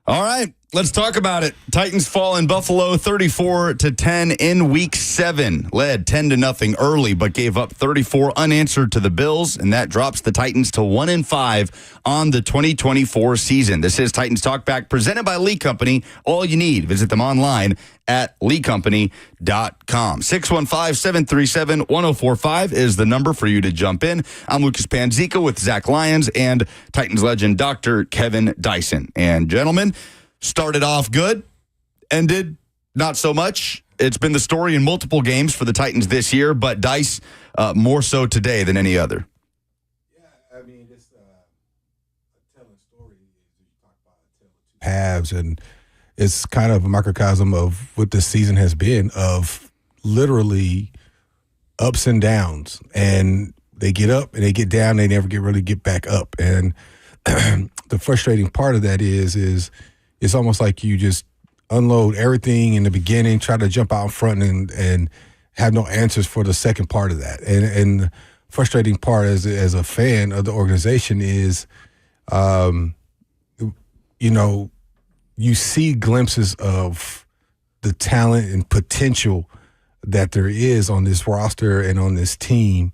All right, let's talk about it. Titans fall in Buffalo 34-10 in Week 7. Led 10-0 early, but gave up 34 unanswered to the Bills, and that drops the Titans to 1-5 on the 2024 season. This is Titans Talk Back, presented by Lee Company. All you need, visit them online at leecompany.com. 615-737-1045 is the number for you to jump in. I'm Lucas Panzica with Zach Lyons and Titans legend Dr. Kevin Dyson. And gentlemen, started off good, ended not so much. It's been the story in multiple games for the Titans this year, but Dice more so today than any other. Yeah, I mean, it's a telling story. You talk about halves, and it's kind of a microcosm of what this season has been, of literally ups and downs. And they get up and they get down. They never really get back up. And the frustrating part of that is it's almost like you just unload everything in the beginning, try to jump out in front and have no answers for the second part of that. And the frustrating part as a fan of the organization is, you see glimpses of the talent and potential that there is on this roster and on this team,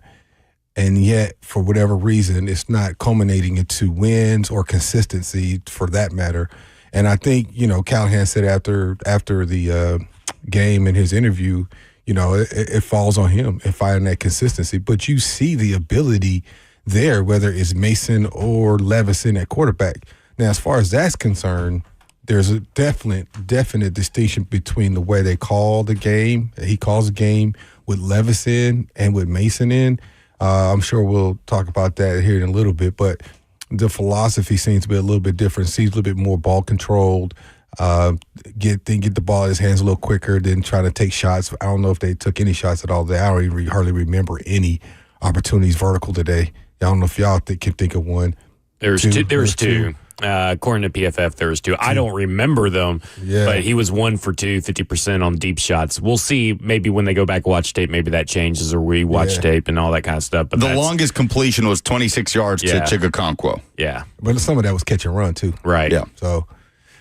and yet, for whatever reason, it's not culminating into wins or consistency for that matter. And I think, Callahan said after the game in his interview, it falls on him in finding that consistency. But you see the ability there, whether it's Mason or Levis in at quarterback. Now, as far as that's concerned, there's a definite distinction between the way they call the game. He calls the game with Levis in and with Mason in. I'm sure we'll talk about that here in a little bit, but the philosophy seems to be a little bit different. Seems a little bit more ball controlled. Get the ball in his hands a little quicker than trying to take shots. I don't know if they took any shots at all. I don't even hardly remember any opportunities vertical today. I don't know if y'all can think of one. There's two. According to PFF, there was two. I don't remember them, but he was 1 for 2, 50% on deep shots. We'll see maybe when they go back and watch tape, maybe that changes, or we watch tape and all that kind of stuff. But the longest completion was 26 yards to Chigakonkwo. Yeah. But some of that was catch and run, too. Right. Yeah. So,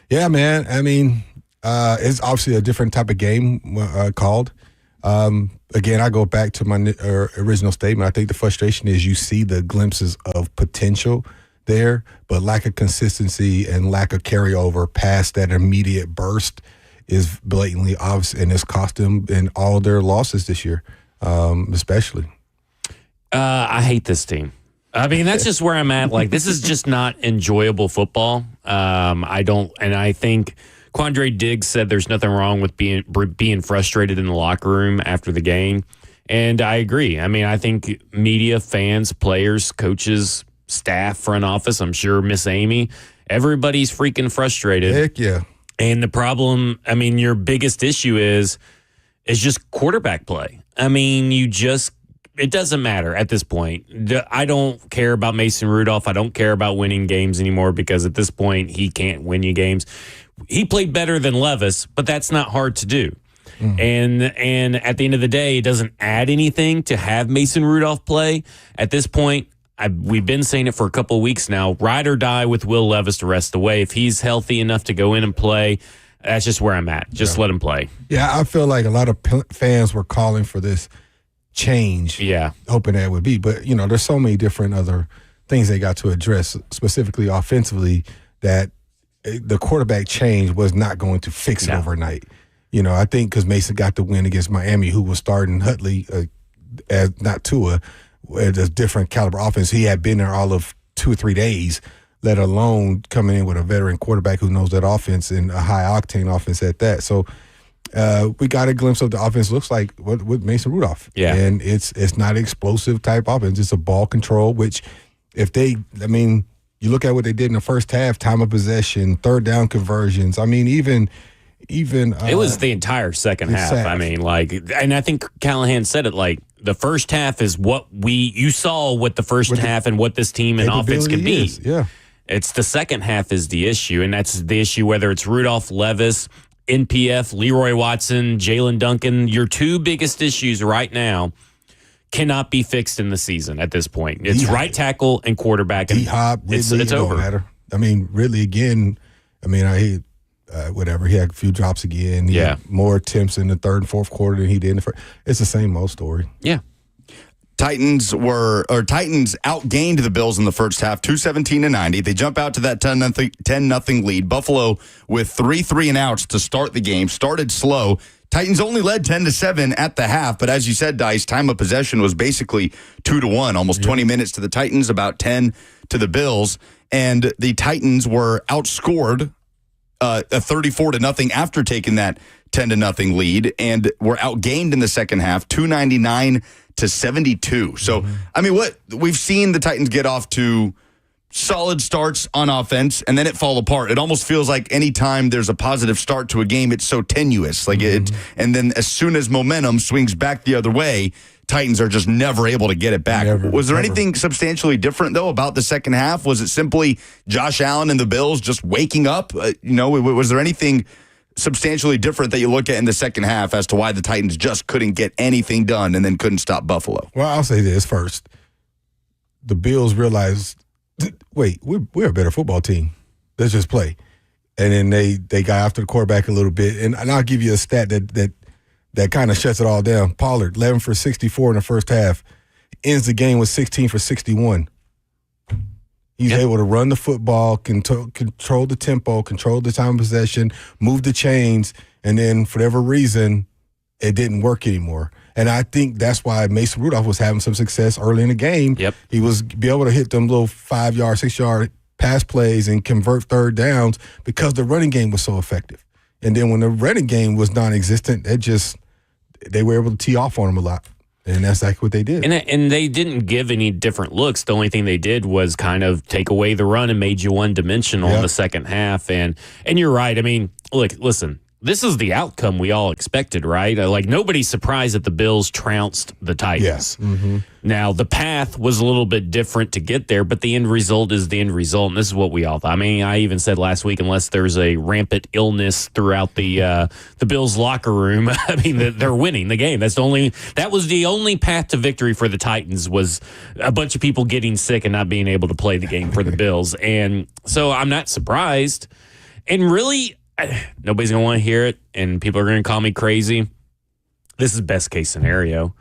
yeah, man. I mean, it's obviously a different type of game called. Again, I go back to my original statement. I think the frustration is you see the glimpses of potential there, but lack of consistency and lack of carryover past that immediate burst is blatantly obvious, and it's cost them in all their losses this year, especially. I hate this team. I mean, that's just where I'm at. Like, this is just not enjoyable football. I think Quandre Diggs said there's nothing wrong with being frustrated in the locker room after the game, and I agree. I mean, I think media, fans, players, coaches, staff, front office, I'm sure Miss Amy, everybody's freaking frustrated. Heck yeah. And the problem, I mean, your biggest issue is just quarterback play. I mean, it doesn't matter at this point. I don't care about Mason Rudolph. I don't care about winning games anymore, because at this point, he can't win you games. He played better than Levis, but that's not hard to do. And at the end of the day, it doesn't add anything to have Mason Rudolph play. At this point, we've been saying it for a couple of weeks now. Ride or die with Will Levis the rest of the way. If he's healthy enough to go in and play, that's just where I'm at. Just let him play. Yeah, I feel like a lot of fans were calling for this change. Yeah. Hoping that it would be. But, there's so many different other things they got to address, specifically offensively, that the quarterback change was not going to fix it overnight. I think because Mason got the win against Miami, who was starting Huntley as not Tua, with a different caliber offense. He had been there all of 2 or 3 days, let alone coming in with a veteran quarterback who knows that offense, and a high-octane offense at that. So we got a glimpse of the offense looks like with Mason Rudolph. Yeah. And it's not an explosive type offense. It's a ball control, which you look at what they did in the first half, time of possession, third down conversions. I mean, even it was the entire second half. I mean, and I think Callahan said it, the first half is what you saw what the first half and what this team and offense can be. Yeah. It's the second half is the issue, and that's the issue whether it's Rudolph, Levis, NPF, Leroy Watson, Jalen Duncan. Your two biggest issues right now cannot be fixed in the season at this point. It's right tackle and quarterback. And D-Hop, it's over. Matter. I mean, really, again, I mean, whatever. He had a few drops again. He had more attempts in the third and fourth quarter than he did in the first. It's the same old story. Yeah. Titans outgained the Bills in the first half, 217-90. They jump out to that 10-0 lead. Buffalo with 3 and outs to start the game. Started slow. Titans only led 10-7 at the half, but as you said, Dice, time of possession was basically 2-1, almost 20 minutes to the Titans, about 10 to the Bills, and the Titans were outscored a 34-0 after taking that 10-0 lead, and were outgained in the second half, 299-72. So, I mean, what we've seen the Titans get off to solid starts on offense, and then it fall apart. It almost feels like anytime there's a positive start to a game, it's so tenuous. Like and then as soon as momentum swings back the other way, Titans are just never able to get it back. Was there anything substantially different, though, about the second half? Was it simply Josh Allen and the Bills just waking up? Was there anything substantially different that you look at in the second half as to why the Titans just couldn't get anything done and then couldn't stop Buffalo? Well, I'll say this first. The Bills realized, wait, we're a better football team. Let's just play. And then they got after the quarterback a little bit. And I'll give you a stat that kind of shuts it all down. Pollard, 11 for 64 in the first half. Ends the game with 16 for 61. He's able to run the football, control the tempo, control the time of possession, move the chains, and then for whatever reason, it didn't work anymore. And I think that's why Mason Rudolph was having some success early in the game. Yep. He was be able to hit them little 5-yard, 6-yard pass plays and convert third downs because the running game was so effective. And then when the running game was non-existent, they were able to tee off on him a lot. And that's exactly what they did. And they didn't give any different looks. The only thing they did was kind of take away the run and made you one-dimensional in the second half. And you're right. I mean, listen, this is the outcome we all expected, right? Like, nobody's surprised that the Bills trounced the Titans. Yes. Mm-hmm. Now, the path was a little bit different to get there, but the end result is the end result, and this is what we all thought. I mean, I even said last week, unless there's a rampant illness throughout the Bills' locker room, I mean, they're winning the game. That was the only path to victory for the Titans, was a bunch of people getting sick and not being able to play the game for the Bills. And so I'm not surprised. And really, nobody's going to want to hear it, and people are going to call me crazy. This is best case scenario,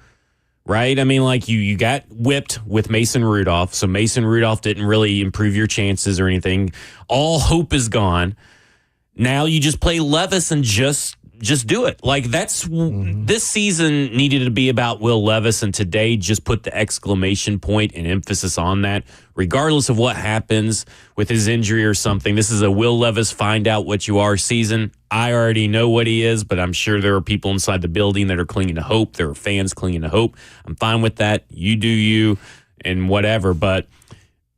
right? I mean, like, you got whipped with Mason Rudolph, so Mason Rudolph didn't really improve your chances or anything. All hope is gone. Now you just play Levis and just do it. Like, that's this season needed to be about Will Levis, and today just put the exclamation point and emphasis on that. Regardless of what happens with his injury or something, this is a Will Levis find out what you are season. I already know what he is, but I'm sure there are people inside the building that are clinging to hope. There are fans clinging to hope. I'm fine with that. You do you and whatever. But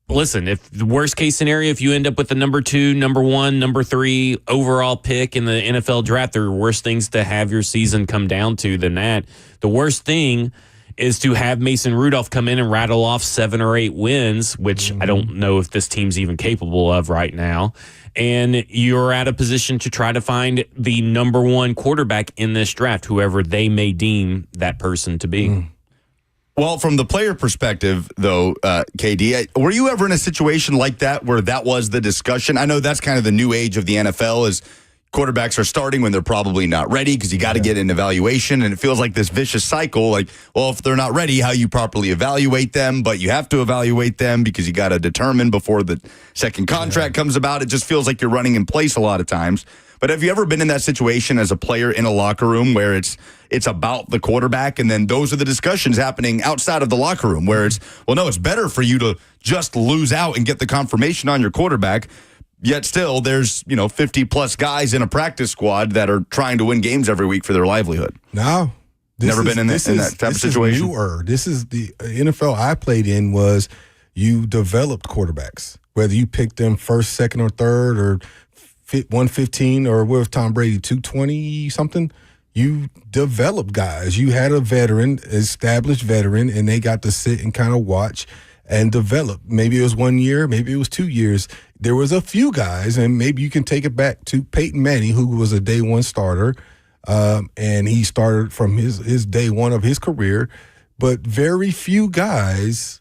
listen, if the worst case scenario, if you end up with the number 2, number 1, number 3 overall pick in the NFL draft, there are worse things to have your season come down to than that. The worst thing is to have Mason Rudolph come in and rattle off 7 or 8 wins, which I don't know if this team's even capable of right now. And you're at a position to try to find the number 1 quarterback in this draft, whoever they may deem that person to be. Well, from the player perspective, though, KD, were you ever in a situation like that where that was the discussion? I know that's kind of the new age of the NFL, is quarterbacks are starting when they're probably not ready because you got to get an evaluation, and it feels like this vicious cycle. Like, well, if they're not ready, how you properly evaluate them, but you have to evaluate them because you got to determine before the second contract comes about. It just feels like you're running in place a lot of times. But have you ever been in that situation as a player in a locker room where it's about the quarterback, and then those are the discussions happening outside of the locker room where it's, well, no, it's better for you to just lose out and get the confirmation on your quarterback, yet still there's 50-plus guys in a practice squad that are trying to win games every week for their livelihood. No. Never been in that type of situation? This is the NFL I played in, was you developed quarterbacks, whether you picked them first, second, or third, or 115, or what was Tom Brady, 220 something. You developed guys. You had a veteran, established veteran, and they got to sit and kind of watch and develop. Maybe it was 1 year, maybe it was 2 years. There was a few guys, and maybe you can take it back to Peyton Manning, who was a day 1 starter, and he started from his day 1 of his career. But very few guys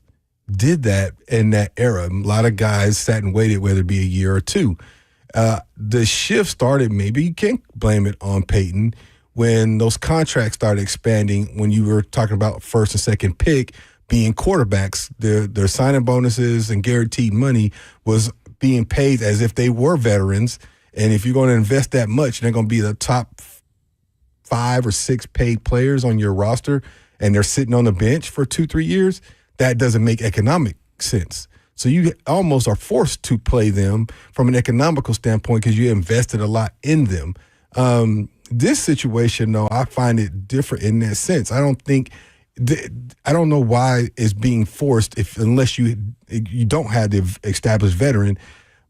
did that in that era. A lot of guys sat and waited, whether it be a year or 2. The shift started, maybe you can't blame it on Peyton, when those contracts started expanding, when you were talking about first and second pick being quarterbacks, their signing bonuses and guaranteed money was being paid as if they were veterans. And if you're going to invest that much, they're going to be the top 5 or 6 paid players on your roster, and they're sitting on the bench for 2-3 years. That doesn't make economic sense. So you almost are forced to play them from an economical standpoint because you invested a lot in them. This situation, though, I find it different in that sense. I don't know why it's being forced unless you don't have the established veteran,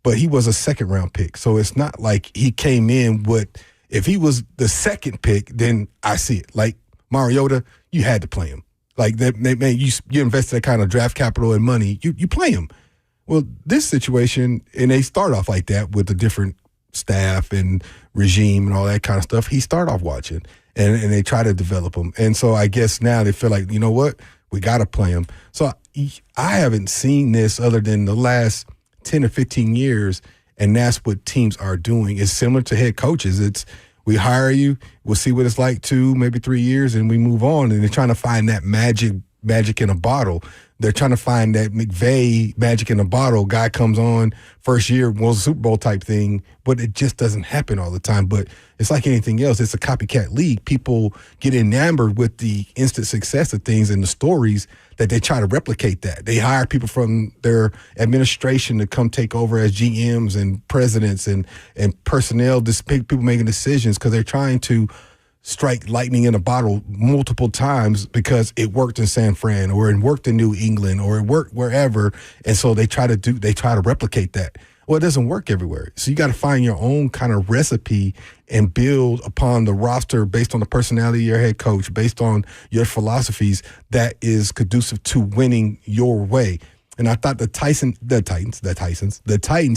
but he was a second-round pick. So it's not like he came in with – if he was the second pick, then I see it. Like Mariota, you had to play him. Like that, man, you invested that kind of draft capital and money, you play him. Well, this situation, and they start off like that with a different staff and regime and all that kind of stuff. He started off watching, and they try to develop him. And so I guess now they feel like, you know what, we got to play him. So I haven't seen this other than the last 10 or 15 years, and that's what teams are doing. It's similar to head coaches. It's we hire you, we'll see what it's like 2, maybe 3 years, and we move on. And they're trying to find that magic in a bottle. They're trying to find that McVay magic in a bottle. Guy comes on first year, wins a Super Bowl type thing, but it just doesn't happen all the time. But it's like anything else. It's a copycat league. People get enamored with the instant success of things and the stories that they try to replicate that. They hire people from their administration to come take over as GMs and presidents and personnel, people making decisions because they're trying to strike lightning in a bottle multiple times because it worked in San Fran or it worked in New England or it worked wherever. And so they try to replicate that. Well, it doesn't work everywhere. So you got to find your own kind of recipe and build upon the roster based on the personality of your head coach, based on your philosophies that is conducive to winning your way. And I thought the Titans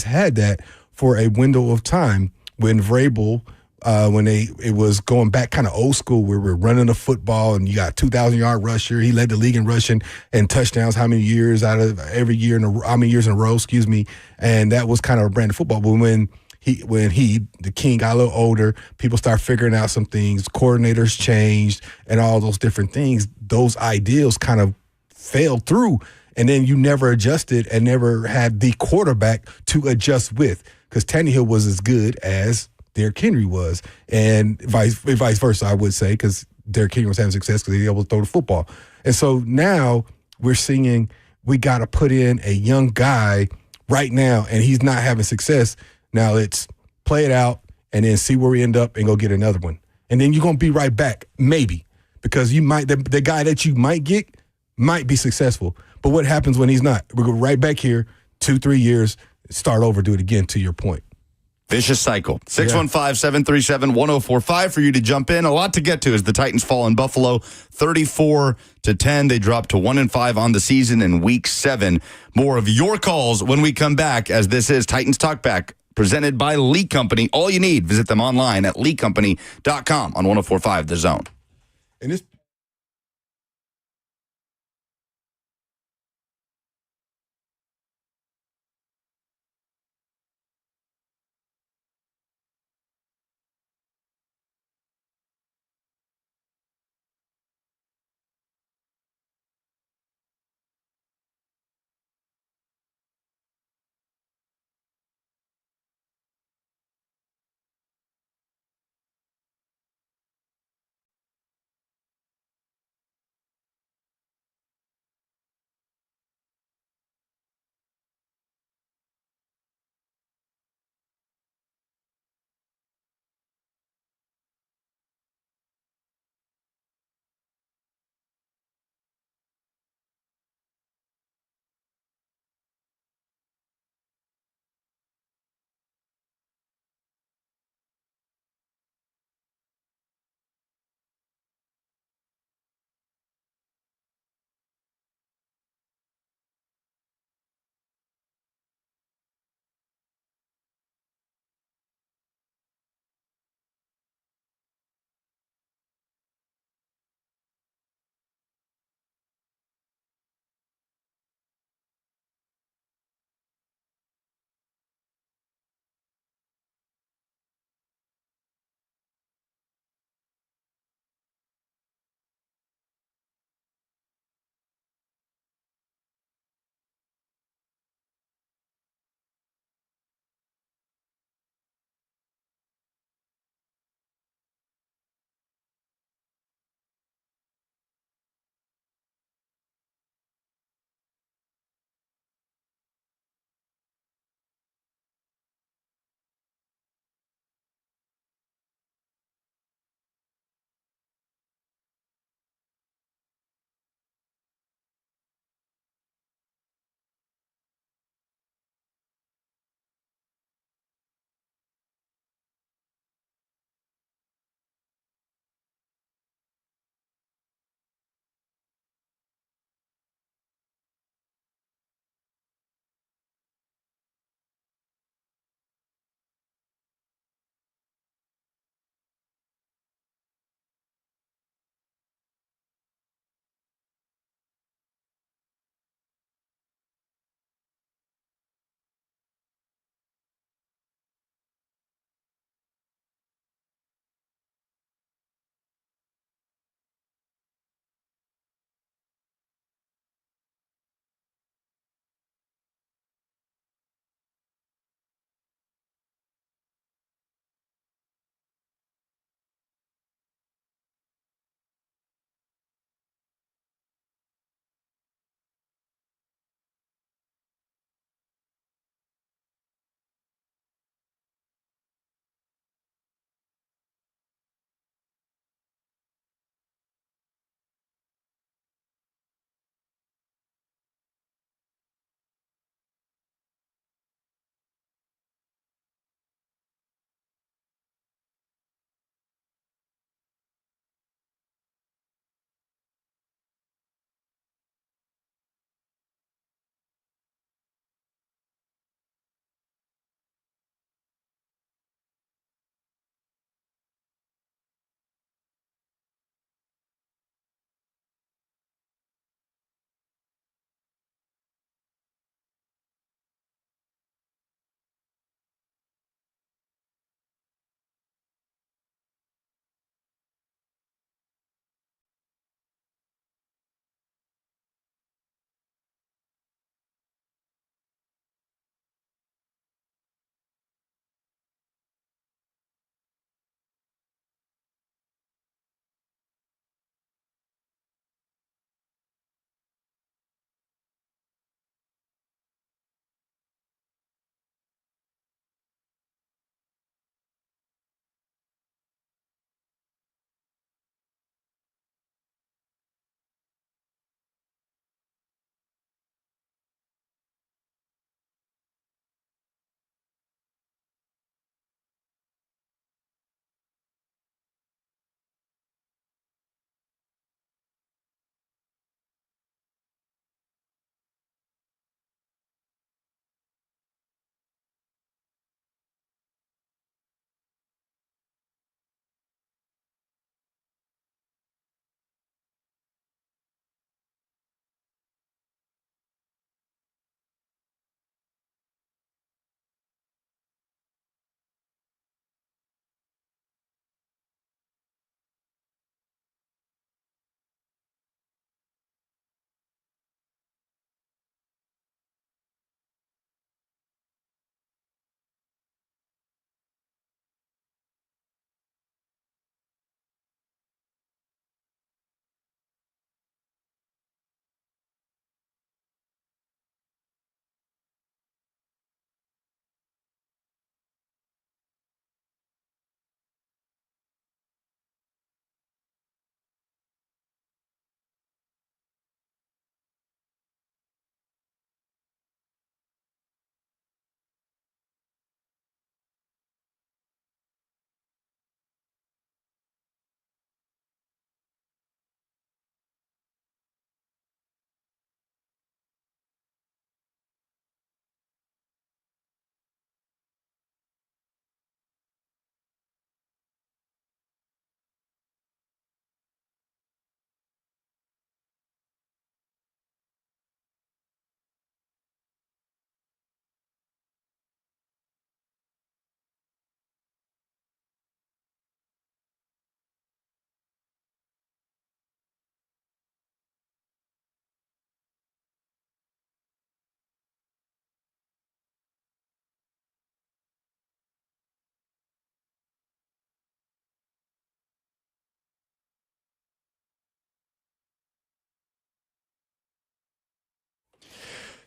had that for a window of time when Vrabel, when it was going back kind of old school where we're running the football and you got 2,000-yard rusher. He led the league in rushing and touchdowns how many years out of every year how many years in a row, and that was kind of a brand of football. But when the king got a little older, people start figuring out some things, coordinators changed and all those different things, those ideals kind of fell through. And then you never adjusted and never had the quarterback to adjust with because Tannehill was as good as Derrick Henry was, and vice versa, I would say, because Derrick Henry was having success because he was able to throw the football. And so now we're seeing we got to put in a young guy right now, and he's not having success. Now let's play it out and then see where we end up and go get another one. And then you're going to be right back, maybe, because you might the guy that you might get might be successful. But what happens when he's not? We go right back here, 2-3 years, start over, do it again, to your point. Vicious cycle. 615-737-1045 for you to jump in. A lot to get to as the Titans fall in Buffalo 34-10. They drop to 1-5 on the season in week 7. More of your calls when we come back, as this is Titans Talk Back, presented by Lee Company. All you need, visit them online at leecompany.com on 104.5 The Zone. And this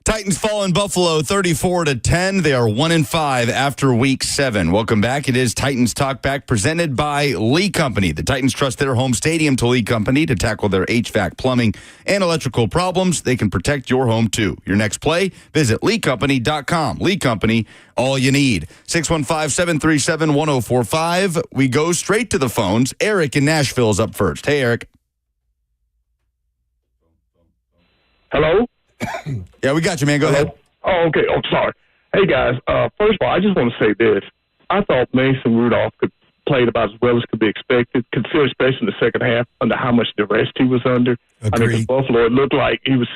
Titans fall in Buffalo 34-10. They are 1-5 after week 7. Welcome back. It is Titans Talk Back presented by Lee Company. The Titans trust their home stadium to Lee Company to tackle their HVAC, plumbing, and electrical problems. They can protect your home too. Your next play, visit leecompany.com. Lee Company, all you need. 615-737-1045. We go straight to the phones. Eric in Nashville is up first. Hey, Eric. Hello? Yeah, we got you, man. Go ahead. Oh, okay. Oh, sorry. Hey, guys. First of all, I just want to say this. I thought Mason Rudolph played about as well as could be expected, consider especially in the second half under how much duress he was under. Agreed. I mean, for Buffalo, it looked like they were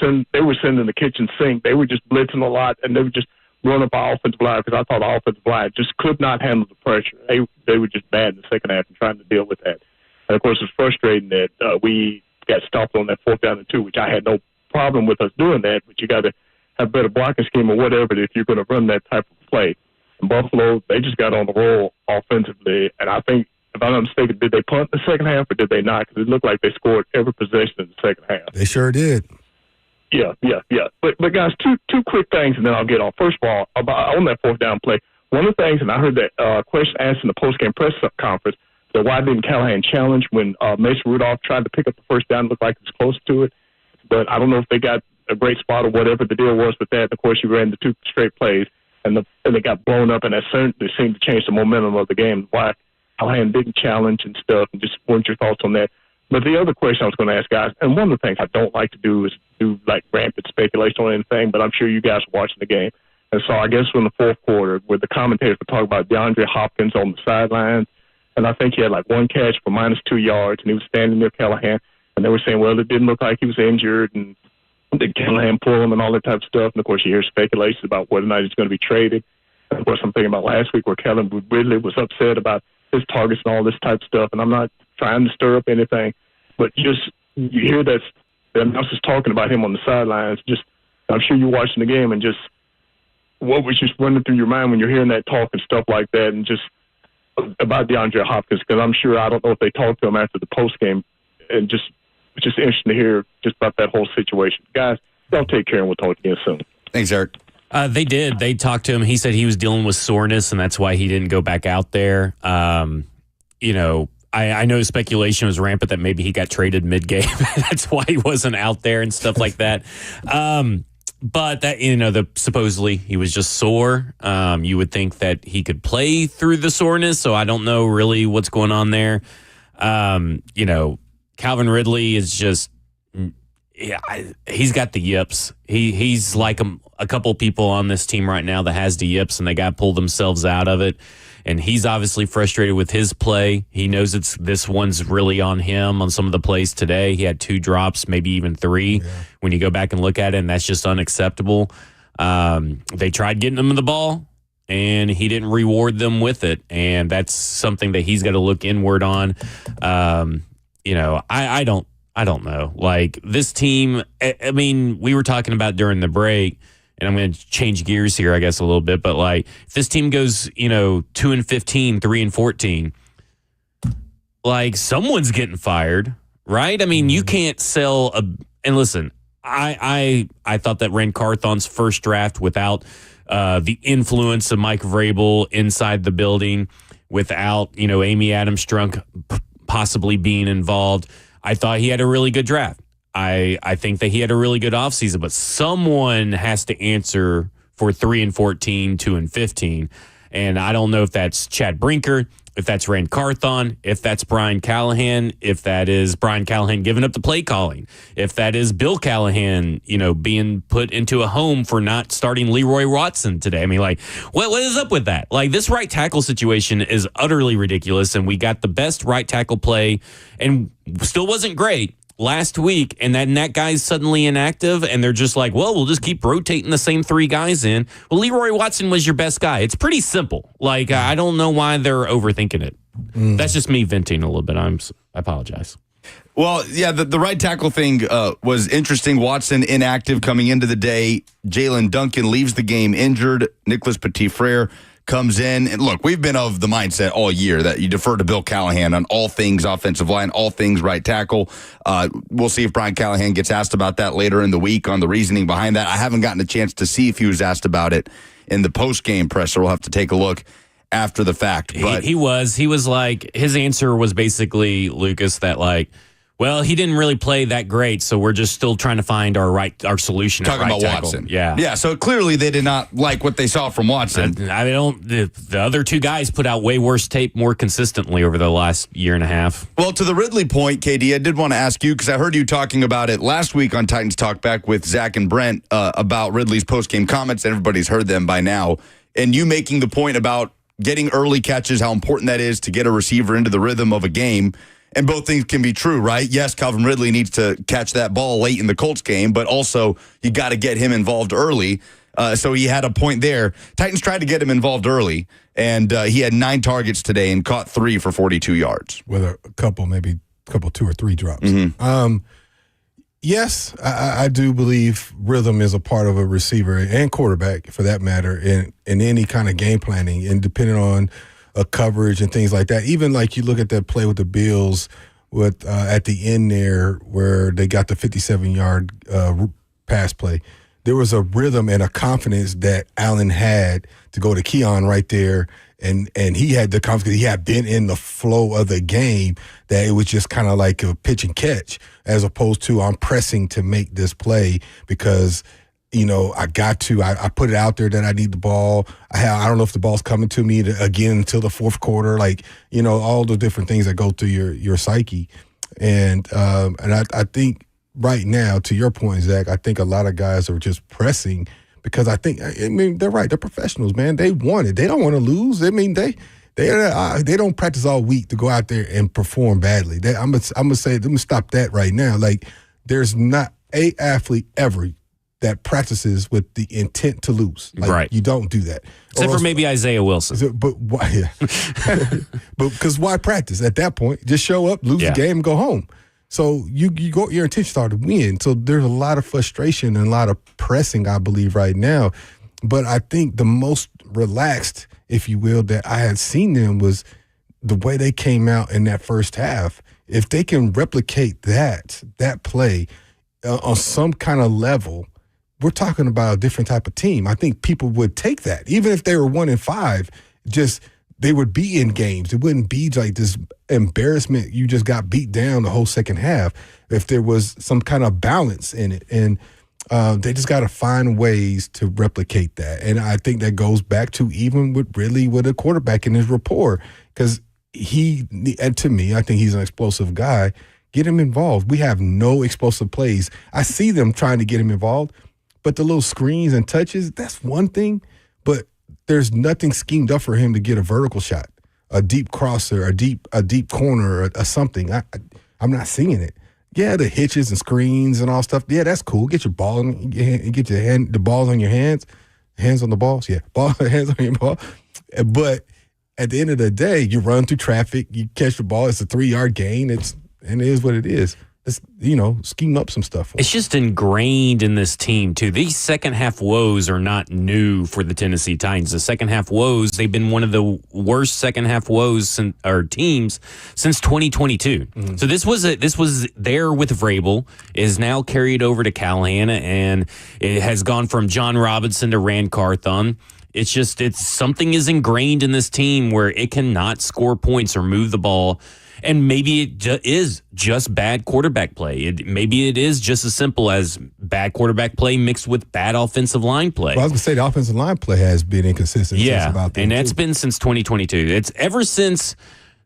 sending the kitchen sink. They were just blitzing a lot, and they would just run up our offensive line because I thought the offensive line just could not handle the pressure. They were just bad in the second half and trying to deal with that. And, of course, it's frustrating that we got stopped on that 4th down and 2, which I had no problem with us doing that, but you got to have better blocking scheme or whatever if you're going to run that type of play. In Buffalo, they just got on the roll offensively, and I think, if I'm not mistaken, did they punt in the second half or did they not? Because it looked like they scored every possession in the second half. They sure did. Yeah. But guys, two quick things, and then I'll get on. First of all, on that 4th down play, one of the things, and I heard that question asked in the post-game press conference, that why didn't Callahan challenge when Mason Rudolph tried to pick up the 1st down? It looked like it was close to it. But I don't know if they got a great spot or whatever the deal was with that. Of course, you ran the 2 straight plays, and they got blown up, and that certainly seemed to change the momentum of the game. Why Callahan didn't challenge and stuff, and just want your thoughts on that. But the other question I was going to ask, guys, and one of the things I don't like to do is do, like, rampant speculation on anything, but I'm sure you guys are watching the game. And so I guess in the 4th quarter, where the commentators were talking about DeAndre Hopkins on the sidelines, and I think he had, like, 1 catch for -2 yards, and he was standing near Callahan. And they were saying, well, it didn't look like he was injured, and did Callahan pull him and all that type of stuff. And, of course, you hear speculations about whether or not he's going to be traded. And, of course, I'm thinking about last week where Kellen Ridley was upset about his targets and all this type of stuff. And I'm not trying to stir up anything, but you hear that the announcers talking about him on the sidelines. Just, I'm sure you're watching the game, and just what was just running through your mind when you're hearing that talk and stuff like that, and just about DeAndre Hopkins, because I'm sure, I don't know if they talked to him after the postgame, and just it's just interesting to hear just about that whole situation. Guys, y'all take care, and we'll talk again soon. Thanks, Eric. They did. They talked to him. He said he was dealing with soreness, and that's why he didn't go back out there. You know, I know speculation was rampant that maybe he got traded mid-game. That's why he wasn't out there and stuff like that. But that, you know, supposedly he was just sore. You would think that he could play through the soreness, so I don't know really what's going on there. You know, Calvin Ridley is just, he's got the yips. He's like a couple people on this team right now that has the yips, and they got to pull themselves out of it. And he's obviously frustrated with his play. He knows this one's really on him on some of the plays today. He had 2 drops, maybe even 3 when you go back and look at it, and that's just unacceptable. They tried getting him the ball, and he didn't reward them with it. And that's something that he's got to look inward on. You know, I don't know. Like, this team, I mean, we were talking about during the break, and I'm going to change gears here, I guess, a little bit. But, like, if this team goes, 2-15, 3-14, like, someone's getting fired, right? I mean, you can't sell and listen, I thought that Ren Carthon's first draft without the influence of Mike Vrabel inside the building, without, Amy Adams Strunk possibly being involved, I thought he had a really good draft. I think that he had a really good offseason, but someone has to answer for 3-14, 2-15. And I don't know if that's Chad Brinker, if that's Rand Carthon, if that's Brian Callahan, if that is Brian Callahan giving up the play calling, if that is Bill Callahan, being put into a home for not starting Leroy Watson today. I mean, like, what is up with that? Like, this right tackle situation is utterly ridiculous, and we got the best right tackle play and still wasn't great last week, and that guy's suddenly inactive, and they're just like, well, we'll just keep rotating the same 3 guys in. Well, Leroy Watson was your best guy. It's pretty simple. Like, I don't know why they're overthinking it. That's just me venting a little bit. I apologize. Well, yeah, the right tackle thing was interesting. Watson inactive coming into the day. Jalen Duncan leaves the game injured. Nicholas Petit-Frere comes in. And look, we've been of the mindset all year that you defer to Bill Callahan on all things offensive line, all things right tackle. We'll see if Brian Callahan gets asked about that later in the week on the reasoning behind that. I haven't gotten a chance to see if he was asked about it in the post-game presser. We'll have to take a look after the fact. But he was like, his answer was basically, Lucas, that like, well, he didn't really play that great, so we're just still trying to find our solution. Talking at right about tackle. Watson. Yeah. So clearly they did not like what they saw from Watson. The other two guys put out way worse tape more consistently over the last year and a half. Well, to the Ridley point, KD, I did want to ask you, because I heard you talking about it last week on Titans Talk Back with Zach and Brent about Ridley's post-game comments. Everybody's heard them by now. And you making the point about getting early catches, how important that is to get a receiver into the rhythm of a game. And both things can be true, right? Yes, Calvin Ridley needs to catch that ball late in the Colts game, but also you got to get him involved early. So he had a point there. Titans tried to get him involved early, and he had 9 targets today and caught 3 for 42 yards. With a couple, 2 or 3 drops. Mm-hmm. Yes, I do believe rhythm is a part of a receiver and quarterback, for that matter, in any kind of game planning, and depending on a coverage and things like that. Even like you look at that play with the Bills with at the end there where they got the 57-yard pass play. There was a rhythm and a confidence that Allen had to go to Keon right there, and he had the confidence. He had been in the flow of the game, that it was just kind of like a pitch and catch, as opposed to I'm pressing to make this play because – I put it out there that I need the ball. I don't know if the ball's coming to me again until the fourth quarter. Like, all the different things that go through your psyche. And I think right now, to your point, Zach, I think a lot of guys are just pressing because they're right. They're professionals, man. They want it. They don't want to lose. I mean, they don't practice all week to go out there and perform badly. I'm gonna say, let me stop that right now. Like, there's not a athlete ever that practices with the intent to lose. Like, right. You don't do that. Except for maybe Isaiah Wilson. But why? Yeah. But because why practice at that point? Just show up, lose the game, and go home. So your intentions are to win. So there's a lot of frustration and a lot of pressing, I believe, right now. But I think the most relaxed, if you will, that I had seen them was the way they came out in that first half. If they can replicate that play on some kind of level, we're talking about a different type of team. I think people would take that. Even if they were 1-5, just they would be in games. It wouldn't be like this embarrassment. You just got beat down the whole second half. If there was some kind of balance in it. And they just got to find ways to replicate that. And I think that goes back to even with a quarterback in his rapport. Because and to me, I think he's an explosive guy. Get him involved. We have no explosive plays. I see them trying to get him involved. But the little screens and touches, that's one thing. But there's nothing schemed up for him to get a vertical shot, a deep crosser, a deep corner, or something. I'm not seeing it. Yeah, the hitches and screens and all stuff. Yeah, that's cool. Get your ball and get the balls on your hands on the balls. Yeah, hands on your ball. But at the end of the day, you run through traffic, you catch the ball. It's a 3-yard gain. It is what it is. Scheme up some stuff. It's just ingrained in this team, too. These second half woes are not new for the Tennessee Titans. The second half woes, they've been one of the worst second half woes teams since 2022. Mm-hmm. So this was there with Vrabel, is now carried over to Callahan, and it has gone from John Robinson to Rand Carthon. It's something is ingrained in this team where it cannot score points or move the ball. And maybe it is just bad quarterback play. Maybe it is just as simple as bad quarterback play mixed with bad offensive line play. Well, I was going to say the offensive line play has been inconsistent. Yeah, and that's been since 2022. It's ever since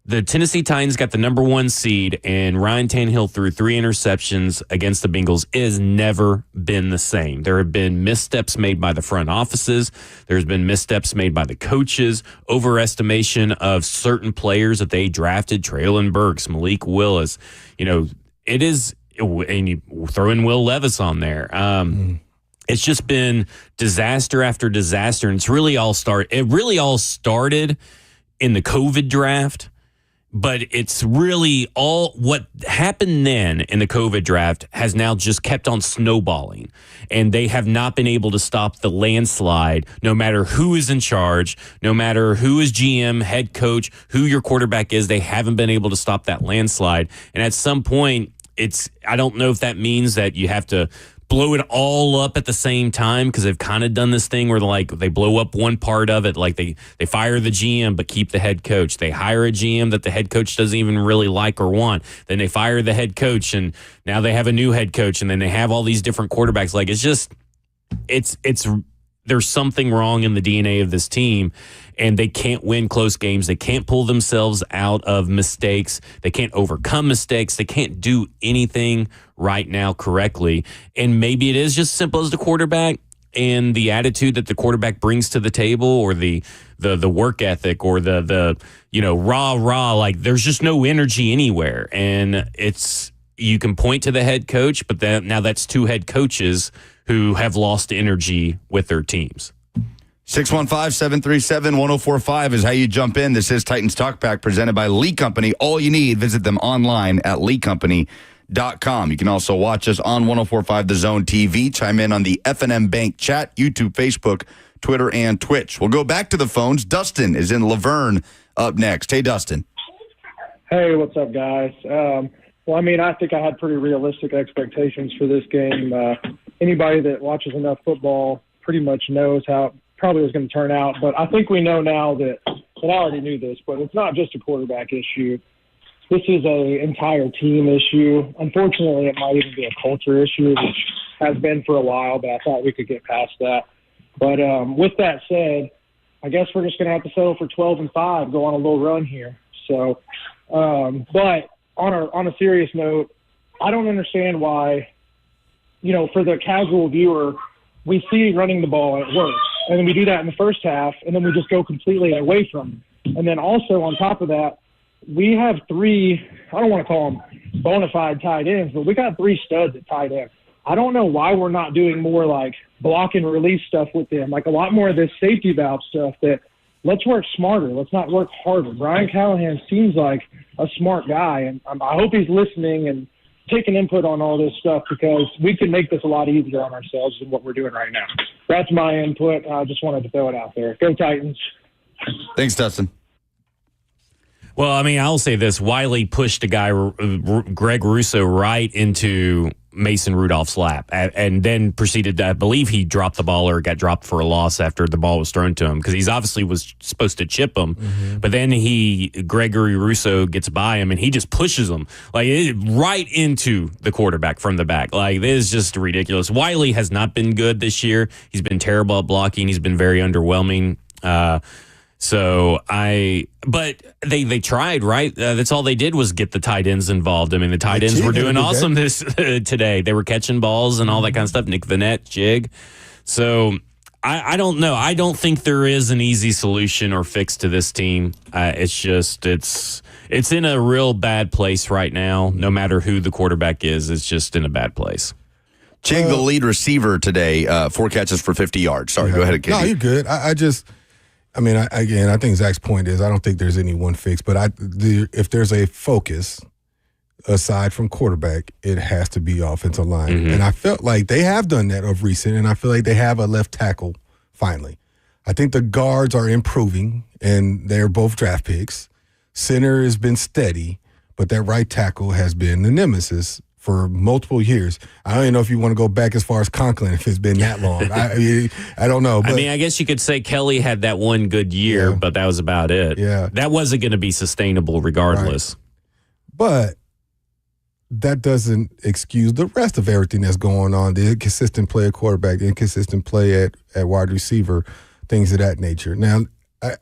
the Tennessee Titans got the number 1 seed and Ryan Tannehill threw 3 interceptions against the Bengals. It has never been the same. There have been missteps made by the front offices. There's been missteps made by the coaches, overestimation of certain players that they drafted, Traylon Burks, Malik Willis. It is, and you throw in Will Levis on there. It's just been disaster after disaster, and it really all started in the COVID draft. But it's really all what happened then in the COVID draft has now just kept on snowballing. And they have not been able to stop the landslide, no matter who is in charge, no matter who is GM, head coach, who your quarterback is. They haven't been able to stop that landslide. And at some point, I don't know if that means that you have to blow it all up at the same time, because they've kind of done this thing where they blow up one part of it, like they fire the GM but keep the head coach. They hire a GM that the head coach doesn't even really like or want. Then they fire the head coach, and now they have a new head coach, and then they have all these different quarterbacks. Like, it's there's something wrong in the DNA of this team, and they can't win close games. They can't pull themselves out of mistakes. They can't overcome mistakes. They can't do anything right now correctly. And maybe it is just simple as the quarterback and the attitude that the quarterback brings to the table, or the work ethic, or the rah, like there's just no energy anywhere. And you can point to the head coach, but now that's two head coaches who have lost energy with their teams. 615-737-1045 is how you jump in. This is Titans Talk Back, presented by Lee Company. All you need, visit them online at leecompany.com. You can also watch us on 1045 The Zone TV. Chime in on the F&M Bank chat, YouTube, Facebook, Twitter, and Twitch. We'll go back to the phones. Dustin is in Laverne up next. Hey, Dustin. Hey, what's up, guys? Well, I mean, I think I had pretty realistic expectations for this game. Anybody that watches enough football pretty much knows how it probably was going to turn out. But I think we know now that, and I already knew this, but it's not just a quarterback issue. This is an entire team issue. Unfortunately, it might even be a culture issue, which has been for a while, but I thought we could get past that. But with that said, I guess we're just going to have to settle for 12-5, go on a little run here. So, but on a serious note, I don't understand why, for the casual viewer, we see running the ball at work, and then we do that in the first half, and then we just go completely away from it. And then also on top of that, we have three, I don't want to call them bona fide tight ends, but we got three studs at tight end. I don't know why we're not doing more like block and release stuff with them, like a lot more of this safety valve stuff that let's work smarter. Let's not work harder. Brian Callahan seems like a smart guy, and I hope he's listening and taking input on all this stuff, because we can make this a lot easier on ourselves than what we're doing right now. That's my input. I just wanted to throw it out there. Go Titans. Thanks, Dustin. Well, I mean, I'll say this. Wiley pushed a guy, Greg Russo, right into Mason Rudolph's lap, and then proceeded to, I believe he dropped the ball or got dropped for a loss after the ball was thrown to him, because he's obviously was supposed to chip him. Mm-hmm. But then Gregory Russo gets by him, and he just pushes him right into the quarterback from the back. Like, this is just ridiculous. Wiley has not been good this year. He's been terrible at blocking. He's been very underwhelming. But they tried, right? That's all they did was get the tight ends involved. I mean, the tight ends were doing awesome today. They were catching balls and all that kind of stuff. Nick Vanette, Jig. So I don't know. I don't think there is an easy solution or fix to this team. It's in a real bad place right now. No matter who the quarterback is, it's just in a bad place. Jig, the lead receiver today, 4 catches for 50 yards. Sorry, go ahead, Katie. No, you're good. I think Zach's point is I don't think there's any one fix, but if there's a focus aside from quarterback, it has to be offensive line. Mm-hmm. And I felt like they have done that of recent, and I feel like they have a left tackle finally. I think the guards are improving, and they're both draft picks. Center has been steady, but that right tackle has been the nemesis for multiple years. I don't even know if you want to go back as far as Conklin, if it's been that long. I don't know. But, I guess you could say Kelly had that one good year, but that was about it. Yeah. That wasn't going to be sustainable regardless. Right. But that doesn't excuse the rest of everything that's going on. The inconsistent play at quarterback, the inconsistent play at wide receiver, things of that nature. Now,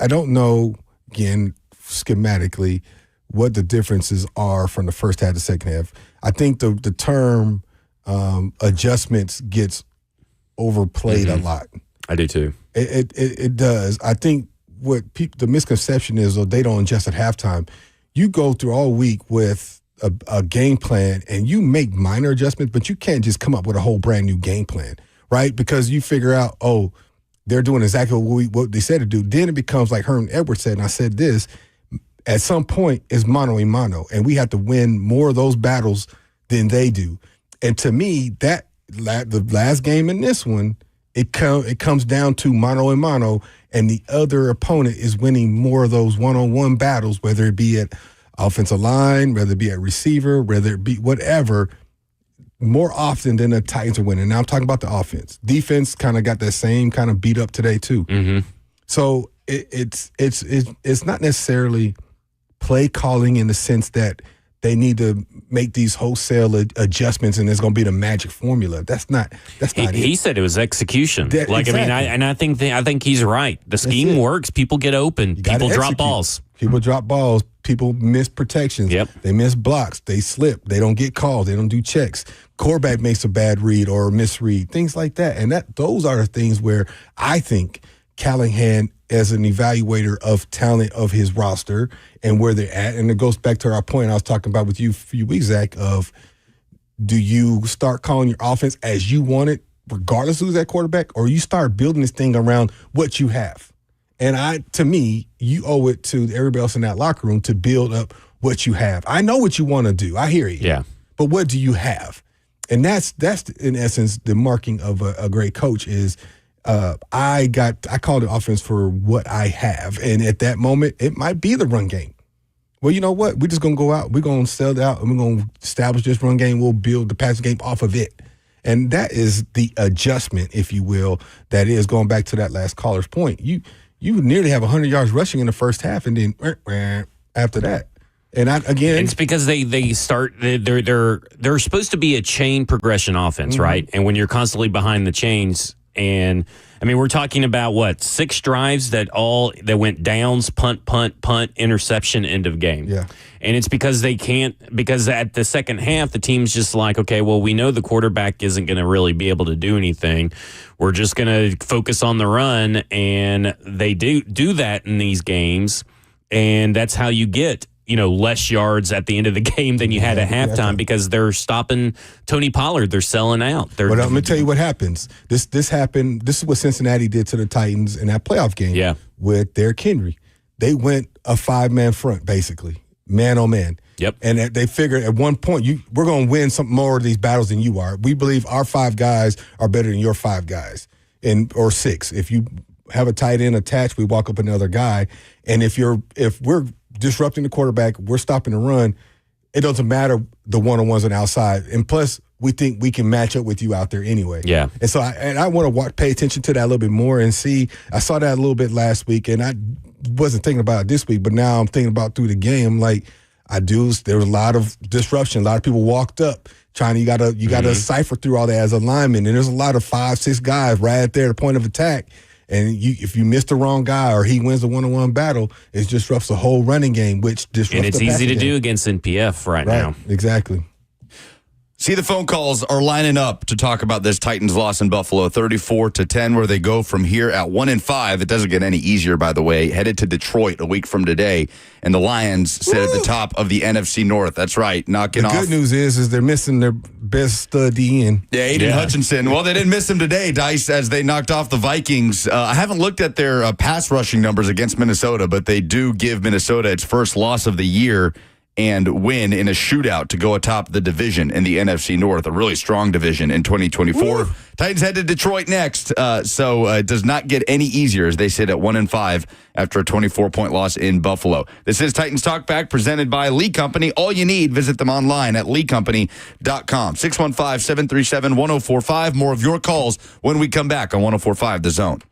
I don't know, again, schematically, what the differences are from the first half to the second half. I think the term adjustments gets overplayed a lot. I do too. It does. I think what the misconception is, though, they don't adjust at halftime. You go through all week with a game plan and you make minor adjustments, but you can't just come up with a whole brand new game plan, right? Because you figure out, they're doing exactly what they said to do. Then it becomes like Herman Edwards said, and I said this, at some point it's mano a mano, and we have to win more of those battles than they do. And to me, that the last game in this one, it comes down to mano a mano, and the other opponent is winning more of those one-on-one battles, whether it be at offensive line, whether it be at receiver, whether it be whatever, more often than the Titans are winning. Now I'm talking about the offense. Defense kind of got that same kind of beat up today too. Mm-hmm. So it's not necessarily play calling in the sense that they need to make these wholesale adjustments and it's going to be the magic formula. That's not it. He said it was execution. Exactly. I think he's right. The scheme works. People get open. People drop balls. People drop balls. People miss protections. Yep. They miss blocks. They slip. They don't get calls. They don't do checks. Quarterback makes a bad read or a misread. Things like that. And those are the things where I think Callahan, as an evaluator of talent of his roster and where they're at, and it goes back to our point I was talking about with you a few weeks, Zach, of do you start calling your offense as you want it, regardless of who's at quarterback, or you start building this thing around what you have? And to me, you owe it to everybody else in that locker room to build up what you have. I know what you want to do. I hear you. Yeah. But what do you have? And that's in essence the marking of a great coach is I called the offense for what I have. And at that moment, it might be the run game. Well, you know what? We're just going to go out. We're going to sell it out, and we're going to establish this run game. We'll build the passing game off of it. And that is the adjustment, if you will, that is going back to that last caller's point. You nearly have 100 yards rushing in the first half, and then after that. And it's because they start they're supposed to be a chain progression offense, mm-hmm. right? And when you're constantly behind the chains, and I mean we're talking about 6 drives that went downs, punt, interception, end of game. Yeah. And it's because because at the second half the team's just like, okay, well we know the quarterback isn't going to really be able to do anything. We're just going to focus on the run, and they do that in these games, and that's how you get less yards at the end of the game than you had at halftime because they're stopping Tony Pollard. They're selling out. But let me tell you what happens. This happened. This is what Cincinnati did to the Titans in that playoff game with Derrick Henry. They went a 5-man front, basically, man on man. Yep. And they figured at one point, we're going to win some more of these battles than you are. We believe our 5 guys are better than your 5 guys, or 6. If you have a tight end attached, we walk up another guy. And if we're disrupting the quarterback, we're stopping the run, it doesn't matter the one-on-ones on the outside. And plus, we think we can match up with you out there anyway. Yeah. And so I want to pay attention to that a little bit more and see. I saw that a little bit last week, and I wasn't thinking about it this week, but now I'm thinking about through the game. Like, there was a lot of disruption. A lot of people walked up trying to, you gotta cipher through all that as a lineman. And there's a lot of 5, 6 guys right there at the point of attack. And if you miss the wrong guy or he wins the one-on-one battle, it disrupts the whole running game, which disrupts and it's the easy to game. do against NPF right now. Exactly. See, the phone calls are lining up to talk about this Titans loss in Buffalo, 34-10, where they go from here at 1-5. It doesn't get any easier, by the way. Headed to Detroit a week from today, and the Lions sit at the top of the NFC North. That's right, knocking off. The good news is they're missing their best stud DN. Yeah, Aiden Hutchinson. Well, they didn't miss him today, Dice, as they knocked off the Vikings. I haven't looked at their pass rushing numbers against Minnesota, but they do give Minnesota its first loss of the year and win in a shootout to go atop the division in the NFC North, a really strong division in 2024. Woo. Titans head to Detroit next, so it does not get any easier as they sit at 1-5 after a 24-point loss in Buffalo. This is Titans Talk Back, presented by Lee Company. All you need, visit them online at leecompany.com. 615-737-1045. More of your calls when we come back on 1045 The Zone.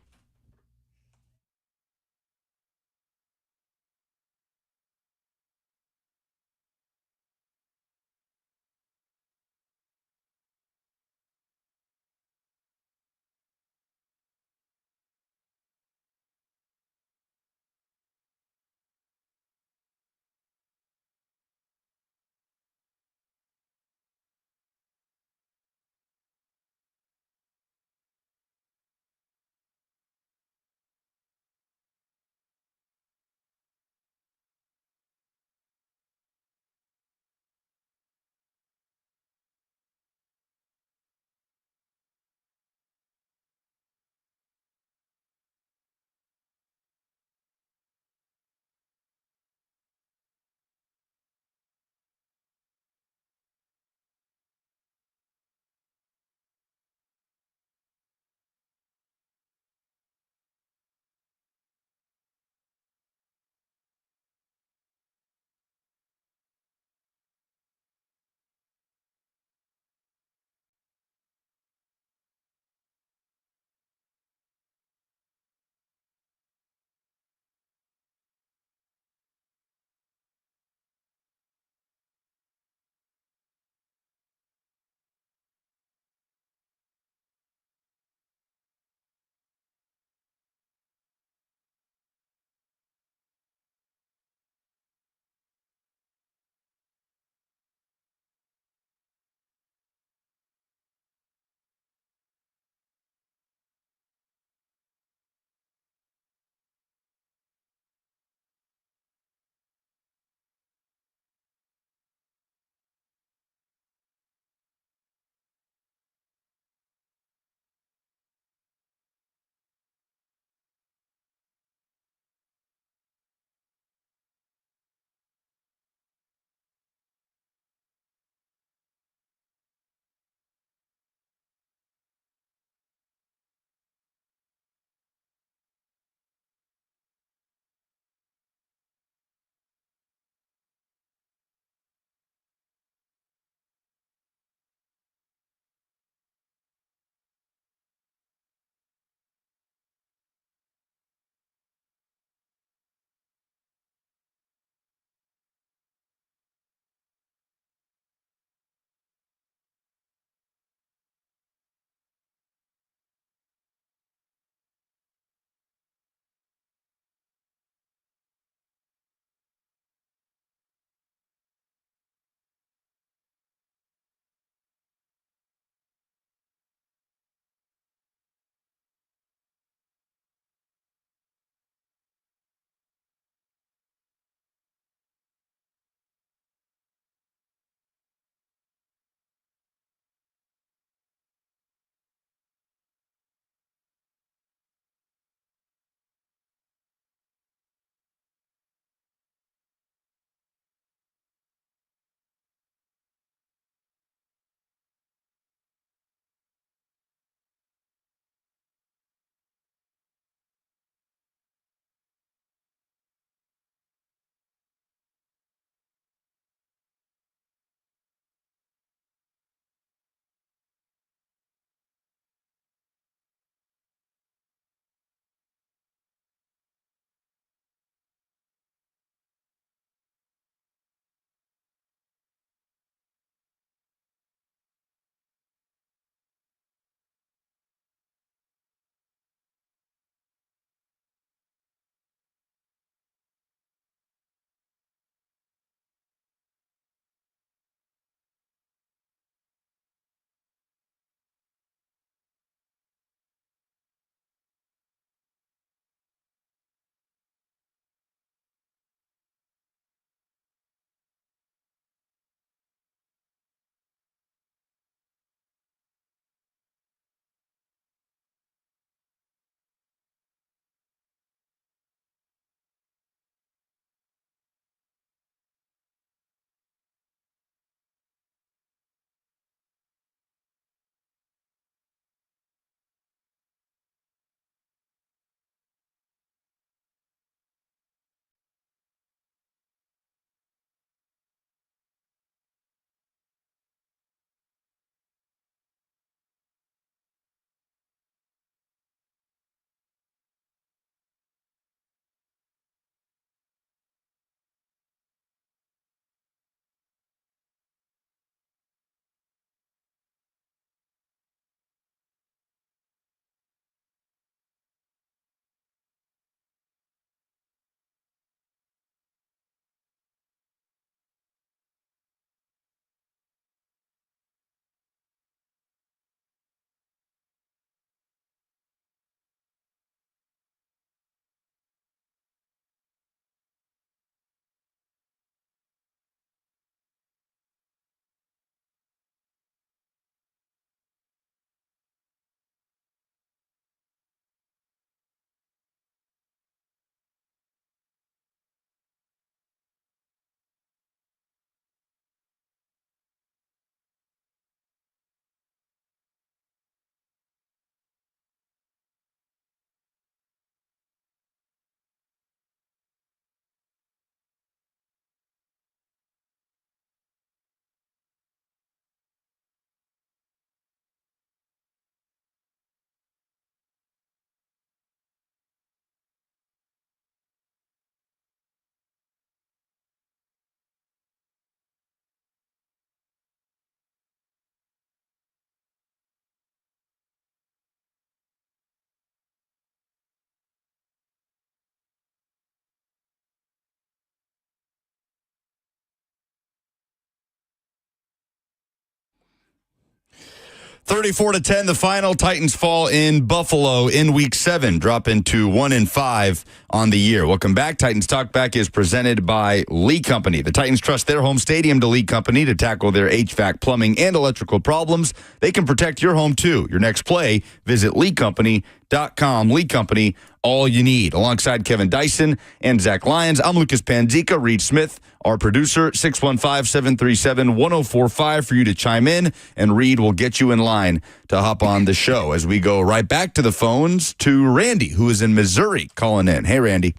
34-10, the final. Titans fall in Buffalo in Week 7, dropping to 1-5 on the year. Welcome back. Titans Talk Back is presented by Lee Company. The Titans trust their home stadium to Lee Company to tackle their HVAC, plumbing, and electrical problems. They can protect your home, too. Your next play, visit LeeCompany.com. Lee Company, all you need. Alongside Kevin Dyson and Zach Lyons, I'm Lucas Panzica. Reed Smith, our producer, 615-737-1045 for you to chime in, and Reed will get you in line to hop on the show as we go right back to the phones to Randy, who is in Missouri, calling in. Hey, Randy.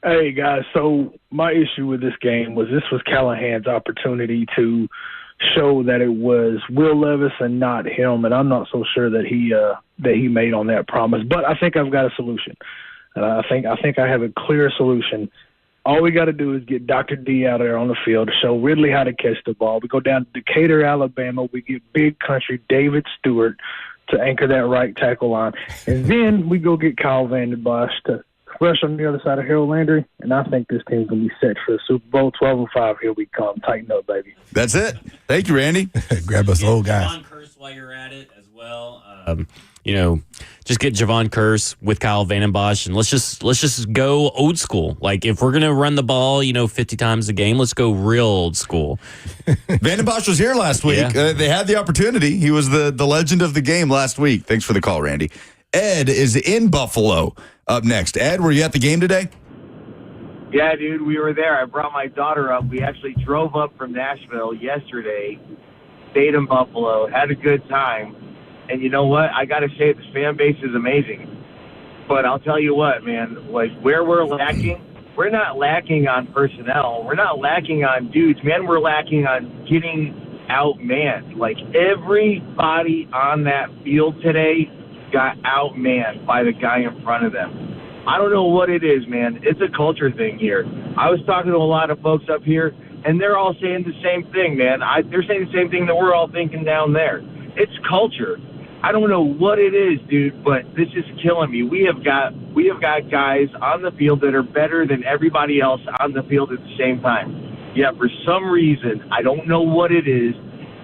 Hey, guys. So my issue with this game was this was Callahan's opportunity to show that it was Will Levis and not him, and I'm not so sure that he made on that promise. But I think I've got a solution, and I think I have a clear solution. All we got to do is get Dr. D out there on the field to show Ridley how to catch the ball. We go down to Decatur, Alabama. We get big country David Stewart to anchor that right tackle line. And then we go get Kyle Vanden Bosch to rush on the other side of Harold Landry. And I think this team's going to be set for the Super Bowl. 12-5, here we come. Tighten up, baby. That's it. Thank you, Randy. Grab us old guys. Javon Curse while you're at it as well. Just get Javon Curse with Kyle Vanden Bosch, and let's just go old school. Like, if we're gonna run the ball, 50 times a game, let's go real old school. Vanden Bosch was here last week. Yeah. They had the opportunity. He was the legend of the game last week. Thanks for the call, Randy. Ed is in Buffalo up next. Ed, were you at the game today? Yeah, dude, we were there. I brought my daughter up. We actually drove up from Nashville yesterday, stayed in Buffalo, had a good time. And you know what? I got to say, this fan base is amazing. But I'll tell you what, man, like where we're lacking, we're not lacking on personnel. We're not lacking on dudes, man. We're lacking on getting outmanned. Like everybody on that field today got outmanned by the guy in front of them. I don't know what it is, man. It's a culture thing here. I was talking to a lot of folks up here, and they're all saying the same thing, man. They're saying the same thing that we're all thinking down there. It's culture. I don't know what it is, dude, but this is killing me. We have got guys on the field that are better than everybody else on the field at the same time. Yet for some reason, I don't know what it is,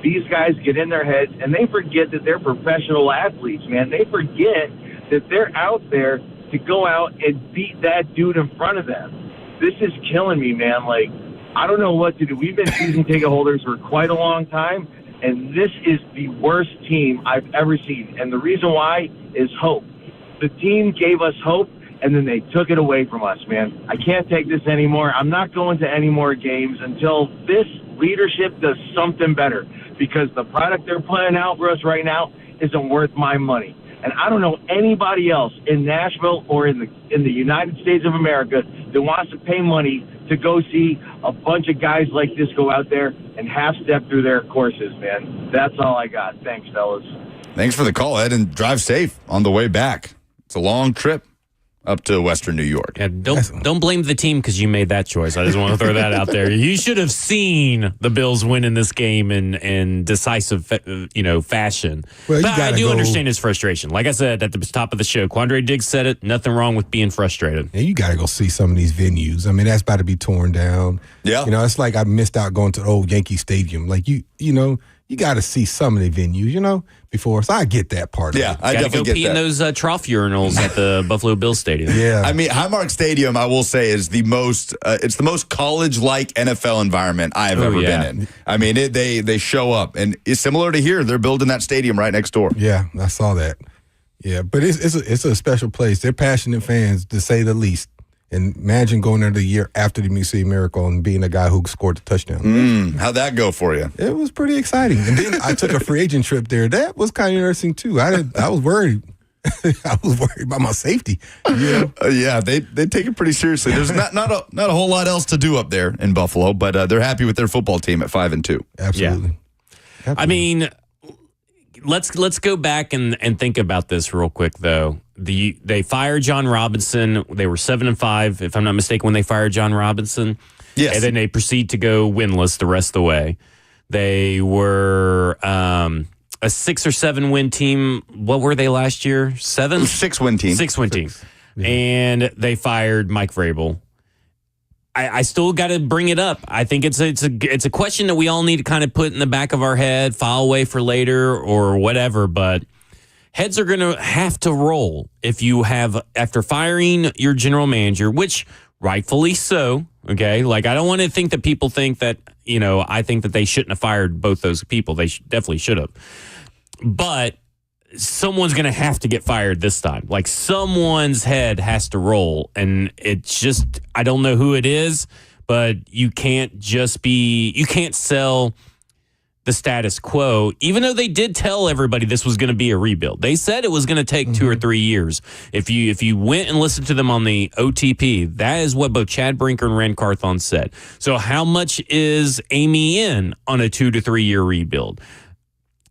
these guys get in their heads and they forget that they're professional athletes, man. They forget that they're out there to go out and beat that dude in front of them. This is killing me, man. Like, I don't know what to do. We've been season ticket holders for quite a long time. And this is the worst team I've ever seen. And the reason why is hope. The team gave us hope, and then they took it away from us, man. I can't take this anymore. I'm not going to any more games until this leadership does something better, because the product they're putting out for us right now isn't worth my money. And I don't know anybody else in Nashville or in the United States of America that wants to pay money to go see a bunch of guys like this go out there and half-step through their courses, man. That's all I got. Thanks, fellas. Thanks for the call, Ed, and drive safe on the way back. It's a long trip up to Western New York. Yeah, don't blame the team because you made that choice. I just want to throw that out there. You should have seen the Bills win in this game in decisive, fashion. Well, but I do understand his frustration. Like I said at the top of the show, Quandre Diggs said it. Nothing wrong with being frustrated. And you got to go see some of these venues. I mean, that's about to be torn down. Yeah, it's like I missed out going to the old Yankee Stadium. Like you got to see some of the venues, before. So I get that part. Yeah, of it. I definitely go get pee that. in those trough urinals at the Buffalo Bills Stadium. Yeah, I mean, Highmark Stadium, I will say, is the most. It's the most college-like NFL environment I have ever been in. I mean, they show up, and it's similar to here. They're building that stadium right next door. Yeah, I saw that. Yeah, but it's a special place. They're passionate fans, to say the least. And imagine going there the year after the Museum Miracle and being a guy who scored the touchdown. How'd that go for you? It was pretty exciting. And then I took a free agent trip there. That was kind of interesting too. I was worried. I was worried about my safety. Yeah, they take it pretty seriously. There's not a whole lot else to do up there in Buffalo, but they're happy with their football team at 5-2. Absolutely. Yeah. I mean, let's go back and think about this real quick though. They fired John Robinson. They were 7-5, if I'm not mistaken, when they fired John Robinson. Yes. And then they proceed to go winless the rest of the way. They were a 6 or 7 win team. What were they last year? 7? 6-win team. 6-win team. Yeah. And they fired Mike Vrabel. I still got to bring it up. I think it's a question that we all need to kind of put in the back of our head, file away for later or whatever. But heads are going to have to roll if you have, after firing your general manager, which rightfully so. Okay, like I don't want to think that people think that I think that they shouldn't have fired both those people. They definitely should have, but someone's going to have to get fired this time. Like someone's head has to roll. And it's just, I don't know who it is, but you can't sell the status quo, even though they did tell everybody this was going to be a rebuild. They said it was going to take 2 or 3 years. If you went and listened to them on the OTP, that is what both Chad Brinker and Rand Carthon said. So how much is Amy in on a 2 to 3 year rebuild?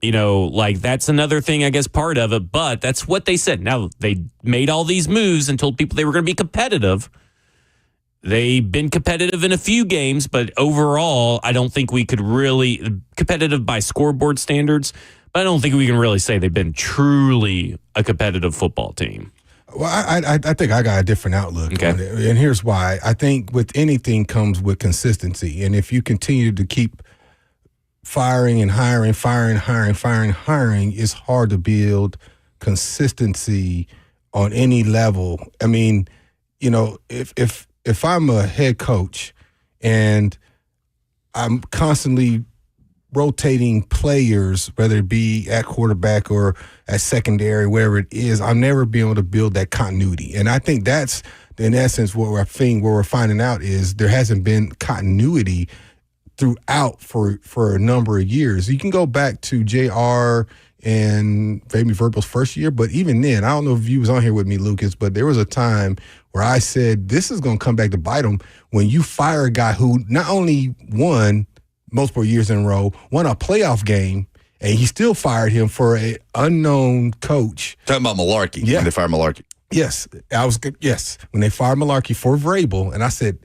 Like that's another thing, I guess, part of it, but that's what they said. Now, they made all these moves and told people they were going to be competitive. They've been competitive in a few games, but overall, I don't think we could really, competitive by scoreboard standards, but I don't think we can really say they've been truly a competitive football team. Well, I think I got a different outlook on it, and here's why. I think with anything comes with consistency, and if you continue to keep firing and hiring, it's hard to build consistency on any level. I mean, if I'm a head coach and I'm constantly rotating players, whether it be at quarterback or at secondary, wherever it is, I'll never be able to build that continuity. And I think that's, in essence, what we're finding out is there hasn't been continuity throughout for a number of years. You can go back to JR and maybe Verbal's first year, but even then, I don't know if you was on here with me, Lucas, but there was a time where I said, this is going to come back to bite him when you fire a guy who not only won multiple years in a row, won a playoff game, and he still fired him for an unknown coach. Talking about Malarkey. Yeah. When they fired Malarkey. Yes. When they fired Malarkey for Vrabel, and I said,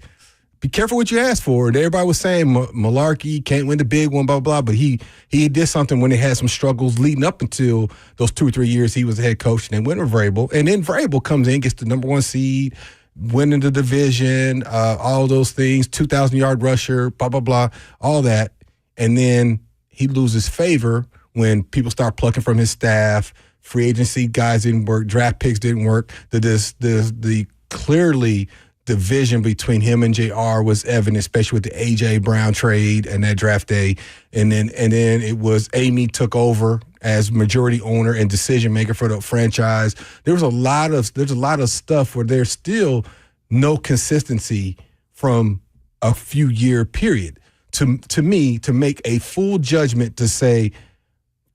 be careful what you ask for. And everybody was saying Malarkey can't win the big one, blah, blah, blah. But he did something when they had some struggles leading up until those 2 or 3 years he was the head coach, and they went with Vrabel. And then Vrabel comes in, gets the number 1 seed, winning the division, all those things, 2,000-yard rusher, blah, blah, blah, all that. And then he loses favor when people start plucking from his staff. Free agency guys didn't work. Draft picks didn't work. The clearly division between him and JR was evident, especially with the A.J. Brown trade and that draft day. And then it was Amy took over as majority owner and decision maker for the franchise. There's a lot of stuff where there's still no consistency from a few year period. To me, to make a full judgment to say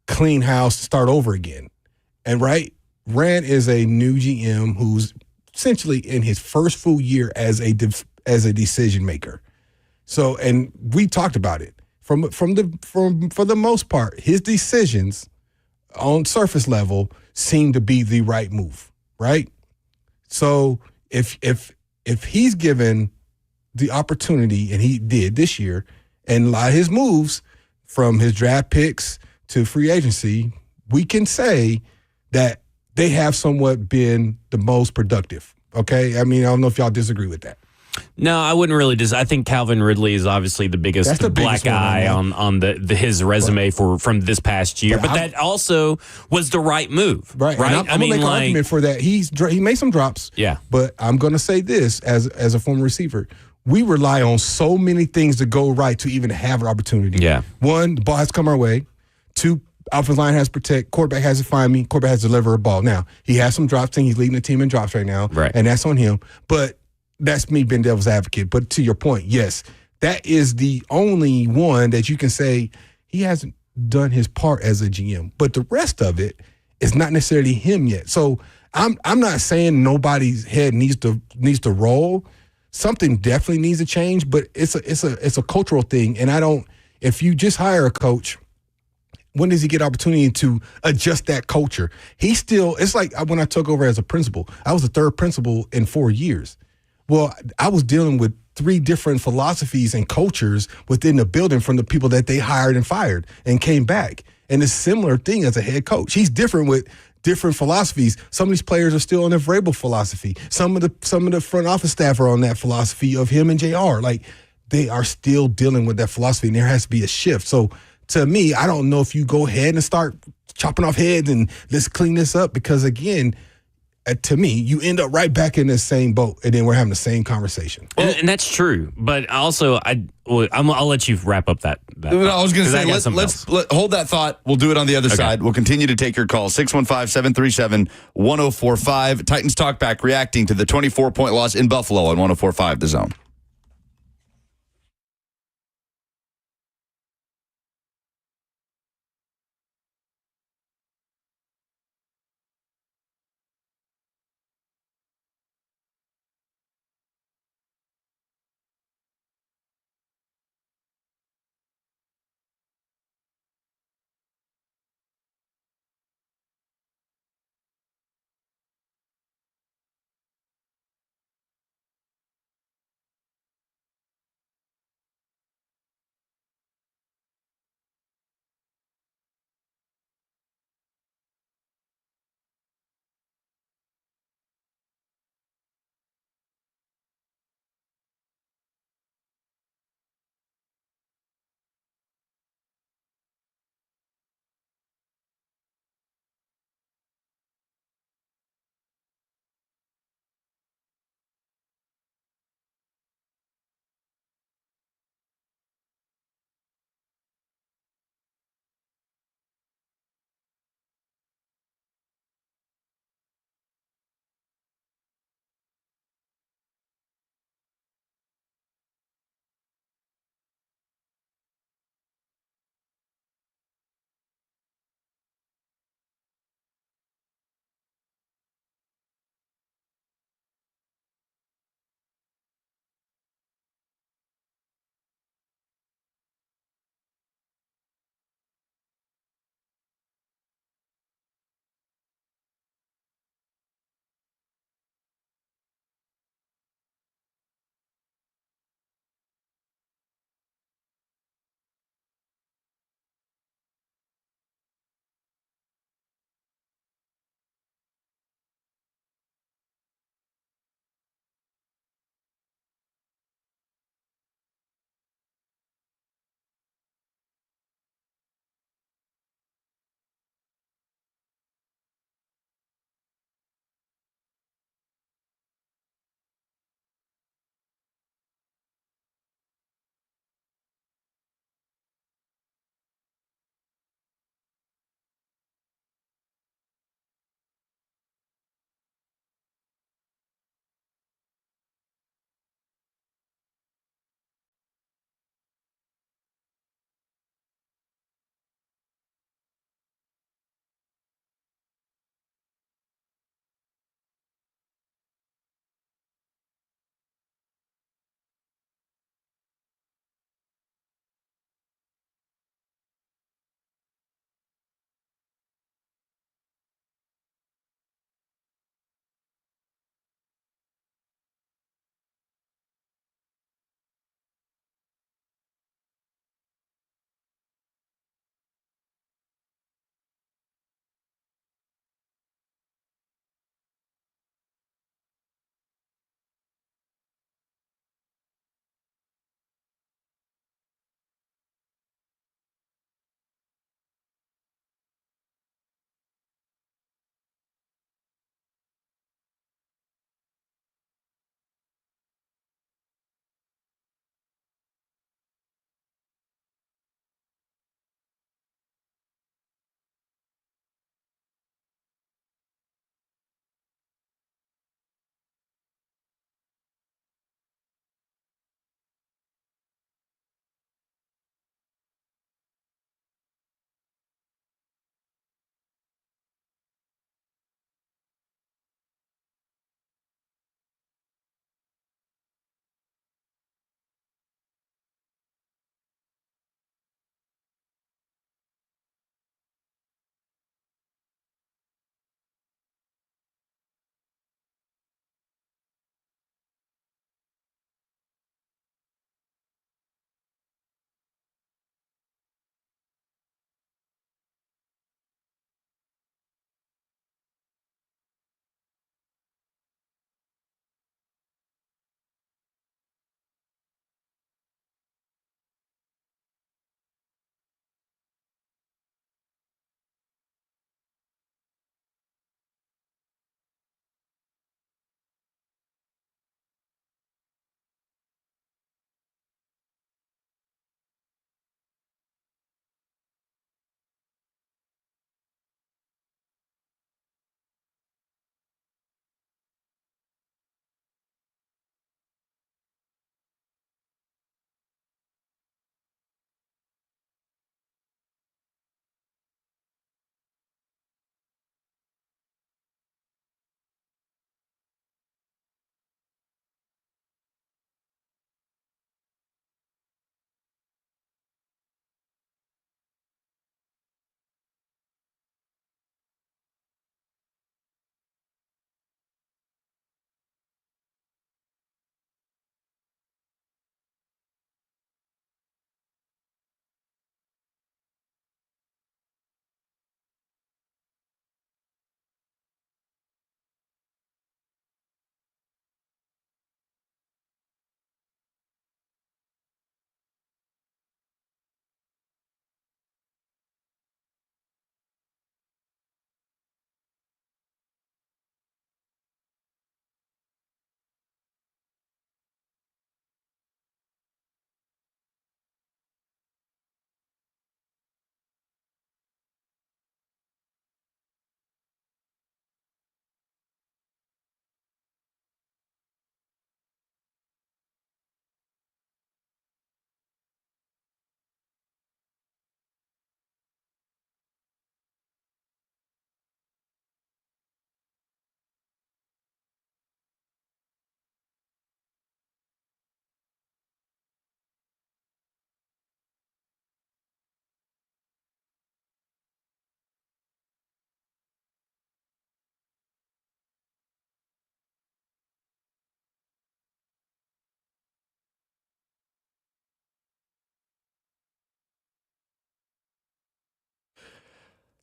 clean house, start over again. And right, Rand is a new GM who's essentially in his first full year as a decision maker. So, and we talked about it for the most part, his decisions on surface level seem to be the right move, right? So if he's given the opportunity, and he did this year, and a lot of his moves from his draft picks to free agency, we can say that they have somewhat been the most productive. Okay? I mean, I don't know if y'all disagree with that. No, I wouldn't really. I think Calvin Ridley is obviously the biggest black eye on his resume from this past year. But that also was the right move, right? I'm gonna make an argument for that. He made some drops, yeah. But I'm gonna say this as a former receiver, we rely on so many things to go right to even have an opportunity. Yeah. 1, the ball has to come our way. 2, offensive line has to protect. Quarterback has to find me. Quarterback has to deliver a ball. Now, he has some drops, and he's leading the team in drops right now. Right. And that's on him. But that's me being devil's advocate. But to your point, yes, that is the only one that you can say he hasn't done his part as a GM. But the rest of it is not necessarily him yet. So I'm not saying nobody's head needs to roll. Something definitely needs to change, but it's a cultural thing. And if you just hire a coach, when does he get opportunity to adjust that culture? It's like when I took over as a principal, I was the 3rd principal in 4 years. Well, I was dealing with 3 different philosophies and cultures within the building from the people that they hired and fired and came back. And it's a similar thing as a head coach. He's different with different philosophies. Some of these players are still on the Vrabel philosophy. Some of the front office staff are on that philosophy of him and JR. Like, they are still dealing with that philosophy, and there has to be a shift. So to me, I don't know if you go ahead and start chopping off heads and let's clean this up, because again, to me, you end up right back in the same boat, and then we're having the same conversation. And that's true. But also, I'll let you wrap up that No, I was going to say, let's hold that thought. We'll do it on the other side. We'll continue to take your calls. 615-737-1045. Titans Talk Back reacting to the 24-point loss in Buffalo on 1045 The Zone.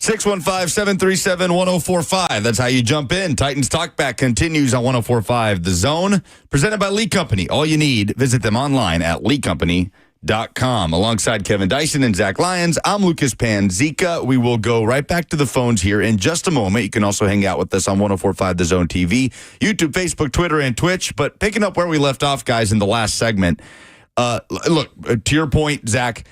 615-737-1045. That's how you jump in. Titans Talkback continues on 1045 The Zone. Presented by Lee Company. All you need, visit them online at leecompany.com. Alongside Kevin Dyson and Zach Lyons, I'm Lucas Panzica. We will go right back to the phones here in just a moment. You can also hang out with us on 1045 The Zone TV, YouTube, Facebook, Twitter, and Twitch. But picking up where we left off, guys, in the last segment, look, to your point, Zach,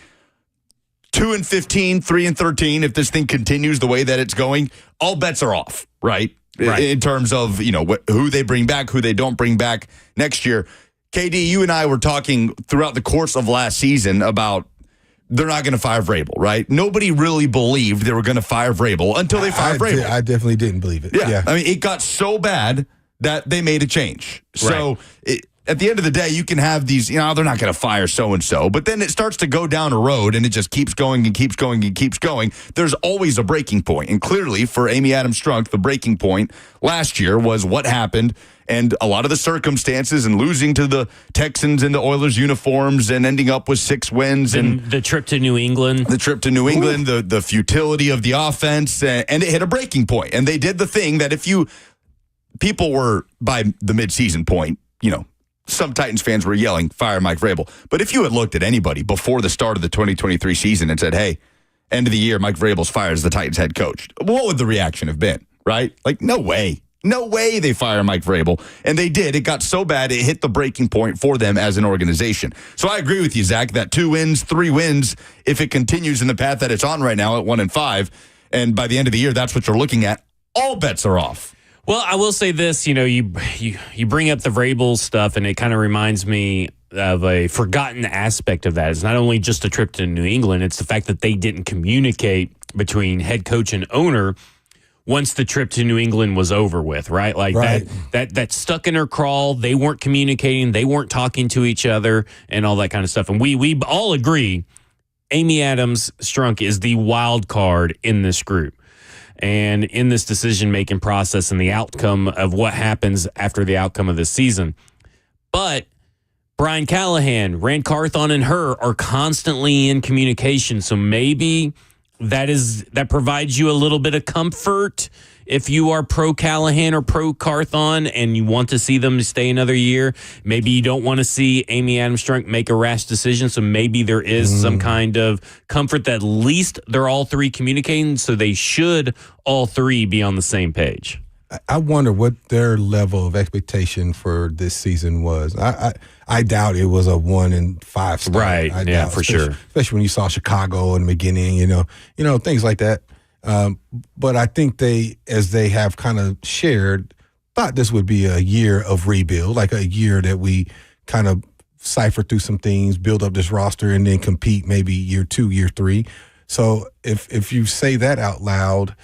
2-15, 3-13. If this thing continues the way that it's going, all bets are off, right? In terms of who they bring back, who they don't bring back next year. KD, you and I were talking throughout the course of last season about they're not going to fire Vrabel, right? Nobody really believed they were going to fire Vrabel until they fired Vrabel. I definitely didn't believe it. Yeah. I mean, it got so bad that they made a change. So at the end of the day, you can have these, they're not going to fire so-and-so, but then it starts to go down a road and it just keeps going and keeps going and keeps going. There's always a breaking point. And clearly for Amy Adams Strunk, the breaking point last year was what happened and a lot of the circumstances and losing to the Texans in the Oilers uniforms and ending up with 6 wins. And the trip to New England. The futility of the offense, and it hit a breaking point. And they did the thing that people were, by the midseason point, some Titans fans were yelling, fire Mike Vrabel. But if you had looked at anybody before the start of the 2023 season and said, hey, end of the year, Mike Vrabel's fired as the Titans head coach, what would the reaction have been, right? Like, no way. No way they fire Mike Vrabel. And they did. It got so bad, it hit the breaking point for them as an organization. So I agree with you, Zach, that 2 wins, 3 wins, if it continues in the path that it's on right now at 1-5, and by the end of the year, that's what you're looking at, all bets are off. Well, I will say this, you bring up the Vrabel stuff, and it kind of reminds me of a forgotten aspect of that. It's not only just a trip to New England, it's the fact that they didn't communicate between head coach and owner once the trip to New England was over with, right? Like that stuck in her crawl. They weren't communicating, they weren't talking to each other and all that kind of stuff. And we all agree Amy Adams Strunk is the wild card in this group. And in this decision-making process and the outcome of what happens after the outcome of this season. But Brian Callahan, Rand Carthon, and her are constantly in communication. So maybe that provides you a little bit of comfort if you are pro-Callahan or pro-Carthon and you want to see them stay another year. Maybe you don't want to see Amy Adams Strunk make a rash decision, so maybe there is some kind of comfort that at least they're all 3 communicating, so they should all 3 be on the same page. I wonder what their level of expectation for this season was. I doubt it was a 1-5 start. Right, for sure. Especially when you saw Chicago in the beginning, things like that. But I think as they have kind of shared, thought this would be a year of rebuild, like a year that we kind of cipher through some things, build up this roster, and then compete maybe year 2, year 3. So if you say that out loud,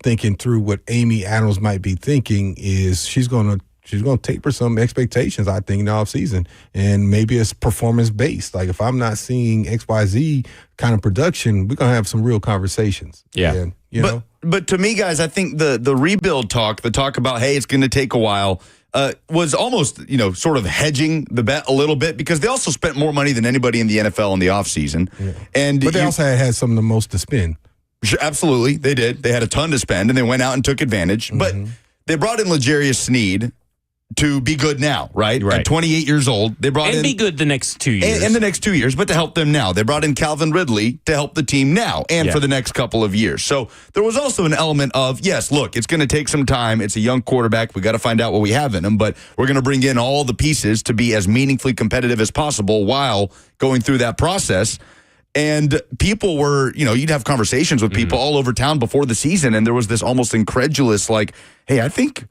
thinking through what Amy Adams might be thinking is she's going to taper some expectations, I think, in the offseason. And maybe it's performance-based. Like, if I'm not seeing XYZ kind of production, we're going to have some real conversations. Yeah. And, But to me, guys, I think the rebuild talk, the talk about, hey, it's going to take a while, was almost, sort of hedging the bet a little bit because they also spent more money than anybody in the NFL in the offseason. Yeah. But they also had some of the most to spend. Absolutely, they did. They had a ton to spend, and they went out and took advantage. But they brought in L'Jarius Sneed to be good now, right? At 28 years old, they brought in... be good the next 2 years. And the next 2 years, but to help them now. They brought in Calvin Ridley to help the team now and for the next couple of years. So there was also an element of, yes, look, it's going to take some time. It's a young quarterback. We got to find out what we have in him, but we're going to bring in all the pieces to be as meaningfully competitive as possible while going through that process. And people were, you'd have conversations with people all over town before the season, and there was this almost incredulous, like, hey, I think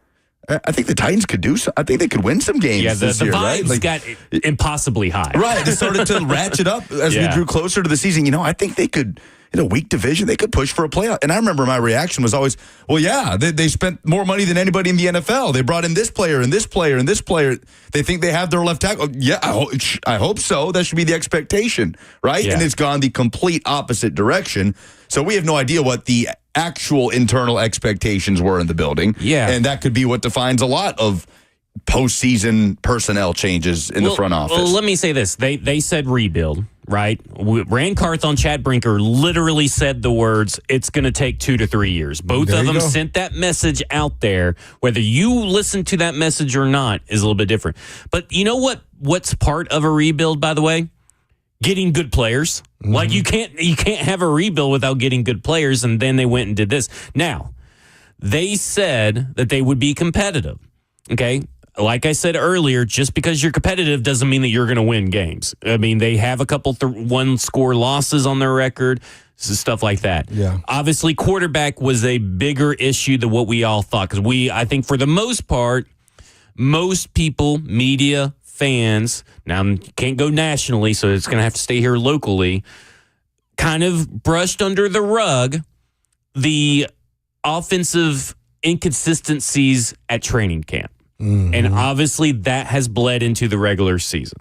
the Titans could do so. I think they could win some games this year, right? The vibes got impossibly high. Right. It started to ratchet up as we drew closer to the season. I think they could, in a weak division, they could push for a playoff. And I remember my reaction was always, well, yeah, they spent more money than anybody in the NFL. They brought in this player and this player and this player. They think they have their left tackle. Yeah, I hope so. That should be the expectation, right? Yeah. And it's gone the complete opposite direction. So we have no idea what the actual internal expectations were in the building. Yeah. And that could be what defines a lot of postseason personnel changes in the front office. Well, let me say this. They said rebuild, right? Rand Carthon, Chad Brinker literally said the words, it's going to take 2 to 3 years. Both of them sent that message out there. Whether you listen to that message or not is a little bit different. But you know what's part of a rebuild, by the way? Getting good players. Mm-hmm. Like you can't have a rebuild without getting good players, and then they went and did this. Now, they said that they would be competitive. Okay? Like I said earlier, just because you're competitive doesn't mean that you're going to win games. I mean, they have a couple one-score losses on their record, stuff like that. Yeah. Obviously, quarterback was a bigger issue than what we all thought, because I think for the most part, most people, media, fans, now you can't go nationally, so it's going to have to stay here locally, kind of brushed under the rug the offensive inconsistencies at training camp. Mm-hmm. And obviously that has bled into the regular season.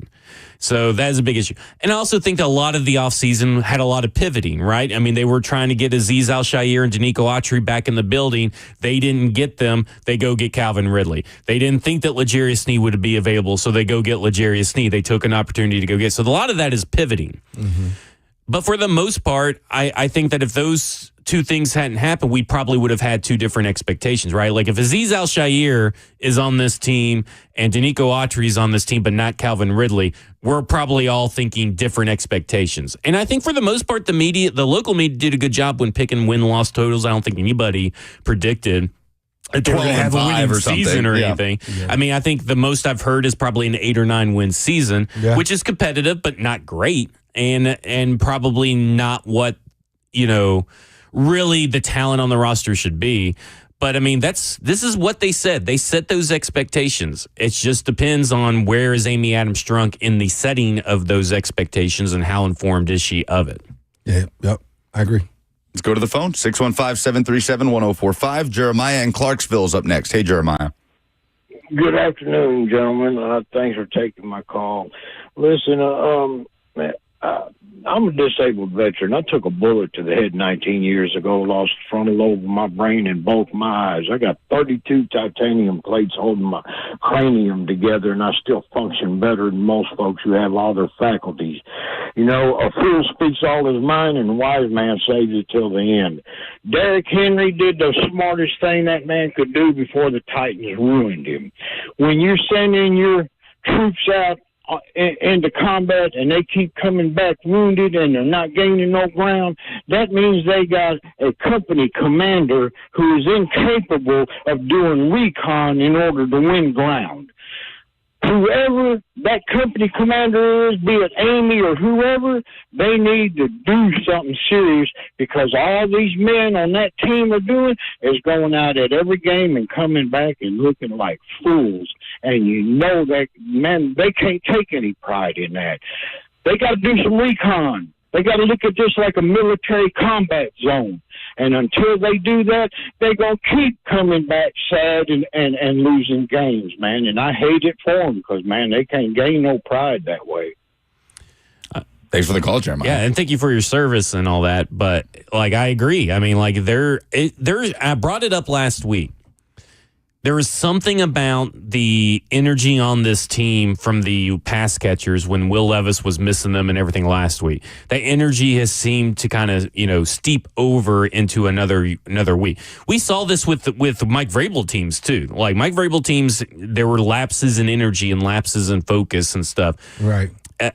So that is a big issue. And I also think that a lot of the offseason had a lot of pivoting, right? I mean, they were trying to get Azeez Al-Shaair and Danico Autry back in the building. They didn't get them. They go get Calvin Ridley. They didn't think that L'Jarius Sneed would be available, so they go get L'Jarius Sneed. They took an opportunity to go get. So a lot of that is pivoting. Mm-hmm. But for the most part, I think that if those two things hadn't happened, we probably would have had two different expectations, right? Like if Azeez Al-Shaair is on this team and Danico Autry is on this team, but not Calvin Ridley, we're probably all thinking different expectations. And I think for the most part, the local media did a good job when picking win-loss totals. I don't think anybody predicted that they were going to have a winning season or anything. Yeah. I mean, I think the most I've heard is probably an 8 or 9 win season, which is competitive, but not great. And probably not what, really the talent on the roster should be. But I mean, this is what they said. They set those expectations. It just depends on where is Amy Adams Strunk in the setting of those expectations and how informed is she of it. Yeah, yep, I agree. Let's go to the phone. 615-737-1045. Jeremiah in Clarksville's up next. Hey, Jeremiah. Good afternoon, gentlemen. Thanks for taking my call. Listen, I'm a disabled veteran. I took a bullet to the head 19 years ago, lost the frontal lobe of my brain and both my eyes. I got 32 titanium plates holding my cranium together, and I still function better than most folks who have all their faculties. A fool speaks all his mind, and a wise man saves it till the end. Derrick Henry did the smartest thing that man could do before the Titans ruined him. When you're sending your troops out into combat and they keep coming back wounded and they're not gaining no ground, that means they got a company commander who is incapable of doing recon in order to win ground. Whoever that company commander is, be it Amy or whoever, they need to do something serious, because all these men on that team are doing is going out at every game and coming back and looking like fools. And that, man, they can't take any pride in that. They got to do some recon. They got to look at this like a military combat zone. And until they do that, they're going to keep coming back sad and losing games, man. And I hate it for them because, man, they can't gain no pride that way. Thanks for the call, Jeremiah. Yeah, and thank you for your service and all that. But, I agree. I mean, I brought it up last week. There was something about the energy on this team from the pass catchers when Will Levis was missing them and everything last week. That energy has seemed to kind of, steep over into another week. We saw this with Mike Vrabel teams too. Like Mike Vrabel teams, there were lapses in energy and lapses in focus and stuff. Right. I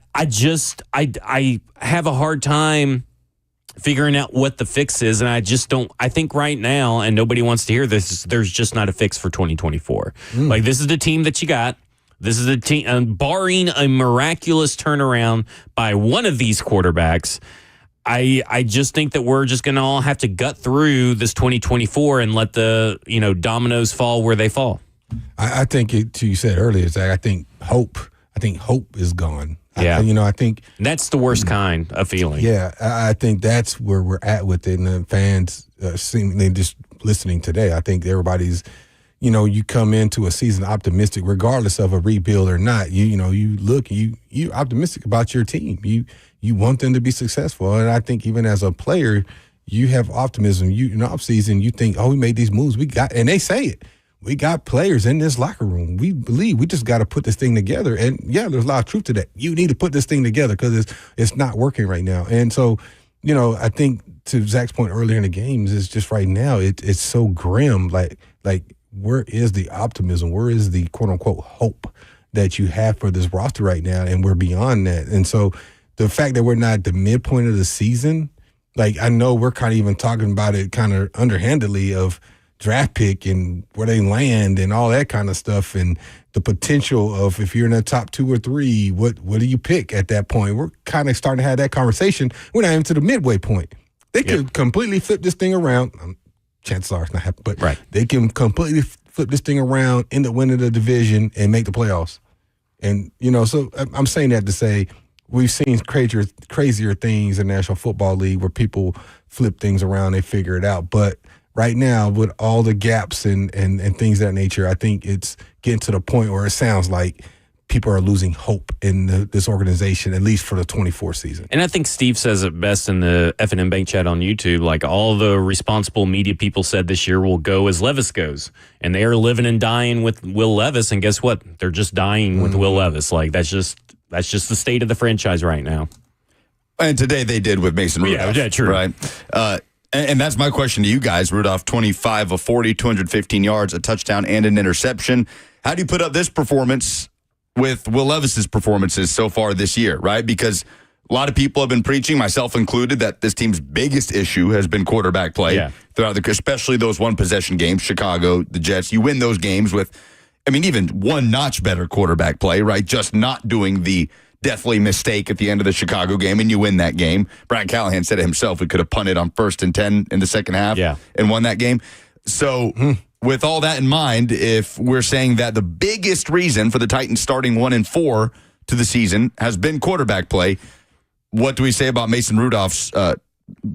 have a hard time figuring out what the fix is, and I think right now, and nobody wants to hear this, there's just not a fix for 2024. Like, this is the team that you got. This is the team, barring a miraculous turnaround by one of these quarterbacks, I just think that we're just going to all have to gut through this 2024 and let the, dominoes fall where they fall. I think you said earlier, Zach, I think hope is gone. Yeah. I think that's the worst kind of feeling. Yeah, I think that's where we're at with it. And the fans seemingly just listening today, I think everybody's, you come into a season optimistic, regardless of a rebuild or not. You look, you're optimistic about your team. You want them to be successful. And I think even as a player, you have optimism. In the offseason, you think, we made these moves. And they say it. we got players in this locker room. We believe we just got to put this thing together. And yeah, there's a lot of truth to that. You need to put this thing together because it's not working right now. And so, I think to Zach's point earlier in the games is just right now it's so grim. Like where is the optimism? Where is the quote unquote hope that you have for this roster right now? And we're beyond that. And so the fact that we're not at the midpoint of the season, like I know we're kind of even talking about it kind of underhandedly of draft pick and where they land and all that kind of stuff and the potential of if you're in the top 2 or 3, what do you pick at that point? We're kind of starting to have that conversation. We're not even to the midway point. They could completely flip this thing around. Chances are it's not happening, but they can completely flip this thing around, end up winning the division, and make the playoffs. And, so I'm saying that to say we've seen crazier things in the National Football League where people flip things around, they figure it out. But right now, with all the gaps and things of that nature, I think it's getting to the point where it sounds like people are losing hope in this organization, at least for the 24 season. And I think Steve says it best in the F&M Bank chat on YouTube. Like all the responsible media people said this year will go as Levis goes. And they are living and dying with Will Levis. And guess what? They're just dying with Will Levis. Like that's just the state of the franchise right now. And today they did with Mason Rudolph. Yeah, true. Right. And that's my question to you guys. Rudolph, 25 of 40, 215 yards, a touchdown, and an interception. How do you put up this performance with Will Levis's performances so far this year, right? Because a lot of people have been preaching, myself included, that this team's biggest issue has been quarterback play throughout especially those one-possession games, Chicago, the Jets. You win those games with, even one notch better quarterback play, right? Just not doing the deathly mistake at the end of the Chicago game, and you win that game. Brian Callahan said it himself. We could have punted on 1st and 10 in the second half and won that game. So with all that in mind, if we're saying that the biggest reason for the Titans starting 1-4 to the season has been quarterback play, what do we say about Mason Rudolph's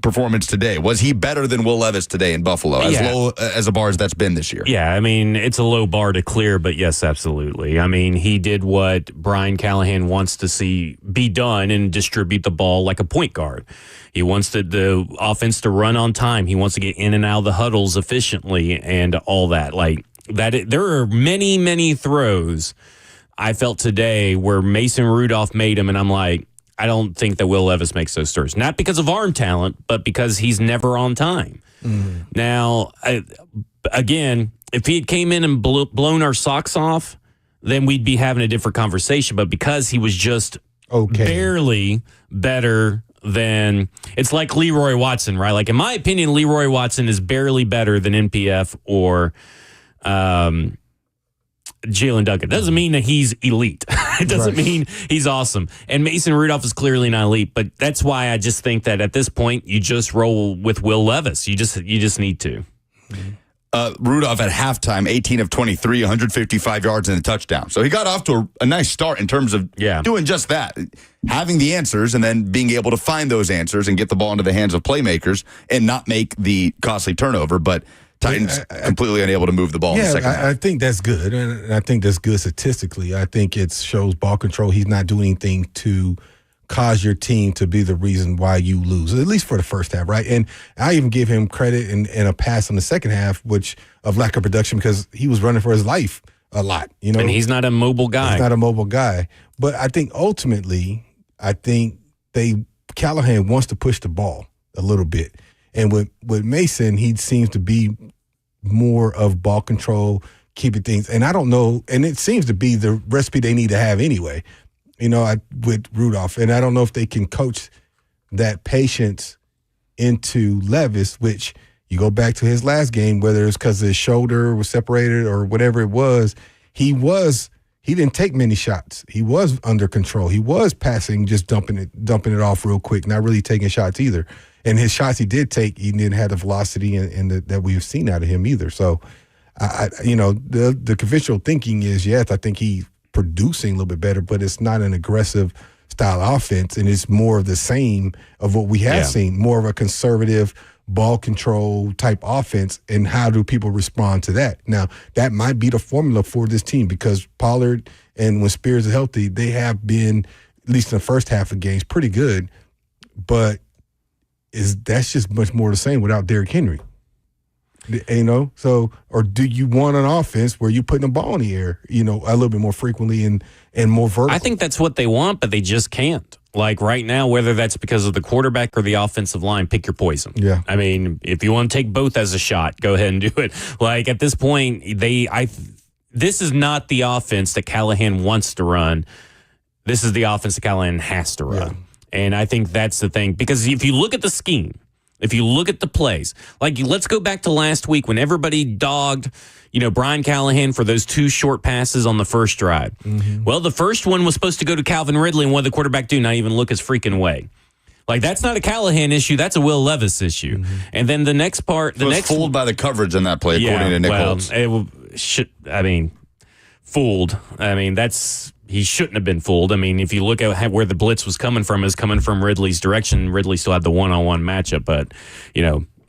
performance today? Was he better than Will Levis today in Buffalo, as low as a bar as that's been this year? Yeah, it's a low bar to clear, but yes, absolutely. He did what Brian Callahan wants to see be done and distribute the ball like a point guard. He wants the offense to run on time. He wants to get in and out of the huddles efficiently and all that. There are many, many throws I felt today where Mason Rudolph made them, and I'm like, I don't think that Will Levis makes those throws. Not because of arm talent, but because he's never on time. Now, again, if he had came in and blown our socks off, then we'd be having a different conversation. But because he was just barely better than, it's like Leroy Watson, right? Like in my opinion, Leroy Watson is barely better than NPF or Jalen Duggan. Doesn't mean that he's elite. It doesn't mean he's awesome. And Mason Rudolph is clearly not elite, but that's why I just think that at this point you just roll with Will Levis. You just need to. Rudolph at halftime, 18 of 23, 155 yards and a touchdown. So he got off to a nice start in terms of doing just that, having the answers and then being able to find those answers and get the ball into the hands of playmakers and not make the costly turnover. But Titans completely unable to move the ball in the second half. I think that's good. And I think that's good statistically. I think it shows ball control. He's not doing anything to cause your team to be the reason why you lose, at least for the first half, right? And I even give him credit in a pass in the second half, which of lack of production, because he was running for his life a lot, And he's not a mobile guy. He's not a mobile guy. But I think ultimately, Callahan wants to push the ball a little bit. And with Mason, he seems to be more of ball control, keeping things. And I don't know, and it seems to be the recipe they need to have anyway, with Rudolph. And I don't know if they can coach that patience into Levis, which you go back to his last game, whether it's because his shoulder was separated or whatever it was, he didn't take many shots. He was under control. He was passing, just dumping it off real quick, not really taking shots either. And his shots he did take, he didn't have the velocity and that we've seen out of him either. So, the conventional thinking is, yes, I think he's producing a little bit better, but it's not an aggressive style offense, and it's more of the same of what we have seen, more of a conservative ball control type offense. And how do people respond to that? Now, that might be the formula for this team because Pollard and when Spears is healthy, they have been, at least in the first half of games, pretty good, but that's just much more the same without Derrick Henry. So, or do you want an offense where you're putting the ball in the air, a little bit more frequently and more vertical? I think that's what they want, but they just can't. Like right now, whether that's because of the quarterback or the offensive line, pick your poison. Yeah. I mean, if you want to take both as a shot, go ahead and do it. Like at this point, this is not the offense that Callahan wants to run. This is the offense that Callahan has to run. Yeah. And I think that's the thing. Because if you look at the scheme, if you look at the plays, like let's go back to last week when everybody dogged, Brian Callahan for those 2 short passes on the first drive. Mm-hmm. Well, the first one was supposed to go to Calvin Ridley, and what did the quarterback do? Not even look his freaking way. Like, that's not a Callahan issue. That's a Will Levis issue. Mm-hmm. And then the next part... fooled by the coverage in that play, according to Nick Holtz. Fooled. I mean, he shouldn't have been fooled. I mean, if you look at where the blitz was coming from, is coming from Ridley's direction. Ridley still had the one-on-one matchup, but,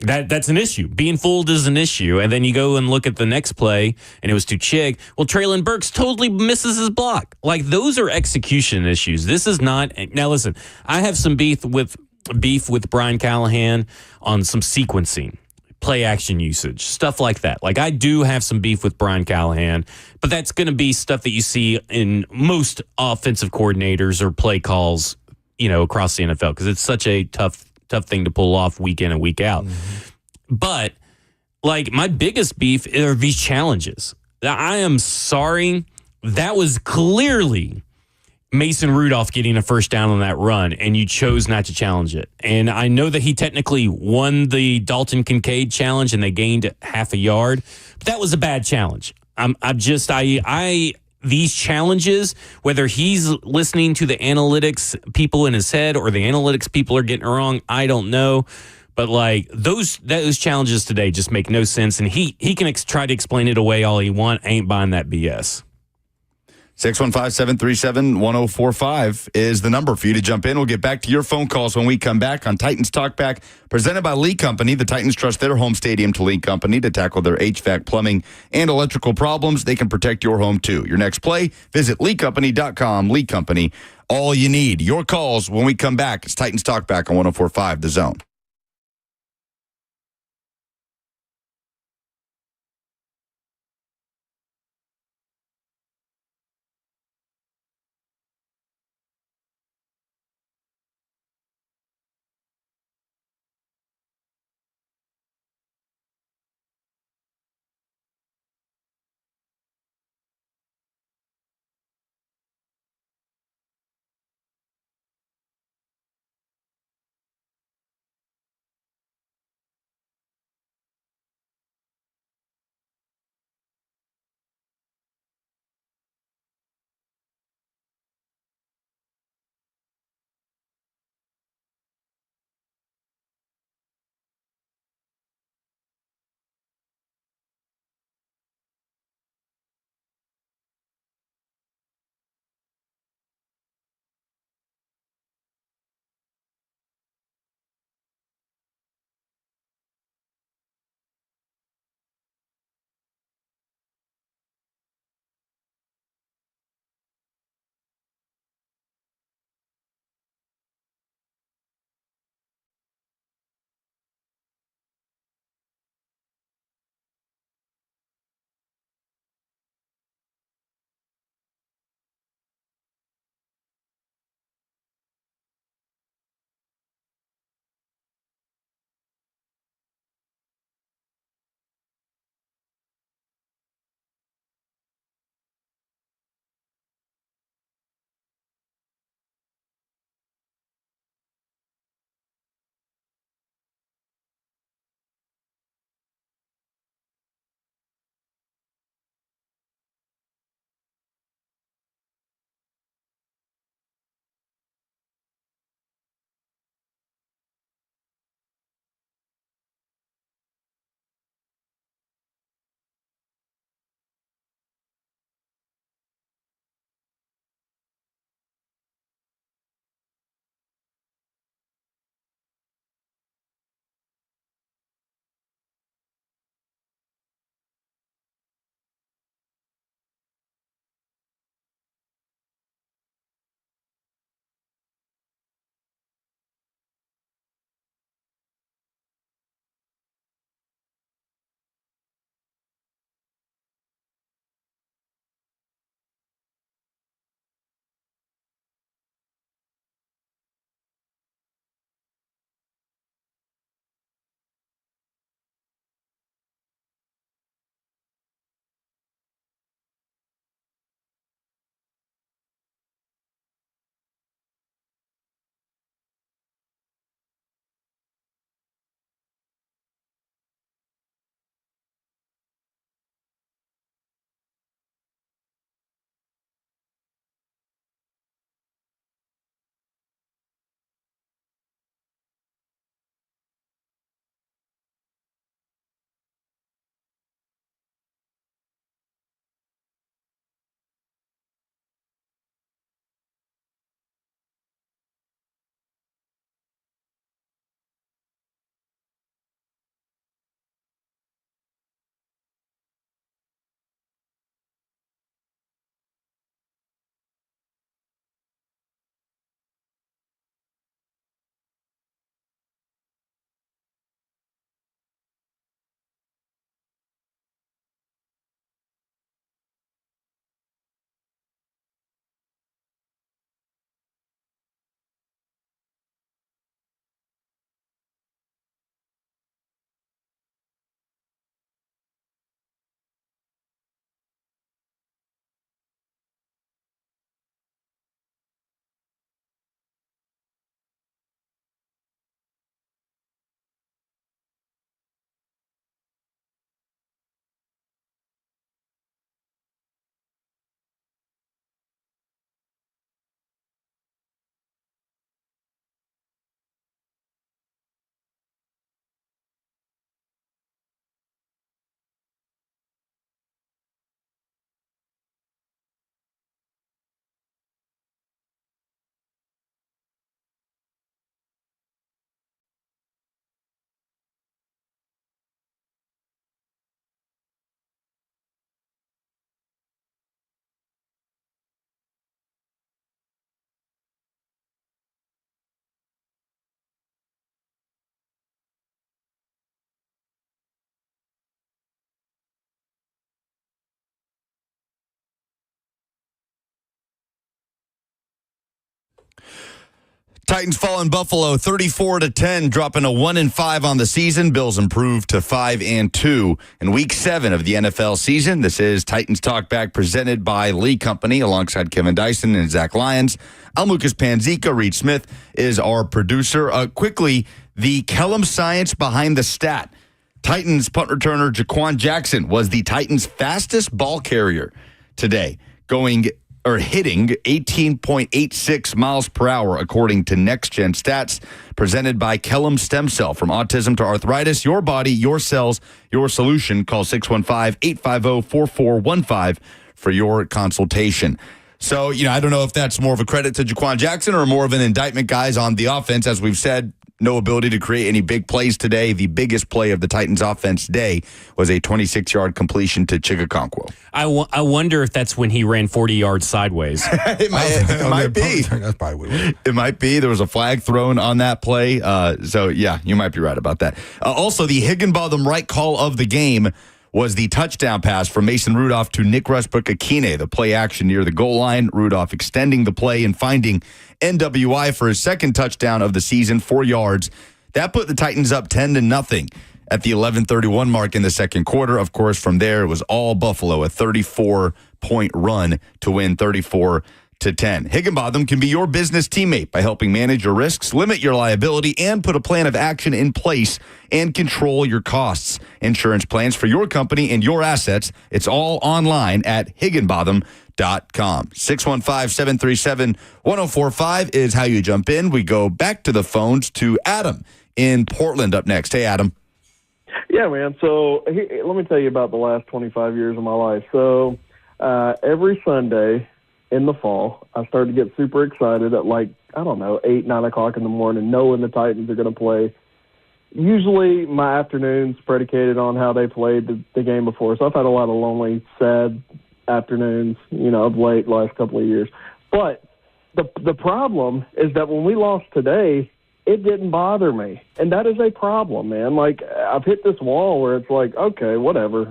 that's an issue. Being fooled is an issue. And then you go and look at the next play, and it was to Chig. Well, Traylon Burks totally misses his block. Like, those are execution issues. This is not... Now, listen, I have some beef with Brian Callahan on some sequencing, play action usage, stuff like that. Like, I do have some beef with Brian Callahan, but that's going to be stuff that you see in most offensive coordinators or play calls, across the NFL, because it's such a tough thing to pull off week in and week out. Mm-hmm. But like my biggest beef are these challenges. I am sorry. That was clearly Mason Rudolph getting a first down on that run, and you chose not to challenge it. And I know that he technically won the Dalton Kincaid challenge and they gained half a yard, but that was a bad challenge. These challenges, whether he's listening to the analytics people in his head or the analytics people are getting it wrong, I don't know. But like those challenges today just make no sense. And he can try to explain it away all he want. I ain't buying that BS. 615-737-1045 is the number for you to jump in. We'll get back to your phone calls when we come back on Titans Talk Back, presented by Lee Company. The Titans trust their home stadium to Lee Company to tackle their HVAC, plumbing, and electrical problems. They can protect your home, too. Your next play, visit LeeCompany.com. Lee Company, all you need. Your calls when we come back. It's Titans Talk Back on 104.5 The Zone. Titans fall in Buffalo 34-10, dropping a 1-5 on the season. Bills improve to 5-2 in Week 7 of the NFL season. This is Titans Talk Back, presented by Lee Company, alongside Kevin Dyson and Zach Lyons. I'm Lucas Panzica. Reed Smith is our producer. Quickly, the Kellum science behind the stat. Titans punt returner Jaquan Jackson was the Titans' fastest ball carrier today, hitting 18.86 miles per hour, according to Next Gen Stats, presented by Kellum Stem Cell. From autism to arthritis, your body, your cells, your solution. Call 615-850-4415 for your consultation. So, I don't know if that's more of a credit to Jaquan Jackson or more of an indictment, guys, on the offense. As we've said, no ability to create any big plays today. The biggest play of the Titans offense today was a 26-yard completion to Chigakonkwo. I wonder if that's when he ran 40 yards sideways. It might be. That's probably what it was. It might be. There was a flag thrown on that play. You might be right about that. Also, the Higginbotham right call of the game was the touchdown pass from Mason Rudolph to Nick Rushbrook-Akine. The play action near the goal line. Rudolph extending the play and finding NWI for his second touchdown of the season, 4 yards. That put the Titans up 10-0 at the 11:31 mark in the second quarter. Of course, from there, it was all Buffalo, a 34-point run to win 34-10. Higginbotham can be your business teammate by helping manage your risks, limit your liability, and put a plan of action in place and control your costs. Insurance plans for your company and your assets. It's all online at higginbotham.com. 615-737-1045 is how you jump in. We go back to the phones to Adam in Portland up next. Hey, Adam. Yeah, man. So let me tell you about the last 25 years of my life. So every Sunday in the fall, I started to get super excited at 8, 9 o'clock in the morning, knowing the Titans are going to play. Usually my afternoon's predicated on how they played the game before. So I've had a lot of lonely, sad afternoons, of late last couple of years. But the problem is that when we lost today, it didn't bother me. And that is a problem, man. I've hit this wall where it's okay, whatever.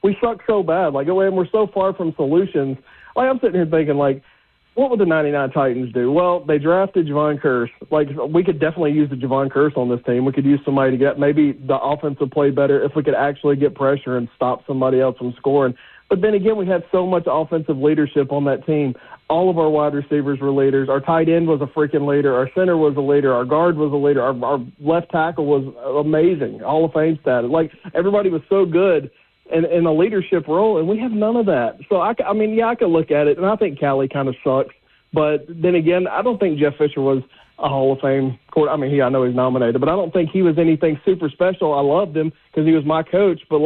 We suck so bad. And we're so far from solutions. I'm sitting here thinking, what would the 99 Titans do? Well, they drafted Javon Curse. We could definitely use the Javon Curse on this team. We could use somebody to get maybe the offense would play better if we could actually get pressure and stop somebody else from scoring. But then again, we had so much offensive leadership on that team. All of our wide receivers were leaders. Our tight end was a freaking leader. Our center was a leader. Our guard was a leader. Our left tackle was amazing. Hall of Fame status. Everybody was so good in a leadership role, and we have none of that. So, I could look at it, and I think Callie kind of sucks. But then again, I don't think Jeff Fisher was a Hall of Fame quarterback. I know he's nominated, but I don't think he was anything super special. I loved him because he was my coach, but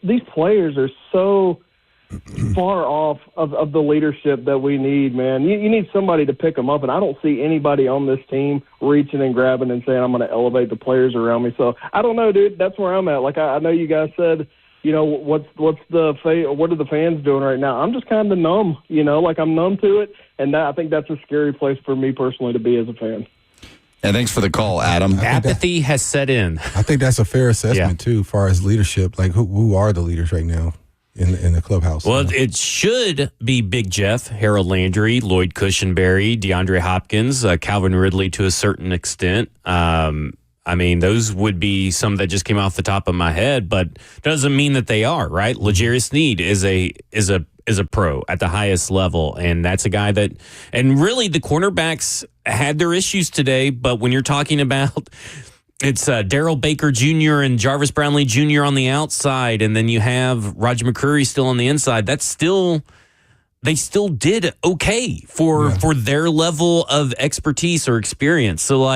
these players are so far off of the leadership that we need, man. You need somebody to pick them up, and I don't see anybody on this team reaching and grabbing and saying, I'm going to elevate the players around me. So I don't know, dude. That's where I'm at. I know you guys said, what are the fans doing right now? I'm just kind of numb, I'm numb to it, and I think that's a scary place for me personally to be as a fan. And thanks for the call, Adam. Apathy has set in. I think that's a fair assessment, too, as far as leadership. Who are the leaders right now in the clubhouse? Well, it should be Big Jeff, Harold Landry, Lloyd Cushenberry, DeAndre Hopkins, Calvin Ridley to a certain extent. Those would be some that just came off the top of my head, but doesn't mean that they are, right? L'Jarius Sneed is a pro at the highest level, and that's a guy that, and really the cornerbacks had their issues today, but when you're talking about it's Darrell Baker Jr. and Jarvis Brownlee Jr. on the outside, and then you have Roger McCreary still on the inside, they still did okay for their level of expertise or experience. So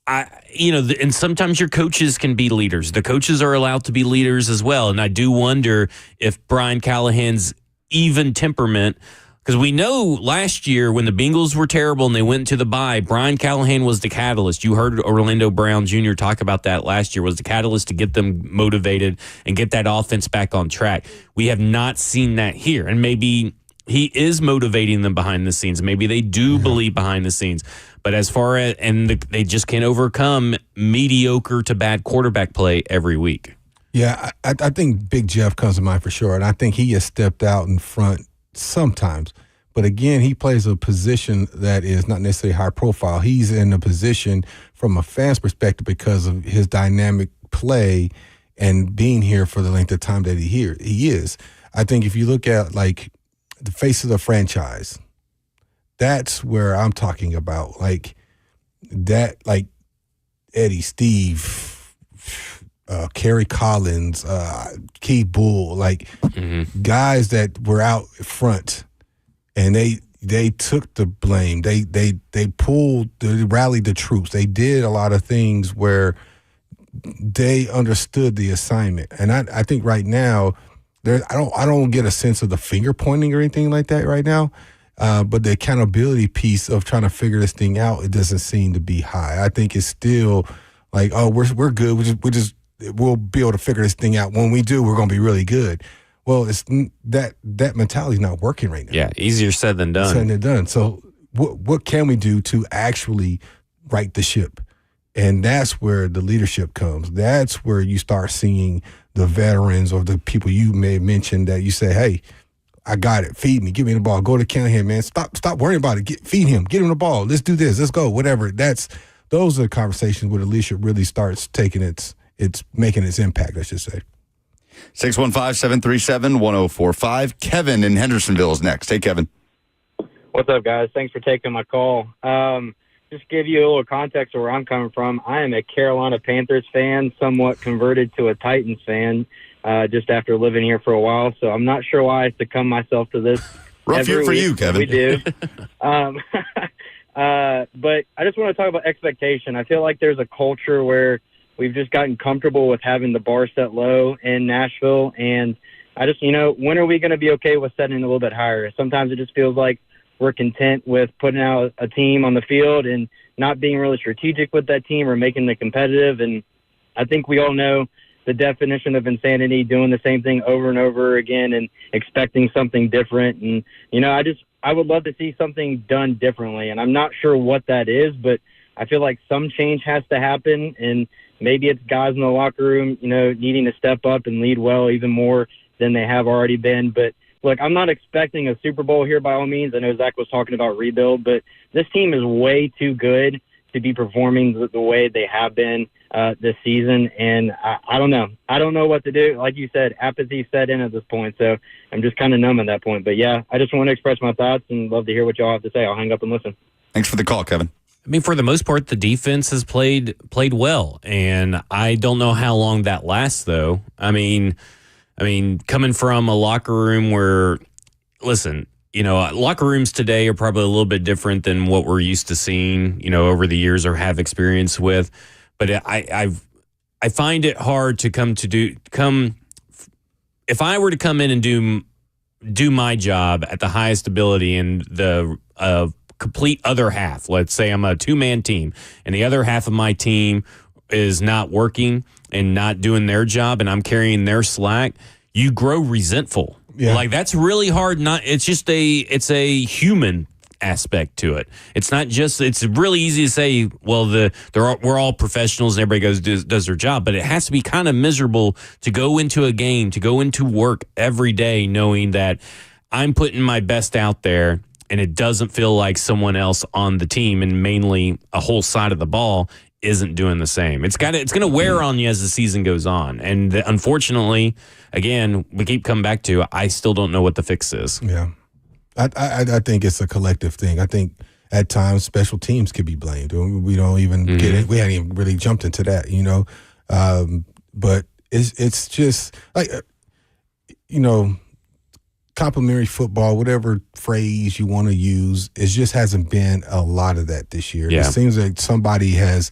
and sometimes your coaches can be leaders. The coaches are allowed to be leaders as well. And I do wonder if Brian Callahan's even temperament, because we know last year when the Bengals were terrible and they went to the bye, Brian Callahan was the catalyst. You heard Orlando Brown Jr. talk about that last year, was the catalyst to get them motivated and get that offense back on track. We have not seen that here. And maybe he is motivating them behind the scenes. Maybe they do believe behind the scenes. But as far as, they just can't overcome mediocre to bad quarterback play every week. Yeah, I think Big Jeff comes to mind for sure. And I think he has stepped out in front sometimes. But again, he plays a position that is not necessarily high profile. He's in a position from a fan's perspective because of his dynamic play and being here for the length of time that he is. I think if you look at like the face of the franchise, that's where I'm talking about. Like that, like Eddie, Steve, Kerry Collins, Keith Bull, like guys that were out front. And they took the blame. They rallied the troops. They did a lot of things where they understood the assignment. And I think right now, I don't get a sense of the finger pointing or anything like that right now. But the accountability piece of trying to figure this thing out, it doesn't seem to be high. I think it's still like, oh, we're good. We'll be able to figure this thing out. When we do, we're going to be really good. Well, it's that mentality is not working right now. Yeah, easier said than done. Said than done. So what can we do to actually right the ship? And that's where the leadership comes. That's where you start seeing the veterans or the people you may have mentioned that you say, hey, I got it. Feed me. Give me the ball. Go to Callahan, man. Stop worrying about it. Feed him. Get him the ball. Let's do this. Let's go. Whatever. Those are the conversations where the leadership really starts taking making its impact, I should say. 615-737-1045. Kevin in Hendersonville is next. Hey, Kevin. What's up, guys? Thanks for taking my call. Just give you a little context of where I'm coming from. I am a Carolina Panthers fan, somewhat converted to a Titans fan just after living here for a while. So I'm not sure why I succumb myself to this. Rough year for you, Kevin. We do. But I just want to talk about expectation. I feel like there's a culture where we've just gotten comfortable with having the bar set low in Nashville. And I just, when are we going to be okay with setting it a little bit higher? Sometimes it just feels like we're content with putting out a team on the field and not being really strategic with that team or making it competitive. And I think we all know the definition of insanity, doing the same thing over and over again and expecting something different. And, I would love to see something done differently. And I'm not sure what that is, but I feel like some change has to happen. And maybe it's guys in the locker room, needing to step up and lead well even more than they have already been. But look, I'm not expecting a Super Bowl here by all means. I know Zach was talking about rebuild, but this team is way too good to be performing the way they have been this season. And I don't know. I don't know what to do. Like you said, apathy set in at this point. So I'm just kind of numb at that point. But yeah, I just want to express my thoughts and love to hear what y'all have to say. I'll hang up and listen. Thanks for the call, Kevin. I mean, for the most part, the defense has played well, and I don't know how long that lasts, though. I mean, coming from a locker room where, listen, locker rooms today are probably a little bit different than what we're used to seeing, over the years or have experience with. But I find it hard to if I were to come in and do my job at the highest ability and the complete other half. Let's say I'm a two-man team and the other half of my team is not working and not doing their job and I'm carrying their slack. You grow resentful. Yeah. Like that's really hard. It's a human aspect to it. It's not just, it's really easy to say, well, we're all professionals and everybody does their job, but it has to be kind of miserable to go into a game, to go into work every day knowing that I'm putting my best out there and it doesn't feel like someone else on the team and mainly a whole side of the ball isn't doing the same. It's going to wear on you as the season goes on. And unfortunately, again, we keep coming back to, I still don't know what the fix is. Yeah. I think it's a collective thing. I think at times special teams could be blamed. We don't even get it. We hadn't even really jumped into that, but it's just like, complimentary football, whatever phrase you want to use, it just hasn't been a lot of that this year. Yeah. It seems like somebody has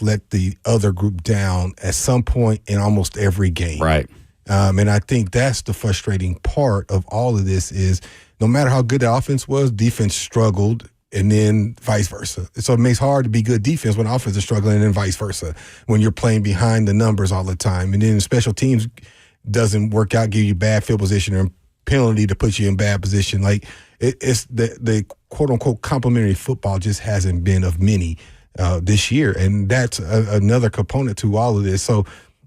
let the other group down at some point in almost every game. Right. And I think that's the frustrating part of all of this is no matter how good the offense was, defense struggled and then vice versa. So it makes it hard to be good defense when offense is struggling and then vice versa when you're playing behind the numbers all the time. And then special teams doesn't work out, give you bad field position or penalty to put you in bad position. Like it's the quote unquote complimentary football just hasn't been of many this year. And that's another component to all of this. So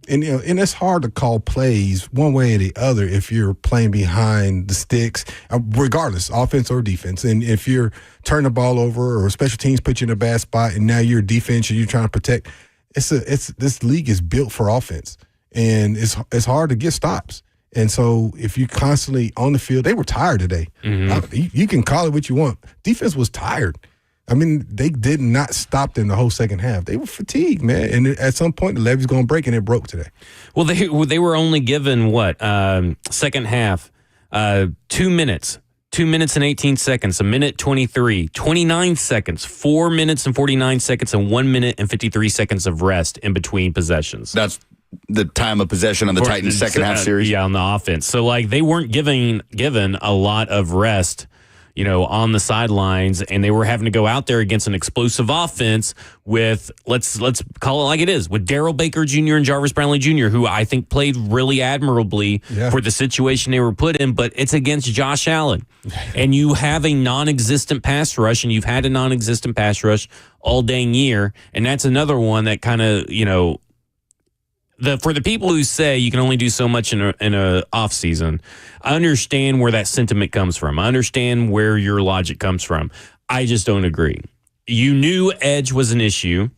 And and it's hard to call plays one way or the other if you're playing behind the sticks, regardless, offense or defense. And if you're turning the ball over or special teams put you in a bad spot, and now you're defense and you're trying to protect, this league is built for offense, and it's hard to get stops. And so if you constantly on the field, they were tired today. You can call it what you want. Defense was tired. I mean, they did not stop them the whole second half. They were fatigued, man. And at some point, the levee's going to break, and it broke today. Well, they were only given, second half, 2 minutes. 2 minutes and 18 seconds, a minute 23, 29 seconds, 4 minutes and 49 seconds, and 1 minute and 53 seconds of rest in between possessions. That's the time of possession on the Titans' second half series. Yeah, on the offense. So, they weren't given a lot of rest, on the sidelines, and they were having to go out there against an explosive offense with, let's call it like it is, with Darrell Baker Jr. and Jarvis Brownlee Jr., who I think played really admirably for the situation they were put in, but it's against Josh Allen. And you have a non-existent pass rush, and you've had a non-existent pass rush all dang year, and that's another one that kind of, for the people who say you can only do so much in a off season, I understand where that sentiment comes from. I understand where your logic comes from. I just don't agree. You knew edge was an issue,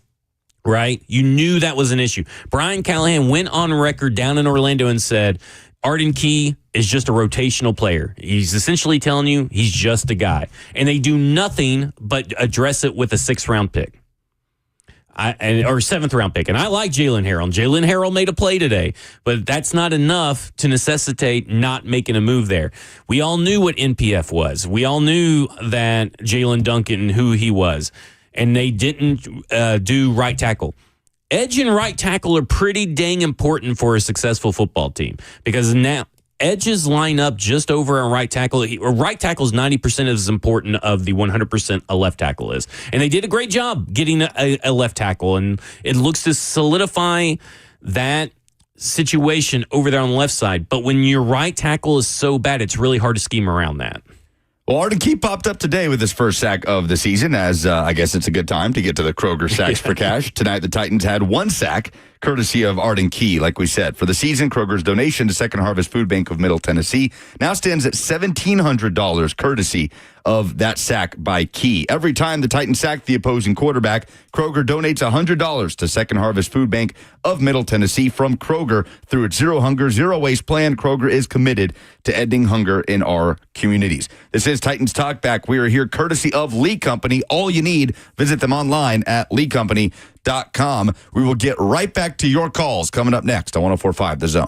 right? You knew that was an issue. Brian Callahan went on record down in Orlando and said, Arden Key is just a rotational player. He's essentially telling you he's just a guy. And they do nothing but address it with a 6th-round pick. Or 7th-round pick. And I like Jalen Harrell. Jalen Harrell made a play today, but that's not enough to necessitate not making a move there. We all knew what NPF was. We all knew that Jalen Duncan, who he was, and they didn't do right tackle. Edge and right tackle are pretty dang important for a successful football team because now edges line up just over a right tackle. Right tackle is 90% as important of the 100% a left tackle is. And they did a great job getting a left tackle. And it looks to solidify that situation over there on the left side. But when your right tackle is so bad, it's really hard to scheme around that. Well, Arden Key popped up today with his first sack of the season, as I guess it's a good time to get to the Kroger sacks for cash. Tonight, the Titans had 1 sack, courtesy of Arden Key, like we said. For the season, Kroger's donation to Second Harvest Food Bank of Middle Tennessee now stands at $1,700, courtesy of that sack by Key. Every time the Titans sack the opposing quarterback, Kroger donates $100 to Second Harvest Food Bank of Middle Tennessee. From Kroger, through its Zero Hunger, Zero Waste plan, Kroger is committed to ending hunger in our communities. This is Titans Talk Back. We are here courtesy of Lee Company. All you need, visit them online at leecompany.com. We will get right back to your calls coming up next on 104.5 The Zone.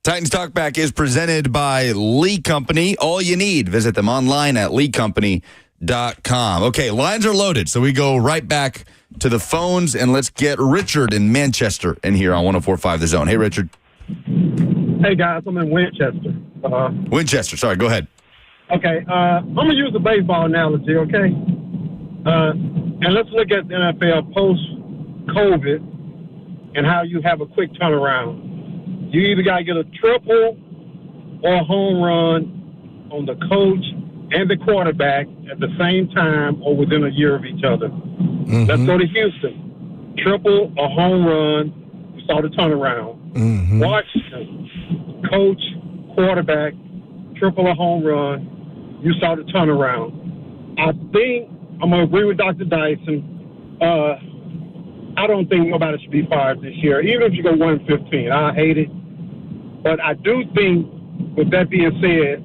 Titans Talkback is presented by Lee Company. All you need, visit them online at leecompany.com. Okay, lines are loaded, so we go right back to the phones, and let's get Richard in Manchester in here on 104.5 The Zone. Hey, Richard. Hey, guys, I'm in Winchester. Winchester, sorry, go ahead. Okay, I'm going to use a baseball analogy, okay? And let's look at the NFL post-COVID and how you have a quick turnaround. You either got to get a triple or a home run on the coach and the quarterback at the same time or within a year of each other. Mm-hmm. Let's go to Houston. Triple, a home run, you saw the turnaround. Mm-hmm. Washington, coach, quarterback, triple, a home run, you saw the turnaround. I think I'm going to agree with Dr. Dyson. I don't think nobody should be fired this year, even if you go 1-15. I hate it. But I do think, with that being said,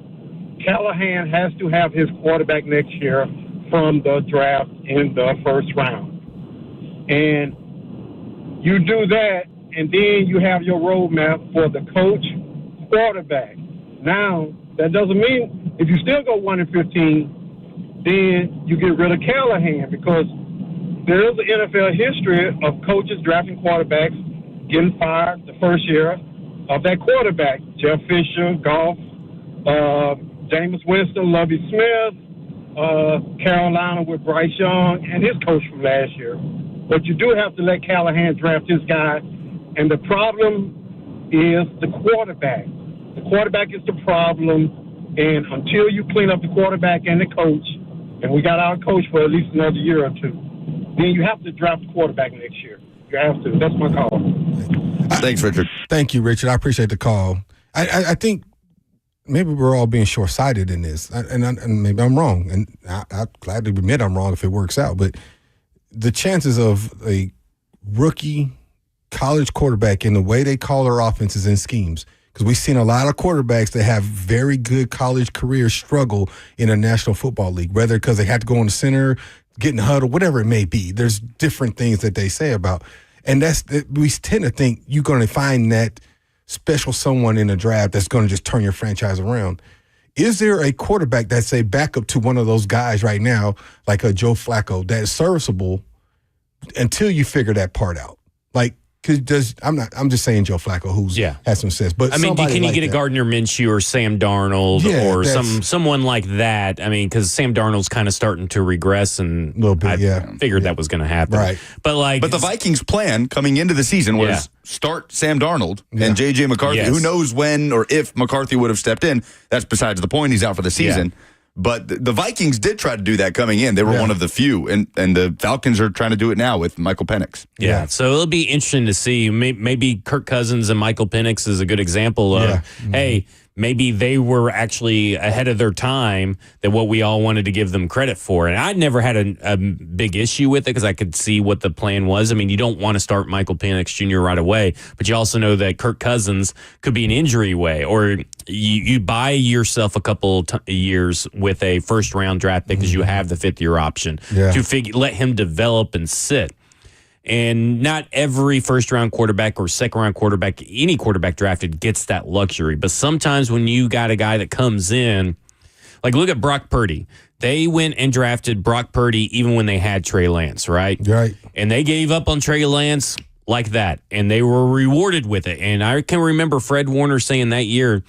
Callahan has to have his quarterback next year from the draft in the first round. And you do that, and then you have your roadmap for the coach, quarterback. Now, that doesn't mean if you still go 1-15, then you get rid of Callahan, because there is an NFL history of coaches drafting quarterbacks, getting fired the first year of that quarterback. Jeff Fisher, Goff, Jameis Winston, Lovie Smith, Carolina with Bryce Young, and his coach from last year. But you do have to let Callahan draft his guy, and the problem is the quarterback. The quarterback is the problem, and until you clean up the quarterback and the coach, and we got our coach for at least another year or two, then you have to draft the quarterback next year. You have to. That's my call. Thanks, Richard. Thank you, Richard. I appreciate the call. I think maybe we're all being short-sighted in this, and maybe I'm wrong, and I'm glad to admit I'm wrong if it works out, but the chances of a rookie college quarterback in the way they call their offenses and schemes, because we've seen a lot of quarterbacks that have very good college careers struggle in a National Football League, whether because they had to go in the center, get in the huddle, whatever it may be. There's different things that they say about. And we tend to think you're going to find that special someone in a draft that's going to just turn your franchise around. Is there a quarterback that's a backup to one of those guys right now, like a Joe Flacco, that is serviceable until you figure that part out? Like, I'm just saying Joe Flacco, who's had some success. But I mean, can you get a Gardner Minshew or Sam Darnold or someone like that? I mean, because Sam Darnold's kind of starting to regress, and I figured that was going to happen. Right. But the Vikings' plan coming into the season was start Sam Darnold and J.J. McCarthy. Yes. Who knows when or if McCarthy would have stepped in? That's besides the point. He's out for the season. Yeah. But the Vikings did try to do that coming in. They were one of the few, and the Falcons are trying to do it now with Michael Penix. Yeah, so it'll be interesting to see. Maybe Kirk Cousins and Michael Penix is a good example of, hey, maybe they were actually ahead of their time than what we all wanted to give them credit for. And I never had a big issue with it because I could see what the plan was. I mean, you don't want to start Michael Penix Jr. right away, but you also know that Kirk Cousins could be an injury away, or you buy yourself a couple years with a first-round draft pick because you have the fifth-year option to let him develop and sit. And not every first-round quarterback or second-round quarterback, any quarterback drafted, gets that luxury. But sometimes when you got a guy that comes in, like look at Brock Purdy. They went and drafted Brock Purdy even when they had Trey Lance, right? Right. And they gave up on Trey Lance like that, and they were rewarded with it. And I can remember Fred Warner saying that year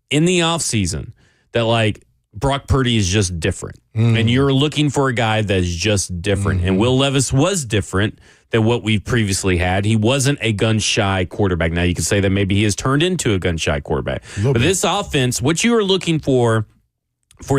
in the offseason that, like, Brock Purdy is just different. And you're looking for a guy that's just different. And Will Levis was different than what we've previously had. He wasn't a gun-shy quarterback. Now, you could say that maybe he has turned into a gun-shy quarterback. But this offense, what you are looking for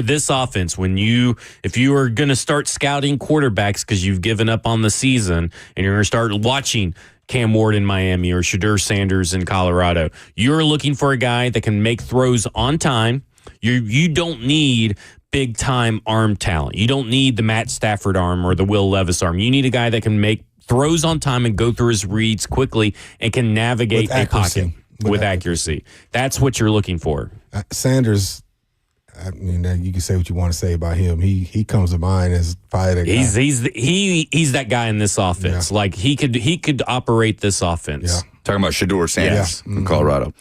this offense, if you are going to start scouting quarterbacks because you've given up on the season and you're going to start watching Cam Ward in Miami or Shadur Sanders in Colorado, you're looking for a guy that can make throws on time. You don't need big-time arm talent. You don't need the Matt Stafford arm or the Will Levis arm. You need a guy that can make throws on time and go through his reads quickly and can navigate a pocket with accuracy. That's what you're looking for. Sanders, I mean, you can say what you want to say about him. He comes to mind as probably that guy. He's that guy in this offense. Like he could operate this offense. Talking about Shadur Sanders from Colorado.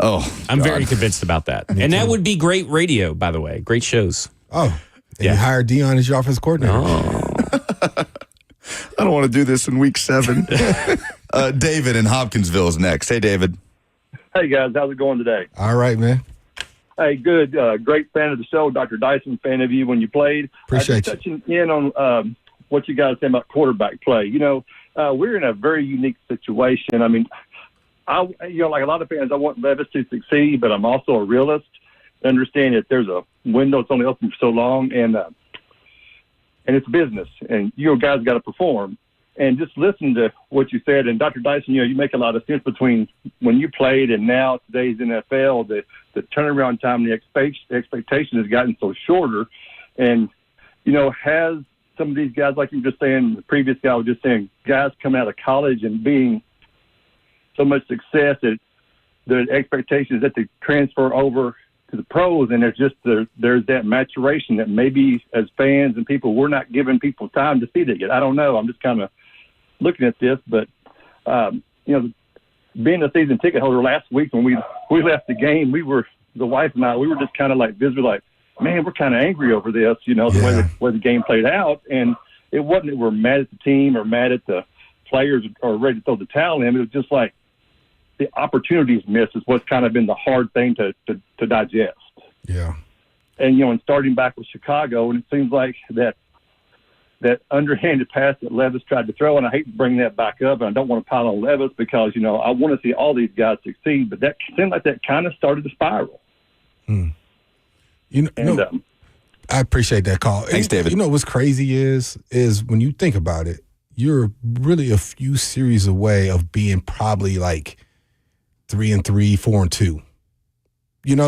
I'm very convinced about that. And that would be great radio, by the way. Great shows. Oh, and you hire Dion as your offensive coordinator. I don't want to do this in week 7. David in Hopkinsville is next. Hey, David. Hey, guys. How's it going today? All right, man. Hey, good. Great fan of the show. Dr. Dyson, fan of you when you played. Appreciate you. Touching in on what you guys say about quarterback play. We're in a very unique situation. I mean, like a lot of fans, I want Levis to succeed, but I'm also a realist. Understand that there's a window that's only open for so long, and it's business, and you guys got to perform. And just listen to what you said. And Dr. Dyson, you make a lot of sense between when you played and now today's NFL. The turnaround time, the expectation has gotten so shorter. And has some of these guys, like you were just saying, the previous guy was just saying, guys coming out of college and being so much success that the expectation is that they transfer over to the pros, and there's that maturation that maybe as fans and people, we're not giving people time to see that yet. I don't know. I'm just kind of looking at this, but being a season ticket holder last week when we left the game, the wife and I, we were just kind of like visibly like, man, we're kind of angry over this, the way the game played out. And it wasn't that we're mad at the team or mad at the players or ready to throw the towel in. It was just like the opportunities missed is what's kind of been the hard thing to digest. Yeah. And, and starting back with Chicago, and it seems like that underhanded pass that Levis tried to throw, and I hate to bring that back up, and I don't want to pile on Levis because, I want to see all these guys succeed, but that seemed like that kind of started the spiral. I appreciate that call. Thanks, David. What's crazy is when you think about it, you're really a few series away of being probably like 3-3, 4-2.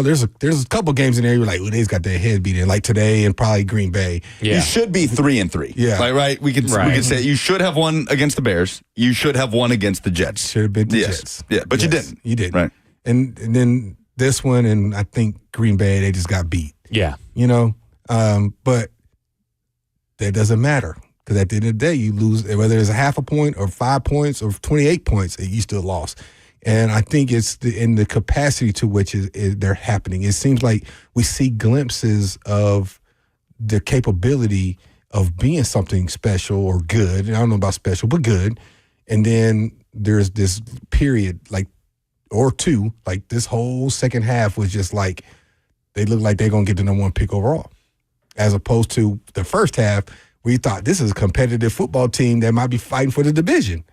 There's a couple games in there you're like, they's got their head beat in, like today and probably Green Bay. Yeah. You should be 3-3. Yeah. Right? We could say you should have one against the Bears. You should have one against the Jets. Should have been the Jets. Yeah, but you didn't. You didn't. Right. And then this one, and I think Green Bay, they just got beat. Yeah. But that doesn't matter because at the end of the day, you lose, whether it's a half a point or 5 points or 28 points, you still lost. And I think it's in the capacity to which they're happening. It seems like we see glimpses of the capability of being something special or good. And I don't know about special, but good. And then there's this period, or two, this whole second half was just like they look like they're going to get the number 1 pick overall, as opposed to the first half where you thought this is a competitive football team that might be fighting for the division.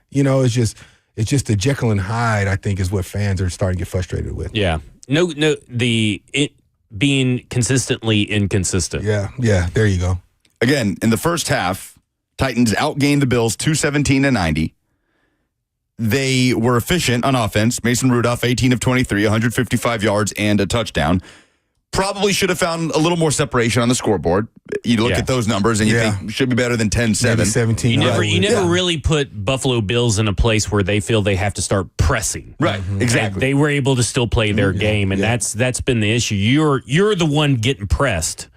It's just the Jekyll and Hyde, I think, is what fans are starting to get frustrated with. Yeah. Being consistently inconsistent. Yeah, there you go. Again, in the first half, Titans outgained the Bills 217-90. They were efficient on offense. Mason Rudolph, 18 of 23, 155 yards and a touchdown. Probably should have found a little more separation on the scoreboard. You look at those numbers and you think should be better than 10-7. Maybe 17. You never really put Buffalo Bills in a place where they feel they have to start pressing. Right, exactly. They were able to still play their game, and that's been the issue. You're the one getting pressed.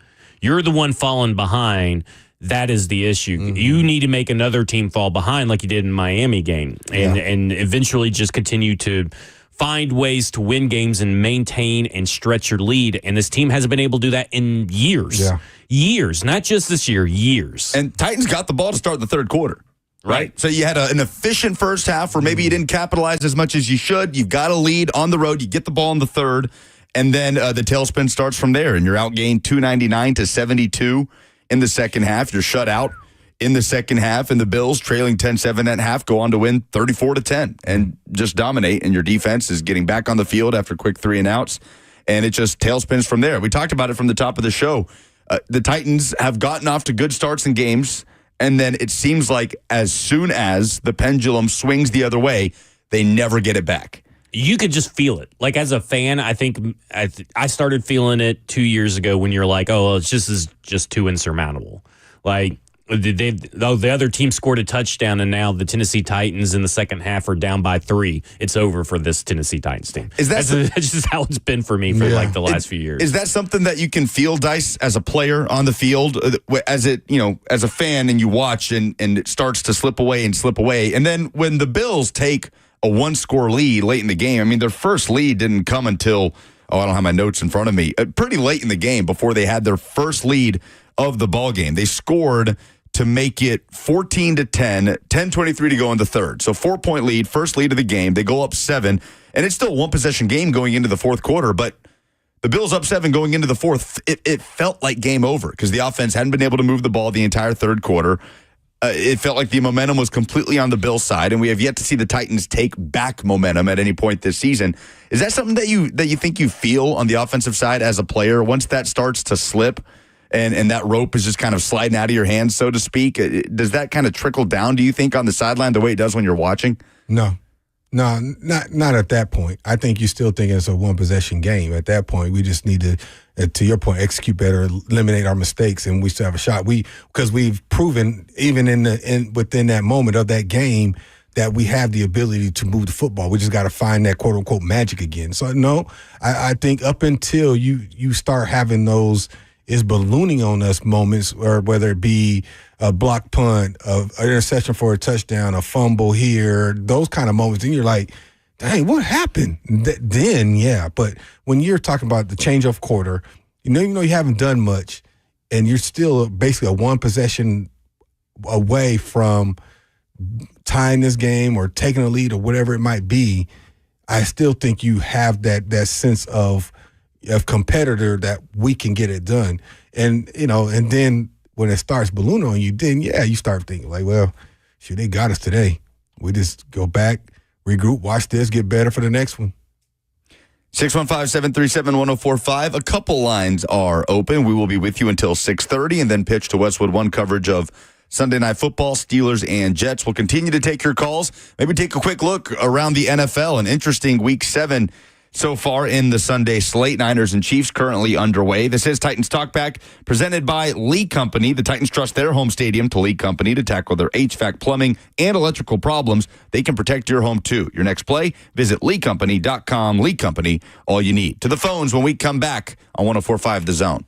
You're the one falling behind. That is the issue. You need to make another team fall behind like you did in Miami game and eventually just continue to find ways to win games and maintain and stretch your lead. And this team hasn't been able to do that in years. Yeah. Years, not just this year, years. And Titans got the ball to start the third quarter. Right? So you had an efficient first half where maybe you didn't capitalize as much as you should. You've got a lead on the road. You get the ball in the third. And then the tailspin starts from there. And you're outgained 299-72 in the second half. You're shut out in the second half, and the Bills, trailing 10-7 at half, go on to win 34-10 and just dominate. And your defense is getting back on the field after quick 3-and-outs, and it just tailspins from there. We talked about it from the top of the show. The Titans have gotten off to good starts in games, and then it seems like as soon as the pendulum swings the other way, they never get it back. You could just feel it. Like, as a fan, I think I started feeling it 2 years ago when you're like, oh, well, it's just too insurmountable. Like, the other team scored a touchdown, and now the Tennessee Titans in the second half are down by 3. It's over for this Tennessee Titans team. That's just how it's been for me for like the last few years. Is that something that you can feel, Dice, as a player on the field, as a fan, and you watch and it starts to slip away, and then when the Bills take a one-score lead late in the game. I mean, their first lead didn't come until, I don't have my notes in front of me, pretty late in the game before they had their first lead of the ball game. They scored to make it 14-10, 10:23 to go in the third. So 4-point lead, first lead of the game. They go up 7, and it's still a one-possession game going into the fourth quarter, but the Bills up 7 going into the fourth. It felt like game over because the offense hadn't been able to move the ball the entire third quarter. It felt like the momentum was completely on the Bills' side, and we have yet to see the Titans take back momentum at any point this season. Is that something that you think you feel on the offensive side as a player once that starts to slip and that rope is just kind of sliding out of your hands, so to speak? Does that kind of trickle down, do you think, on the sideline the way it does when you're watching? No, not at that point. I think you still think it's a one-possession game. At that point, we just need to your point, execute better, eliminate our mistakes, and we still have a shot. Because we've proven, even within that moment of that game, that we have the ability to move the football. We just got to find that quote-unquote magic again. So, no, I think up until you start having those is ballooning on us moments, or whether it be a block punt, an interception for a touchdown, a fumble here, those kind of moments, then you're like, dang, what happened? Then, yeah. But when you're talking about the change of quarter, even though you haven't done much, and you're still basically a one possession away from tying this game or taking a lead or whatever it might be, I still think you have that sense of competitor that we can get it done. And, and then when it starts ballooning on you, then, yeah, you start thinking like, well, shoot, they got us today. We just go back, regroup, watch this, get better for the next one. 615-737-1045. A couple lines are open. We will be with you until 6:30 and then pitch to Westwood One coverage of Sunday Night Football, Steelers and Jets. We'll continue to take your calls. Maybe take a quick look around the NFL. An interesting Week 7 so far in the Sunday slate. Niners and Chiefs currently underway. This is Titans Talkback, presented by Lee Company. The Titans trust their home stadium to Lee Company to tackle their HVAC, plumbing, and electrical problems. They can protect your home, too. Your next play, visit LeeCompany.com. Lee Company, all you need. To the phones when we come back on 104.5 The Zone.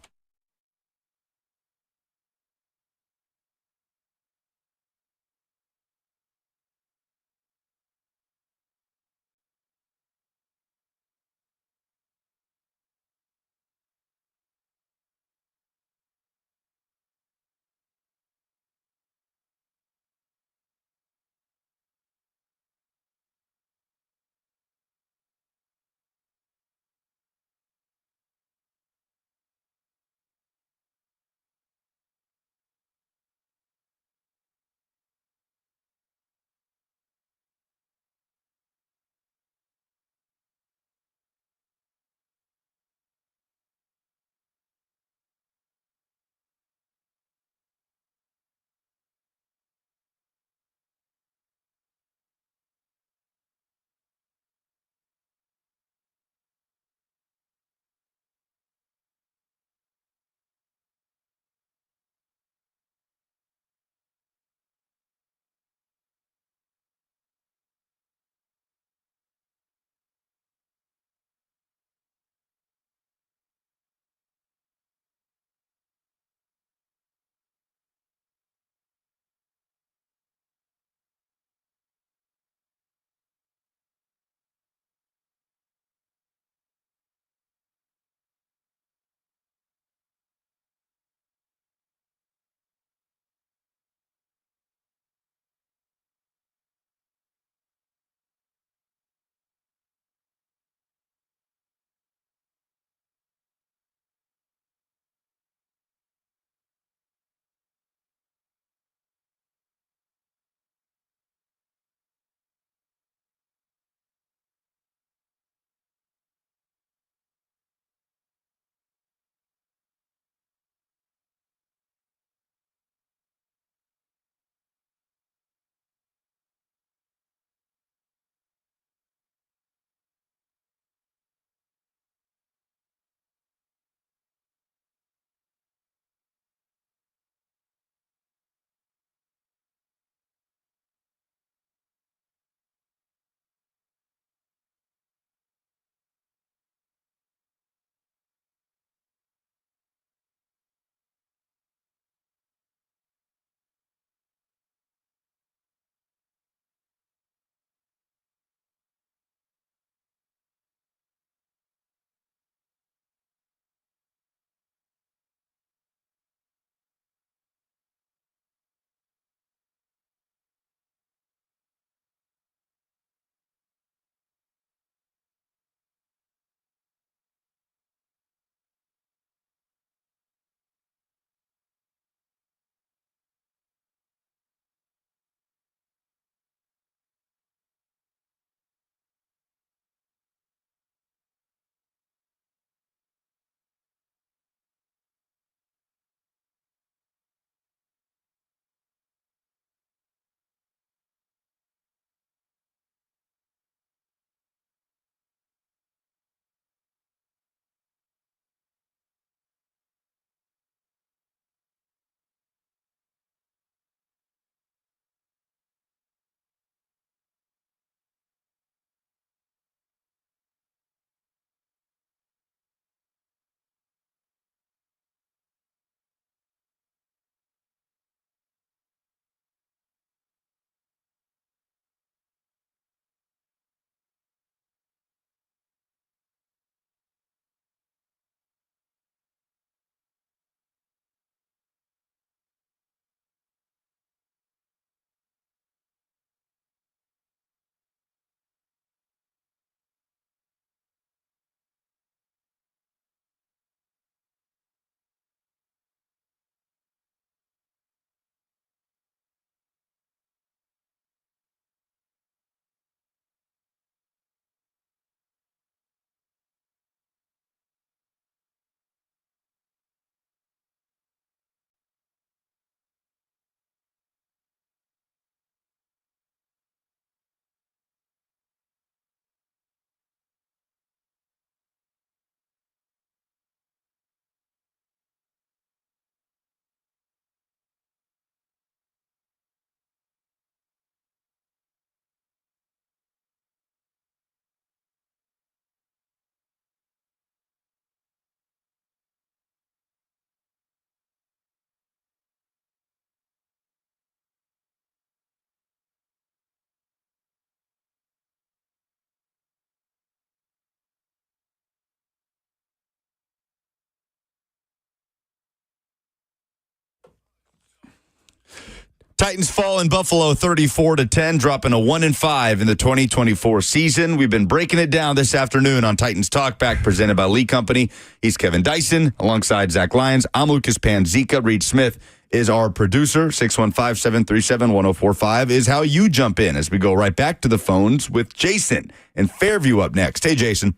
Titans fall in Buffalo 34-10, dropping a 1-5 in the 2024 season. We've been breaking it down this afternoon on Titans Talk Back, presented by Lee Company. He's Kevin Dyson, alongside Zach Lyons. I'm Lucas Panzica. Reed Smith is our producer. 615-737-1045 is how you jump in as we go right back to the phones with Jason and Fairview up next. Hey, Jason.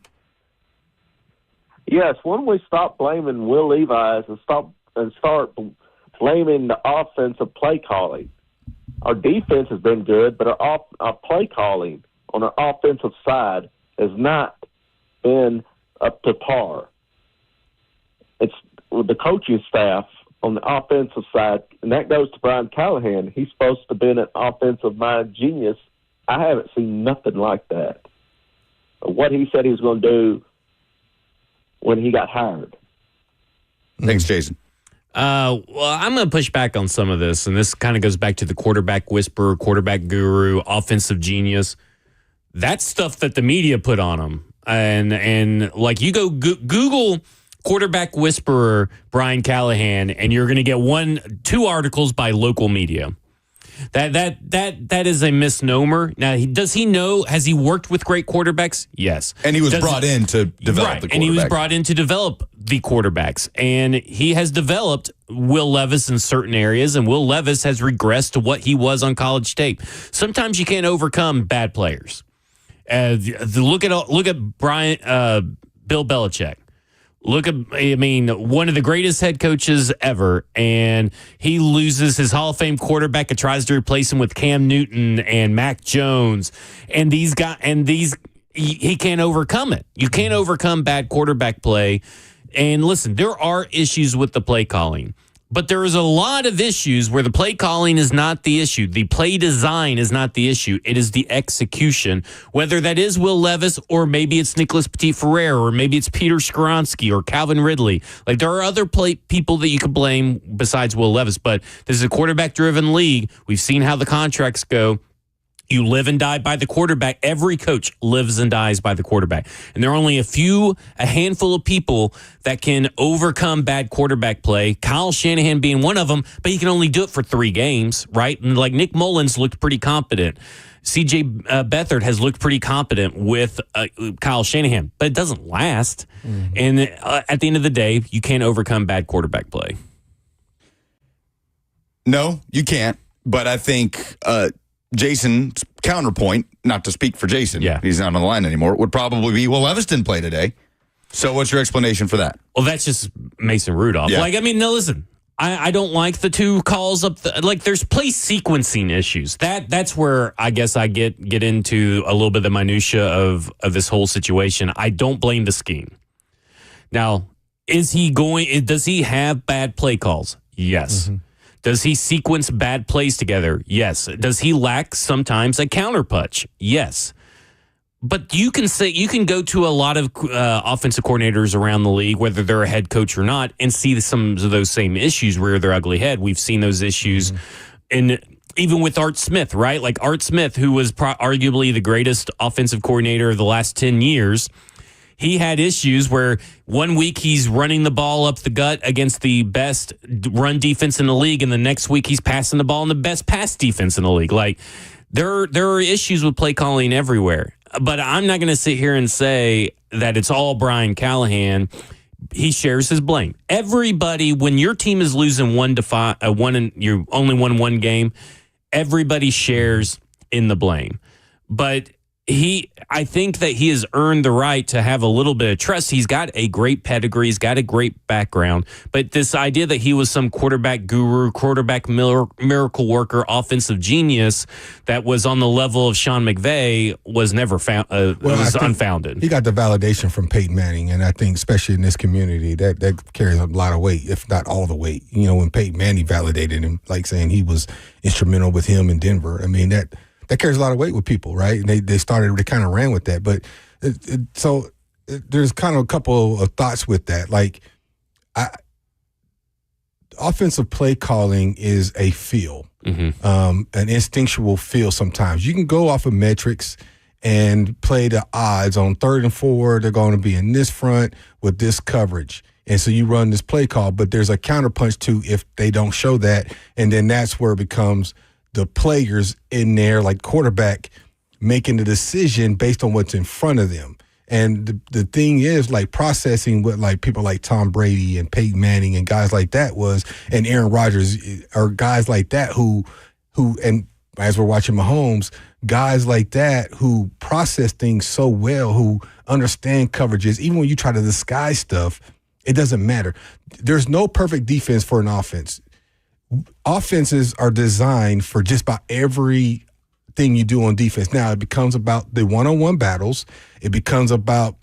Yes, when we stop blaming Will Levis and start blaming the offensive play calling. Our defense has been good, but our play calling on our offensive side has not been up to par. It's with the coaching staff on the offensive side, and that goes to Brian Callahan. He's supposed to be an offensive mind genius. I haven't seen nothing like that. What he said he was going to do when he got hired. Thanks, Jason. Well, I'm going to push back on some of this, and this kind of goes back to the quarterback whisperer, quarterback guru, offensive genius. That's stuff that the media put on him. And like you go Google quarterback whisperer Brian Callahan, and you're going to get 2 articles by local media. That is a misnomer. Now, does he know? Has he worked with great quarterbacks? Yes. And he was brought in to develop the quarterback. And he was brought in to develop the quarterbacks. And he has developed Will Levis in certain areas, and Will Levis has regressed to what he was on college tape. Sometimes you can't overcome bad players. Look at Bill Belichick. One of the greatest head coaches ever, and he loses his Hall of Fame quarterback and tries to replace him with Cam Newton and Mac Jones, and he can't overcome it. You can't overcome bad quarterback play. And listen, there are issues with the play calling, but there is a lot of issues where the play calling is not the issue. The play design is not the issue. It is the execution, whether that is Will Levis or maybe it's Nicholas Petit-Ferrer or maybe it's Peter Skoronski or Calvin Ridley. Like, there are other people that you could blame besides Will Levis, but this is a quarterback-driven league. We've seen how the contracts go. You live and die by the quarterback. Every coach lives and dies by the quarterback. And there are only a handful of people that can overcome bad quarterback play. Kyle Shanahan being one of them, but he can only do it for 3 games, right? And like Nick Mullins looked pretty competent. C.J. Beathard has looked pretty competent with Kyle Shanahan, but it doesn't last. Mm-hmm. And at the end of the day, you can't overcome bad quarterback play. No, you can't. But I think Jason's counterpoint, not to speak for Jason, he's not on the line anymore, would probably be, well, Levis didn't play today. So what's your explanation for that? Well, that's just Mason Rudolph. Yeah. Listen, I don't like the 2 calls up. There's play sequencing issues. That's where I guess I get into a little bit of the minutia of this whole situation. I don't blame the scheme. Now, does he have bad play calls? Yes. Mm-hmm. Does he sequence bad plays together? Yes. Does he lack sometimes a counterpunch? Yes. But you can go to a lot of offensive coordinators around the league, whether they're a head coach or not, and see some of those same issues rear their ugly head. We've seen those issues even with Art Smith, right? Like Art Smith, who was arguably the greatest offensive coordinator of the last 10 years. He had issues where one week he's running the ball up the gut against the best run defense in the league, and the next week he's passing the ball in the best pass defense in the league. Like, there are issues with play calling everywhere. But I'm not going to sit here and say that it's all Brian Callahan. He shares his blame. Everybody, when your team is losing 1-5, and you only won 1 game, everybody shares in the blame. But I think that he has earned the right to have a little bit of trust. He's got a great pedigree. He's got a great background. But this idea that he was some quarterback guru, quarterback miracle worker, offensive genius that was on the level of Sean McVay was never unfounded. He got the validation from Peyton Manning, and I think especially in this community, that carries a lot of weight, if not all the weight. You know, when Peyton Manning validated him, like saying he was instrumental with him in Denver, I mean, that carries a lot of weight with people, right? And they kind of ran with that. But there's kind of a couple of thoughts with that. Like, offensive play calling is a feel, an instinctual feel sometimes. You can go off of metrics and play the odds on 3rd and 4. They're going to be in this front with this coverage. And so you run this play call, but there's a counterpunch to if they don't show that. And then that's where it becomes the players in there, like quarterback, making the decision based on what's in front of them. And the thing is, like, processing what, like, people like Tom Brady and Peyton Manning and guys like that and Aaron Rodgers are guys like that who, and as we're watching Mahomes, guys like that who process things so well, who understand coverages. Even when you try to disguise stuff, it doesn't matter. There's no perfect defense for an offense. Offenses are designed for just about every thing you do on defense. Now, it becomes about the one-on-one battles. It becomes about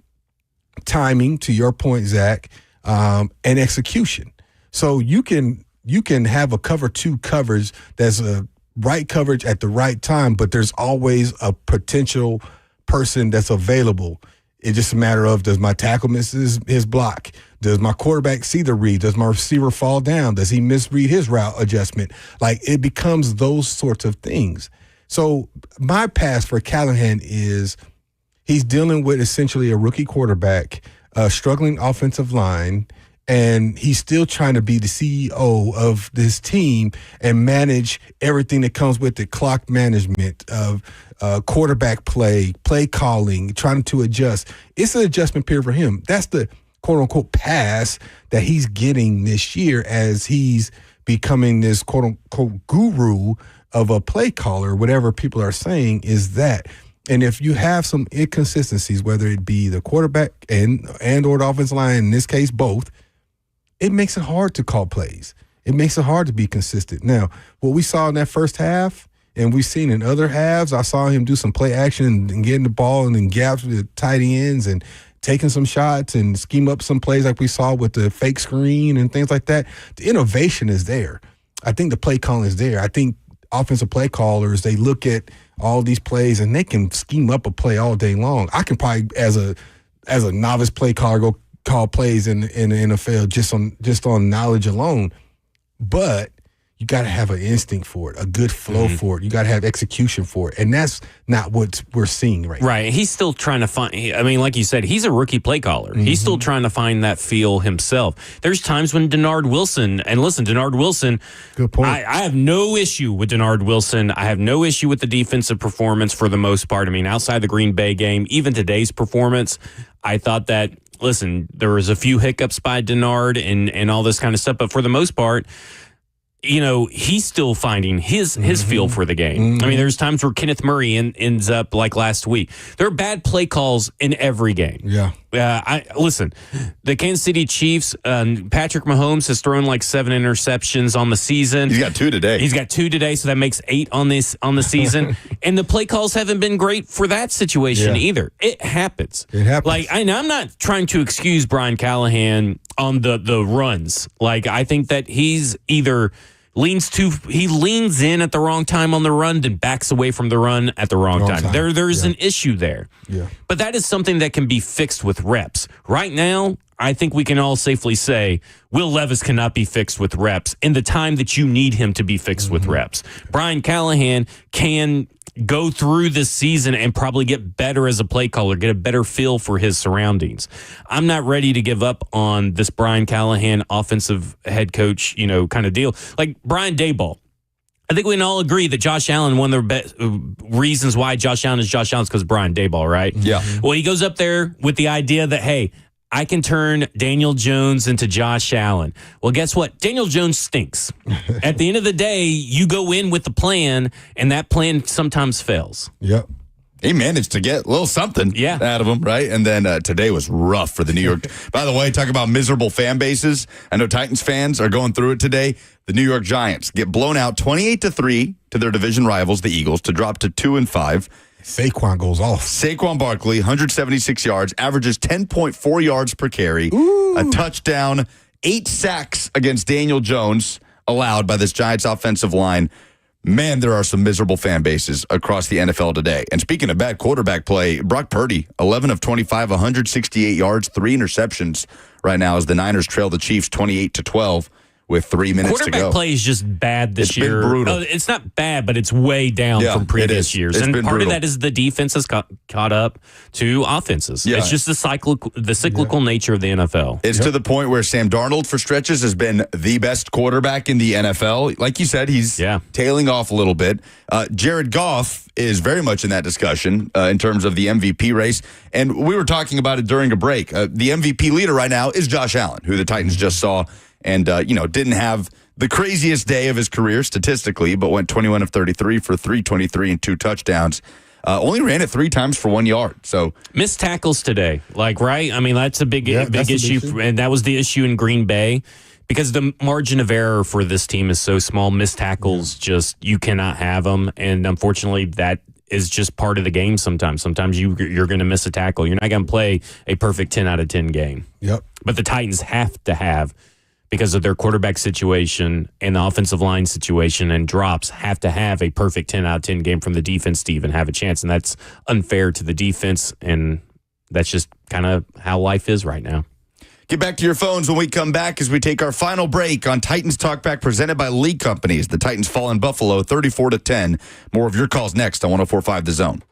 timing, to your point, Zach, and execution. So you can have a cover 2 coverage that's a right coverage at the right time, but there's always a potential person that's available. It's just a matter of, does my tackle miss his block? Does my quarterback see the read? Does my receiver fall down? Does he misread his route adjustment? Like, it becomes those sorts of things. So my pass for Callahan is he's dealing with essentially a rookie quarterback, a struggling offensive line, and he's still trying to be the CEO of this team and manage everything that comes with it, clock management, of quarterback play calling, trying to adjust. It's an adjustment period for him. That's the quote-unquote pass that he's getting this year as he's becoming this quote-unquote guru of a play caller, whatever people are saying is that. And if you have some inconsistencies, whether it be the quarterback and or the offensive line, in this case both, it makes it hard to call plays. It makes it hard to be consistent. Now, what we saw in that first half, and we've seen in other halves, I saw him do some play action and getting the ball and then gaps with the tight ends and taking some shots and scheme up some plays like we saw with the fake screen and things like that. The innovation is there. I think the play calling is there. I think offensive play callers, they look at all these plays and they can scheme up a play all day long. I can probably, as a novice play caller, go call plays in the NFL just on knowledge alone. But you got to have an instinct for it, a good flow for it. You got to have execution for it. And that's not what we're seeing right now. Right. He's still trying to find, I mean, like you said, he's a rookie play caller. He's still trying to find that feel himself. There's times when Denard Wilson, and listen, Denard Wilson, good point. I have no issue with Denard Wilson. I have no issue with the defensive performance for the most part. I mean, outside the Green Bay game, even today's performance, I thought that, listen, there was a few hiccups by Denard and all this kind of stuff, but for the most part, you know, he's still finding his feel for the game. I mean, there's times where Kenneth Murray ends up like last week. There are bad play calls in every game. Yeah. Listen, the Kansas City Chiefs, Patrick Mahomes has thrown like 7 interceptions on the season. He's got 2 today. So that makes 8 on the season. And the play calls haven't been great for that situation either. It happens. Like, I'm not trying to excuse Brian Callahan on the runs. Like, I think that he's either leans in at the wrong time on the run, then backs away from the run at the wrong time. There's an issue there. Yeah. But that is something that can be fixed with reps. Right now, I think we can all safely say Will Levis cannot be fixed with reps in the time that you need him to be fixed with reps. Brian Callahan can go through this season and probably get better as a play caller, get a better feel for his surroundings. I'm not ready to give up on this Brian Callahan offensive head coach, kind of deal. Like Brian Daboll. I think we can all agree that Josh Allen, one of the best reasons why Josh Allen is Josh Allen is because Brian Daboll, right? Yeah. Well, he goes up there with the idea that, hey, I can turn Daniel Jones into Josh Allen. Well, guess what? Daniel Jones stinks. At the end of the day, you go in with the plan, and that plan sometimes fails. Yep. He managed to get a little something out of him, right? And then today was rough for the New York. By the way, talk about miserable fan bases. I know Titans fans are going through it today. The New York Giants get blown out 28-3 to their division rivals, the Eagles, to drop to 2-5. Saquon goes off. Saquon Barkley, 176 yards, averages 10.4 yards per carry, a touchdown, 8 sacks against Daniel Jones allowed by this Giants offensive line. Man, there are some miserable fan bases across the NFL today. And speaking of bad quarterback play, Brock Purdy, 11 of 25, 168 yards, 3 interceptions right now as the Niners trail the Chiefs 28-12. with 3 minutes to Quarterback go. play is just bad this It's year. been brutal. It's not bad, but it's way down Yeah, from previous it is. years. It's And been part brutal. of that is the defense has caught up to offenses. Yeah. It's just the cyclical nature of the NFL. It's to the point where Sam Darnold, for stretches, has been the best quarterback in the NFL. Like you said, he's tailing off a little bit. Jared Goff is very much in that discussion in terms of the MVP race. And we were talking about it during a break. The MVP leader right now is Josh Allen, who the Titans just saw and, didn't have the craziest day of his career statistically, but went 21 of 33 for 323 and 2 touchdowns. Only ran it 3 times for 1 yard. So missed tackles today, right? I mean, that's a big issue, and that was the issue in Green Bay because the margin of error for this team is so small. Missed tackles, just you cannot have them, and unfortunately, that is just part of the game. Sometimes you're going to miss a tackle. You're not going to play a perfect 10 out of 10 game. Yep. But the Titans have to have, because of their quarterback situation and the offensive line situation and drops, have to have a perfect 10 out of 10 game from the defense to even have a chance. And that's unfair to the defense. And that's just kind of how life is right now. get back to your phones when we come back as we take our final break on Titans Talkback presented by Lee Companies. The Titans fall in Buffalo 34-10. More of your calls next on 104.5 The Zone.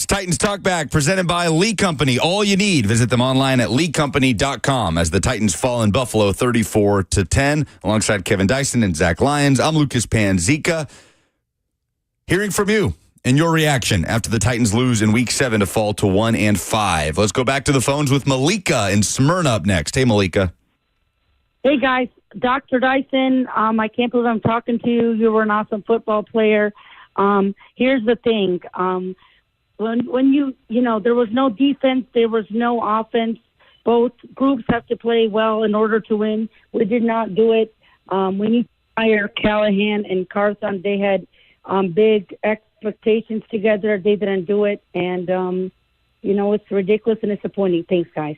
Titans Talk Back, presented by Lee Company. All you need. Visit them online at leecompany.com as the Titans fall in Buffalo 34-10. Alongside Kevin Dyson and Zach Lyons, I'm Lucas Panzica. Hearing from you and your reaction after the Titans lose in Week 7 to fall to 1-5. Let's go back to the phones with Malika in Smyrna up next. Hey, Malika. Hey, guys. Dr. Dyson, I can't believe I'm talking to you. You were an awesome football player. Here's the thing. When you there was no defense, there was no offense. Both groups have to play well in order to win. We did not do it. We need to hire Callahan and Carson. They had big expectations together. They didn't do it. And, it's ridiculous and disappointing. Thanks, guys.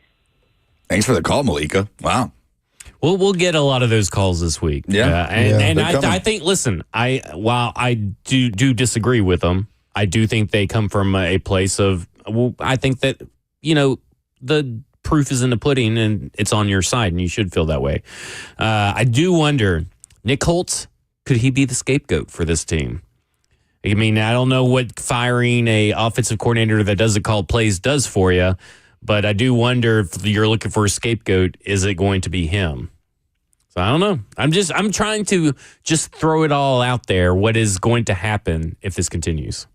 Thanks for the call, Malika. Wow. Well, we'll get a lot of those calls this week. Yeah. I think, listen, while I do disagree with them, I do think they come from a place of, I think that, the proof is in the pudding and it's on your side and you should feel that way. I do wonder, Nick Holtz, could he be the scapegoat for this team? I mean, I don't know what firing a offensive coordinator that doesn't call plays does for you, but I do wonder if you're looking for a scapegoat, is it going to be him? So I don't know. I'm trying to just throw it all out there. What is going to happen if this continues?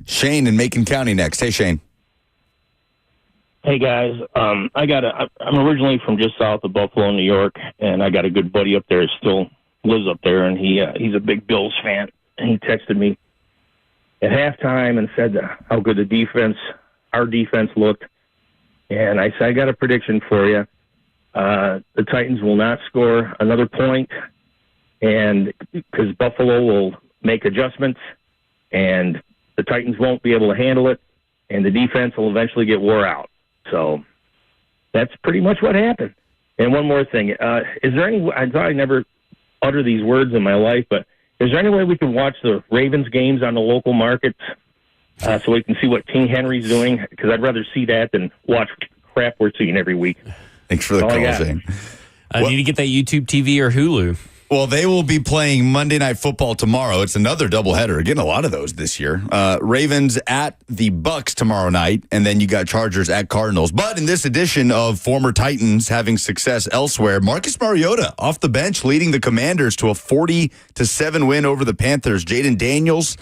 Shane in Macon County next. Hey, Shane. Hey guys, I'm originally from just south of Buffalo, New York, and I got a good buddy up there that still lives up there, and he's a big Bills fan, and he texted me at halftime and said how good our defense looked, and I said, I got a prediction for you. The Titans will not score another point, and because Buffalo will make adjustments, and the Titans won't be able to handle it, and the defense will eventually get wore out. So that's pretty much what happened. And one more thing. Is there any – I thought I never utter these words in my life, but is there any way we can watch the Ravens games on the local markets so we can see what King Henry's doing? Because I'd rather see that than watch crap we're seeing every week. Thanks for the call, Shane. I need to get that YouTube TV or Hulu. Well, they will be playing Monday Night Football tomorrow. It's another doubleheader. Getting a lot of those this year. Ravens at the Bucks tomorrow night, and then you got Chargers at Cardinals. But in this edition of former Titans having success elsewhere, Marcus Mariota off the bench leading the Commanders to a 40-7 win over the Panthers. Jaden Daniels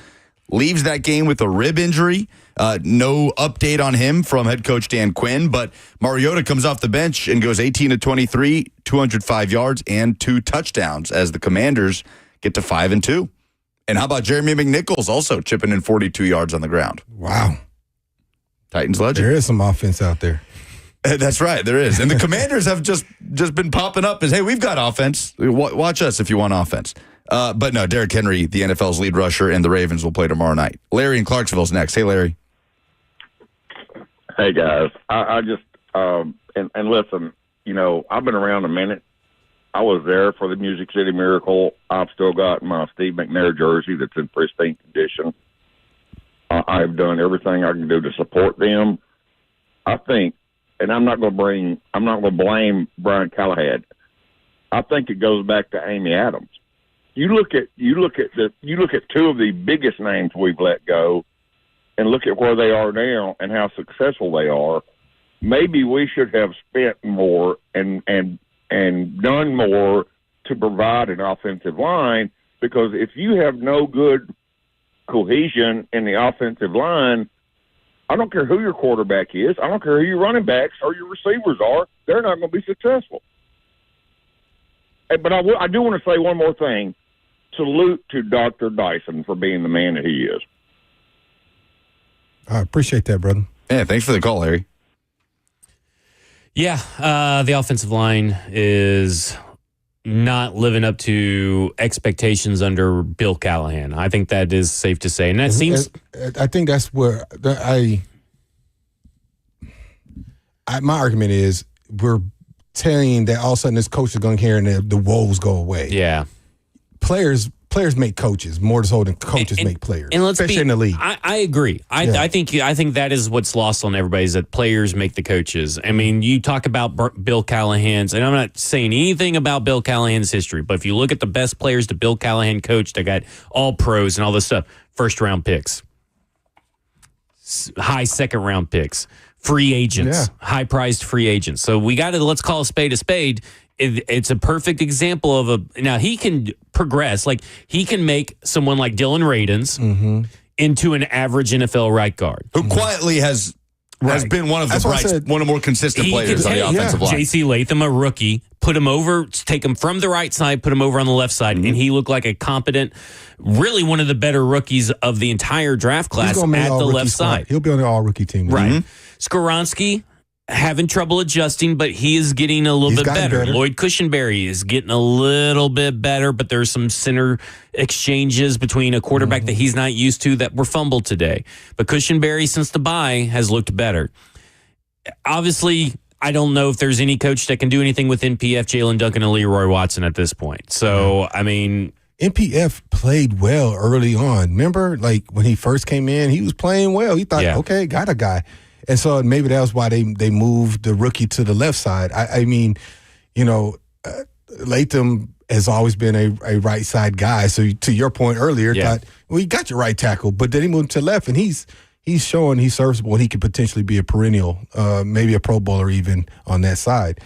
leaves that game with a rib injury. No update on him from head coach Dan Quinn, but Mariota comes off the bench and goes 18-23, 205 yards and 2 touchdowns as the Commanders get to 5-2. And how about Jeremy McNichols also chipping in 42 yards on the ground? Wow. Titans legend. There is some offense out there. That's right, there is. And the Commanders have just been popping up as, hey, we've got offense. Watch us if you want offense. But no, Derrick Henry, the NFL's lead rusher, and the Ravens will play tomorrow night. Larry in Clarksville's next. Hey, Larry. Hey, guys. I just, and listen, I've been around a minute. I was there for the Music City Miracle. I've still got my Steve McNair jersey that's in pristine condition. I've done everything I can do to support them. I think, and I'm not going to blame Brian Callahan. I think it goes back to Amy Adams. You look at two of the biggest names we've let go, and look at where they are now and how successful they are. Maybe we should have spent more and done more to provide an offensive line, because if you have no good cohesion in the offensive line, I don't care who your quarterback is, I don't care who your running backs or your receivers are, they're not going to be successful. But I do want to say one more thing. Salute to Dr. Dyson for being the man that he is. I appreciate that, brother. Yeah, thanks for the call, Larry. Yeah, the offensive line is not living up to expectations under Bill Callahan. I think that is safe to say. And that seems... I think that's where my argument is we're telling that all of a sudden this coach is going to hear and the woes go away. Yeah. Players make coaches more so than coaches make players, and especially in the league. I agree. I think that is what's lost on everybody is that players make the coaches. I mean, you talk about Bill Callahan's, and I'm not saying anything about Bill Callahan's history, but if you look at the best players that Bill Callahan coached, they got all pros and all this stuff, first-round picks. high second round picks, free agents, high priced free agents. So we got to, let's call a spade a spade. It's a perfect example of now he can progress. Like he can make someone like Dylan Radins into an average NFL right guard. Who quietly has been one of the one of the more consistent players on the offensive line. J.C. Latham, a rookie, put him over, take him from the right side, put him over on the left side, and he looked like a competent, really one of the better rookies of the entire draft class at the left side. He'll be on the all-rookie team. Right. Skoronski, having trouble adjusting, but he is getting a little bit better. Lloyd Cushenberry is getting a little bit better, but there's some center exchanges between a quarterback that he's not used to that were fumbled today. But Cushenberry, since the bye, has looked better. Obviously, I don't know if there's any coach that can do anything with NPF, Jalen Duncan, and Leroy Watson at this point. So, I mean... NPF played well early on. Remember, like, when he first came in, he was playing well. He thought, okay, got a guy. And so maybe that was why they moved the rookie to the left side. I mean, you know, Latham has always been a right side guy. So to your point earlier, thought, well, you got your right tackle, but then he moved to left, and he's showing he's serviceable, and he could potentially be a perennial, maybe a Pro Bowler even on that side.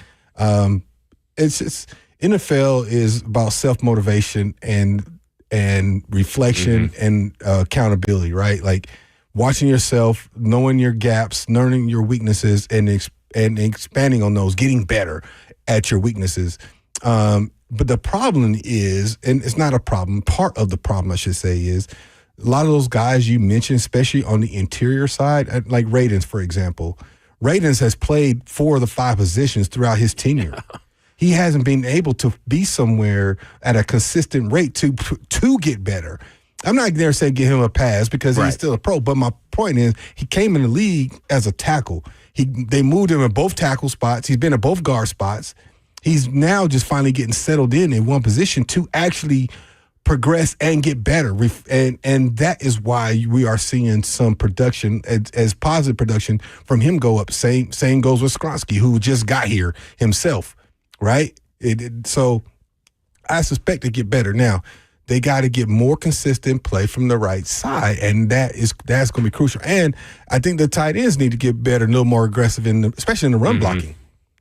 It's just NFL is about self-motivation and reflection and accountability, right? Like, watching yourself, knowing your gaps, learning your weaknesses, and expanding on those, getting better at your weaknesses. But the problem is, and it's not a problem, part of the problem, I should say, is a lot of those guys you mentioned, especially on the interior side, like Radins, for example. Radins has played 4 of the 5 positions throughout his tenure. He hasn't been able to be somewhere at a consistent rate to get better. I'm not there saying give him a pass because he's still a pro, but my point is he came in the league as a tackle. They moved him in both tackle spots. He's been in both guard spots. He's now just finally getting settled in one position to actually progress and get better. And that is why we are seeing some production, as positive production from him go up. Same goes with Skoronski, who just got here himself, right? So I suspect to get better. Now, they got to get more consistent play from the right side, and that's going to be crucial. And I think the tight ends need to get better, a little more aggressive, especially in the run blocking.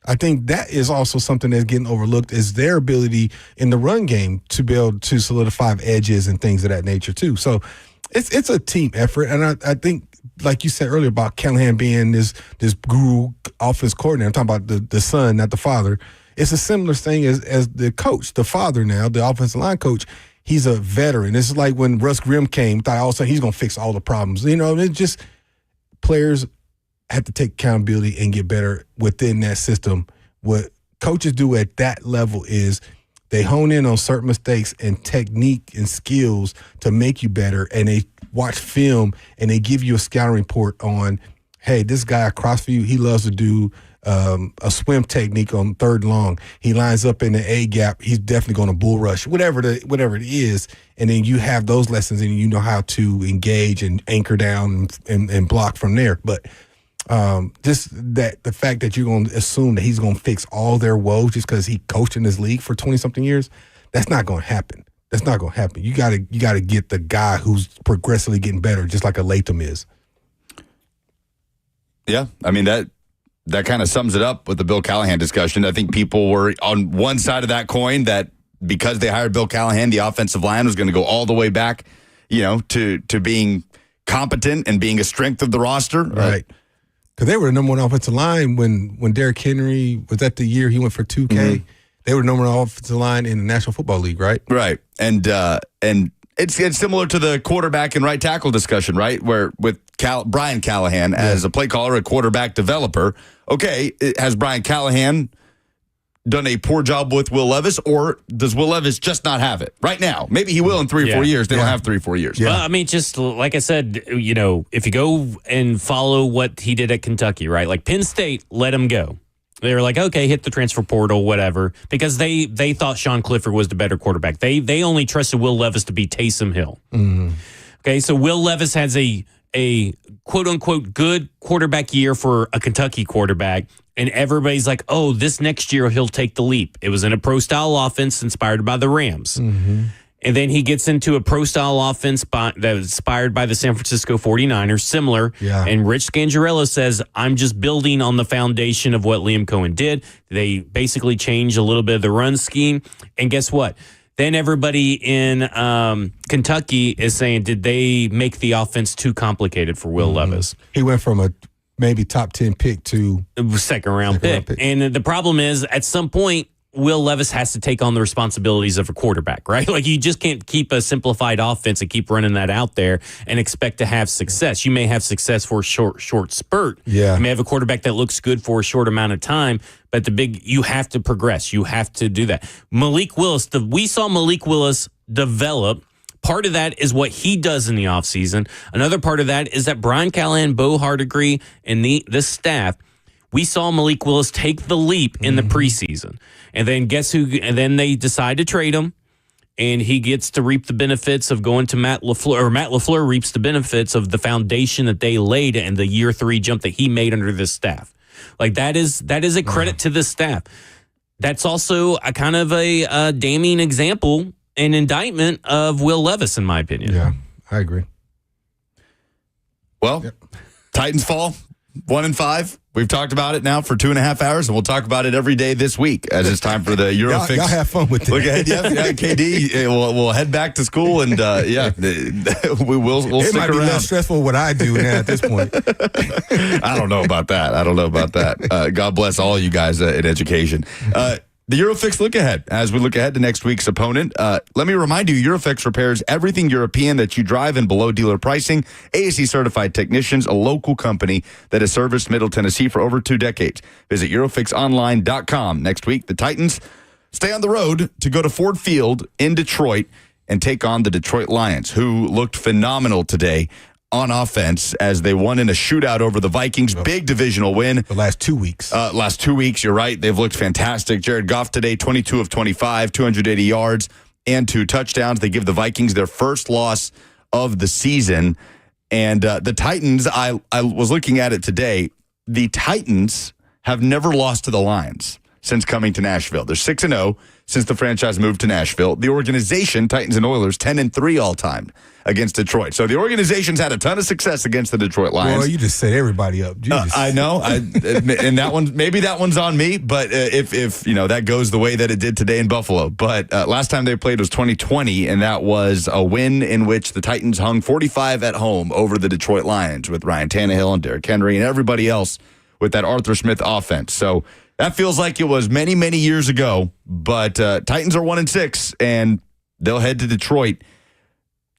I think that is also something that's getting overlooked, is their ability in the run game to be able to solidify edges and things of that nature too. So it's a team effort, and I think, like you said earlier about Callahan being this guru offense coordinator, I'm talking about the son, not the father. It's a similar thing as the coach, the father now, the offensive line coach. He's a veteran. It's like when Russ Grimm came, thought all of a sudden he's going to fix all the problems. You know, it's just players have to take accountability and get better within that system. What coaches do at that level is they hone in on certain mistakes and technique and skills to make you better, and they watch film and they give you a scouting report on, hey, this guy across from you, he loves to do a swim technique on 3rd and long. He lines up in the A gap. He's definitely going to bull rush, whatever it is. And then you have those lessons, and you know how to engage and anchor down and block from there. But just that the fact that you're going to assume that he's going to fix all their woes just because he coached in this league for 20-something years, that's not going to happen. That's not going to happen. You got to get the guy who's progressively getting better, just like a Latham is. Yeah, I mean that kind of sums it up with the Bill Callahan discussion. I think people were on one side of that coin that because they hired Bill Callahan, the offensive line was going to go all the way back, you know, to being competent and being a strength of the roster. Right. Because they were the number 1 offensive line when Derrick Henry was that the year he went for 2K. Mm-hmm. They were the number 1 offensive line in the National Football League, right? Right. And it's similar to the quarterback and right tackle discussion, right? Where with Brian Callahan as a play caller, a quarterback developer. Okay, has Brian Callahan done a poor job with Will Levis, or does Will Levis just not have it right now? Maybe he will in 3 or 4 years. They don't have 3 or 4 years. Yeah. Well, I mean, just like I said, you know, if you go and follow what he did at Kentucky, right? Like Penn State let him go. They were like, okay, hit the transfer portal, whatever, because they thought Sean Clifford was the better quarterback. They only trusted Will Levis to beat Taysom Hill. Mm-hmm. Okay, so Will Levis has a quote-unquote good quarterback year for a Kentucky quarterback, and everybody's like, oh, this next year he'll take the leap. It was in a pro-style offense inspired by the Rams. Mm-hmm. And then he gets into a pro-style offense that was inspired by the San Francisco 49ers, similar. Yeah. And Rich Scangarello says, I'm just building on the foundation of what Liam Cohen did. They basically changed a little bit of the run scheme. And guess what? Then everybody in Kentucky is saying, did they make the offense too complicated for Will Levis? He went from a maybe top 10 pick to second round pick. And the problem is, at some point, Will Levis has to take on the responsibilities of a quarterback, right? Like, you just can't keep a simplified offense and keep running that out there and expect to have success. You may have success for a short spurt. Yeah. You may have a quarterback that looks good for a short amount of time, but you have to progress. You have to do that. Malik Willis, we saw Malik Willis develop. Part of that is what he does in the offseason. Another part of that is that Brian Callahan, Bo Hardegree, and the staff, we saw Malik Willis take the leap in the preseason. And then guess who? And then they decide to trade him, and he gets to reap the benefits of going to Matt LaFleur, or Matt LaFleur reaps the benefits of the foundation that they laid and the year 3 jump that he made under this staff. Like, that is a credit to the staff. That's also a kind of a damning example and indictment of Will Levis, in my opinion. Yeah, I agree. Well, Titans fall 1-5. We've talked about it now for 2.5 hours, and we'll talk about it every day this week as it's time for the Eurofix. Y'all have fun with it. Look ahead, yeah, KD. We'll head back to school, and we'll it stick might be around. less stressful what I do now at this point. I don't know about that. God bless all you guys in education. The Eurofix look ahead. As we look ahead to next week's opponent, let me remind you, Eurofix repairs everything European that you drive in below dealer pricing. ASE certified technicians, a local company that has serviced Middle Tennessee for over 2 decades. Visit EurofixOnline.com. Next week, the Titans stay on the road to go to Ford Field in Detroit and take on the Detroit Lions, who looked phenomenal today on offense as they won in a shootout over the Vikings. Big divisional win. The last 2 weeks. Last 2 weeks, you're right. They've looked fantastic. Jared Goff today, 22 of 25, 280 yards and 2 touchdowns. They give the Vikings their first loss of the season. And the Titans, I was looking at it today. The Titans have never lost to the Lions since coming to Nashville. They're 6-0 since the franchise moved to Nashville. The organization, Titans and Oilers, 10-3 all time against Detroit. So the organization's had a ton of success against the Detroit Lions. Well, you just set everybody up. I know. And that one, maybe that one's on me, but if that goes the way that it did today in Buffalo. But last time they played was 2020, and that was a win in which the Titans hung 45 at home over the Detroit Lions with Ryan Tannehill and Derrick Henry and everybody else with that Arthur Smith offense. So that feels like it was many, many years ago, but Titans are 1-6, and they'll head to Detroit.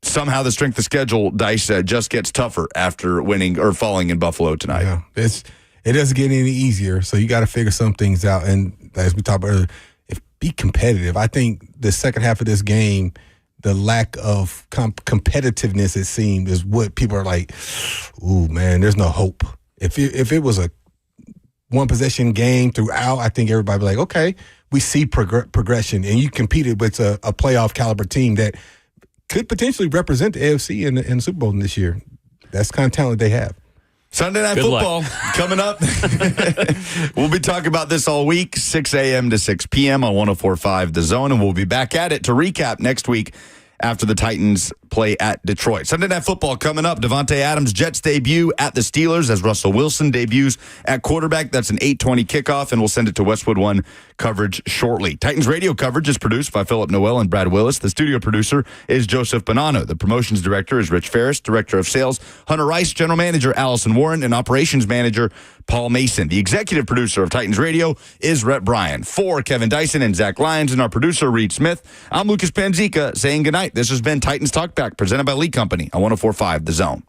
Somehow the strength of schedule, Dice, just gets tougher after winning or falling in Buffalo tonight. Yeah, it doesn't get any easier, so you got to figure some things out. And as we talked about earlier, be competitive. I think the second half of this game, the lack of competitiveness, it seemed, is what people are like, ooh, man, there's no hope. If it was a one-possession game throughout, I think everybody would be like, okay, we see progression. And you competed with a playoff caliber team that could potentially represent the AFC in the Super Bowl this year. That's the kind of talent they have. Sunday Night Football coming up. We'll be talking about this all week, 6 a.m. to 6 p.m. on 104.5 The Zone, and we'll be back at it to recap next week after the Titans play at Detroit. Sunday Night Football coming up. Devontae Adams' Jets debut at the Steelers as Russell Wilson debuts at quarterback. That's an 8:20 kickoff, and we'll send it to Westwood One coverage shortly. Titans radio coverage is produced by Philip Noel and Brad Willis. The studio producer is Joseph Bonanno. The promotions director is Rich Ferris. Director of sales, Hunter Rice. General manager, Allison Warren. And operations manager, Paul Mason. The executive producer of Titans Radio is Rhett Bryan. For Kevin Dyson and Zach Lyons and our producer, Reed Smith, I'm Lucas Panzica saying goodnight. This has been Titans Talk Back, presented by Lee Company on 104.5 The Zone.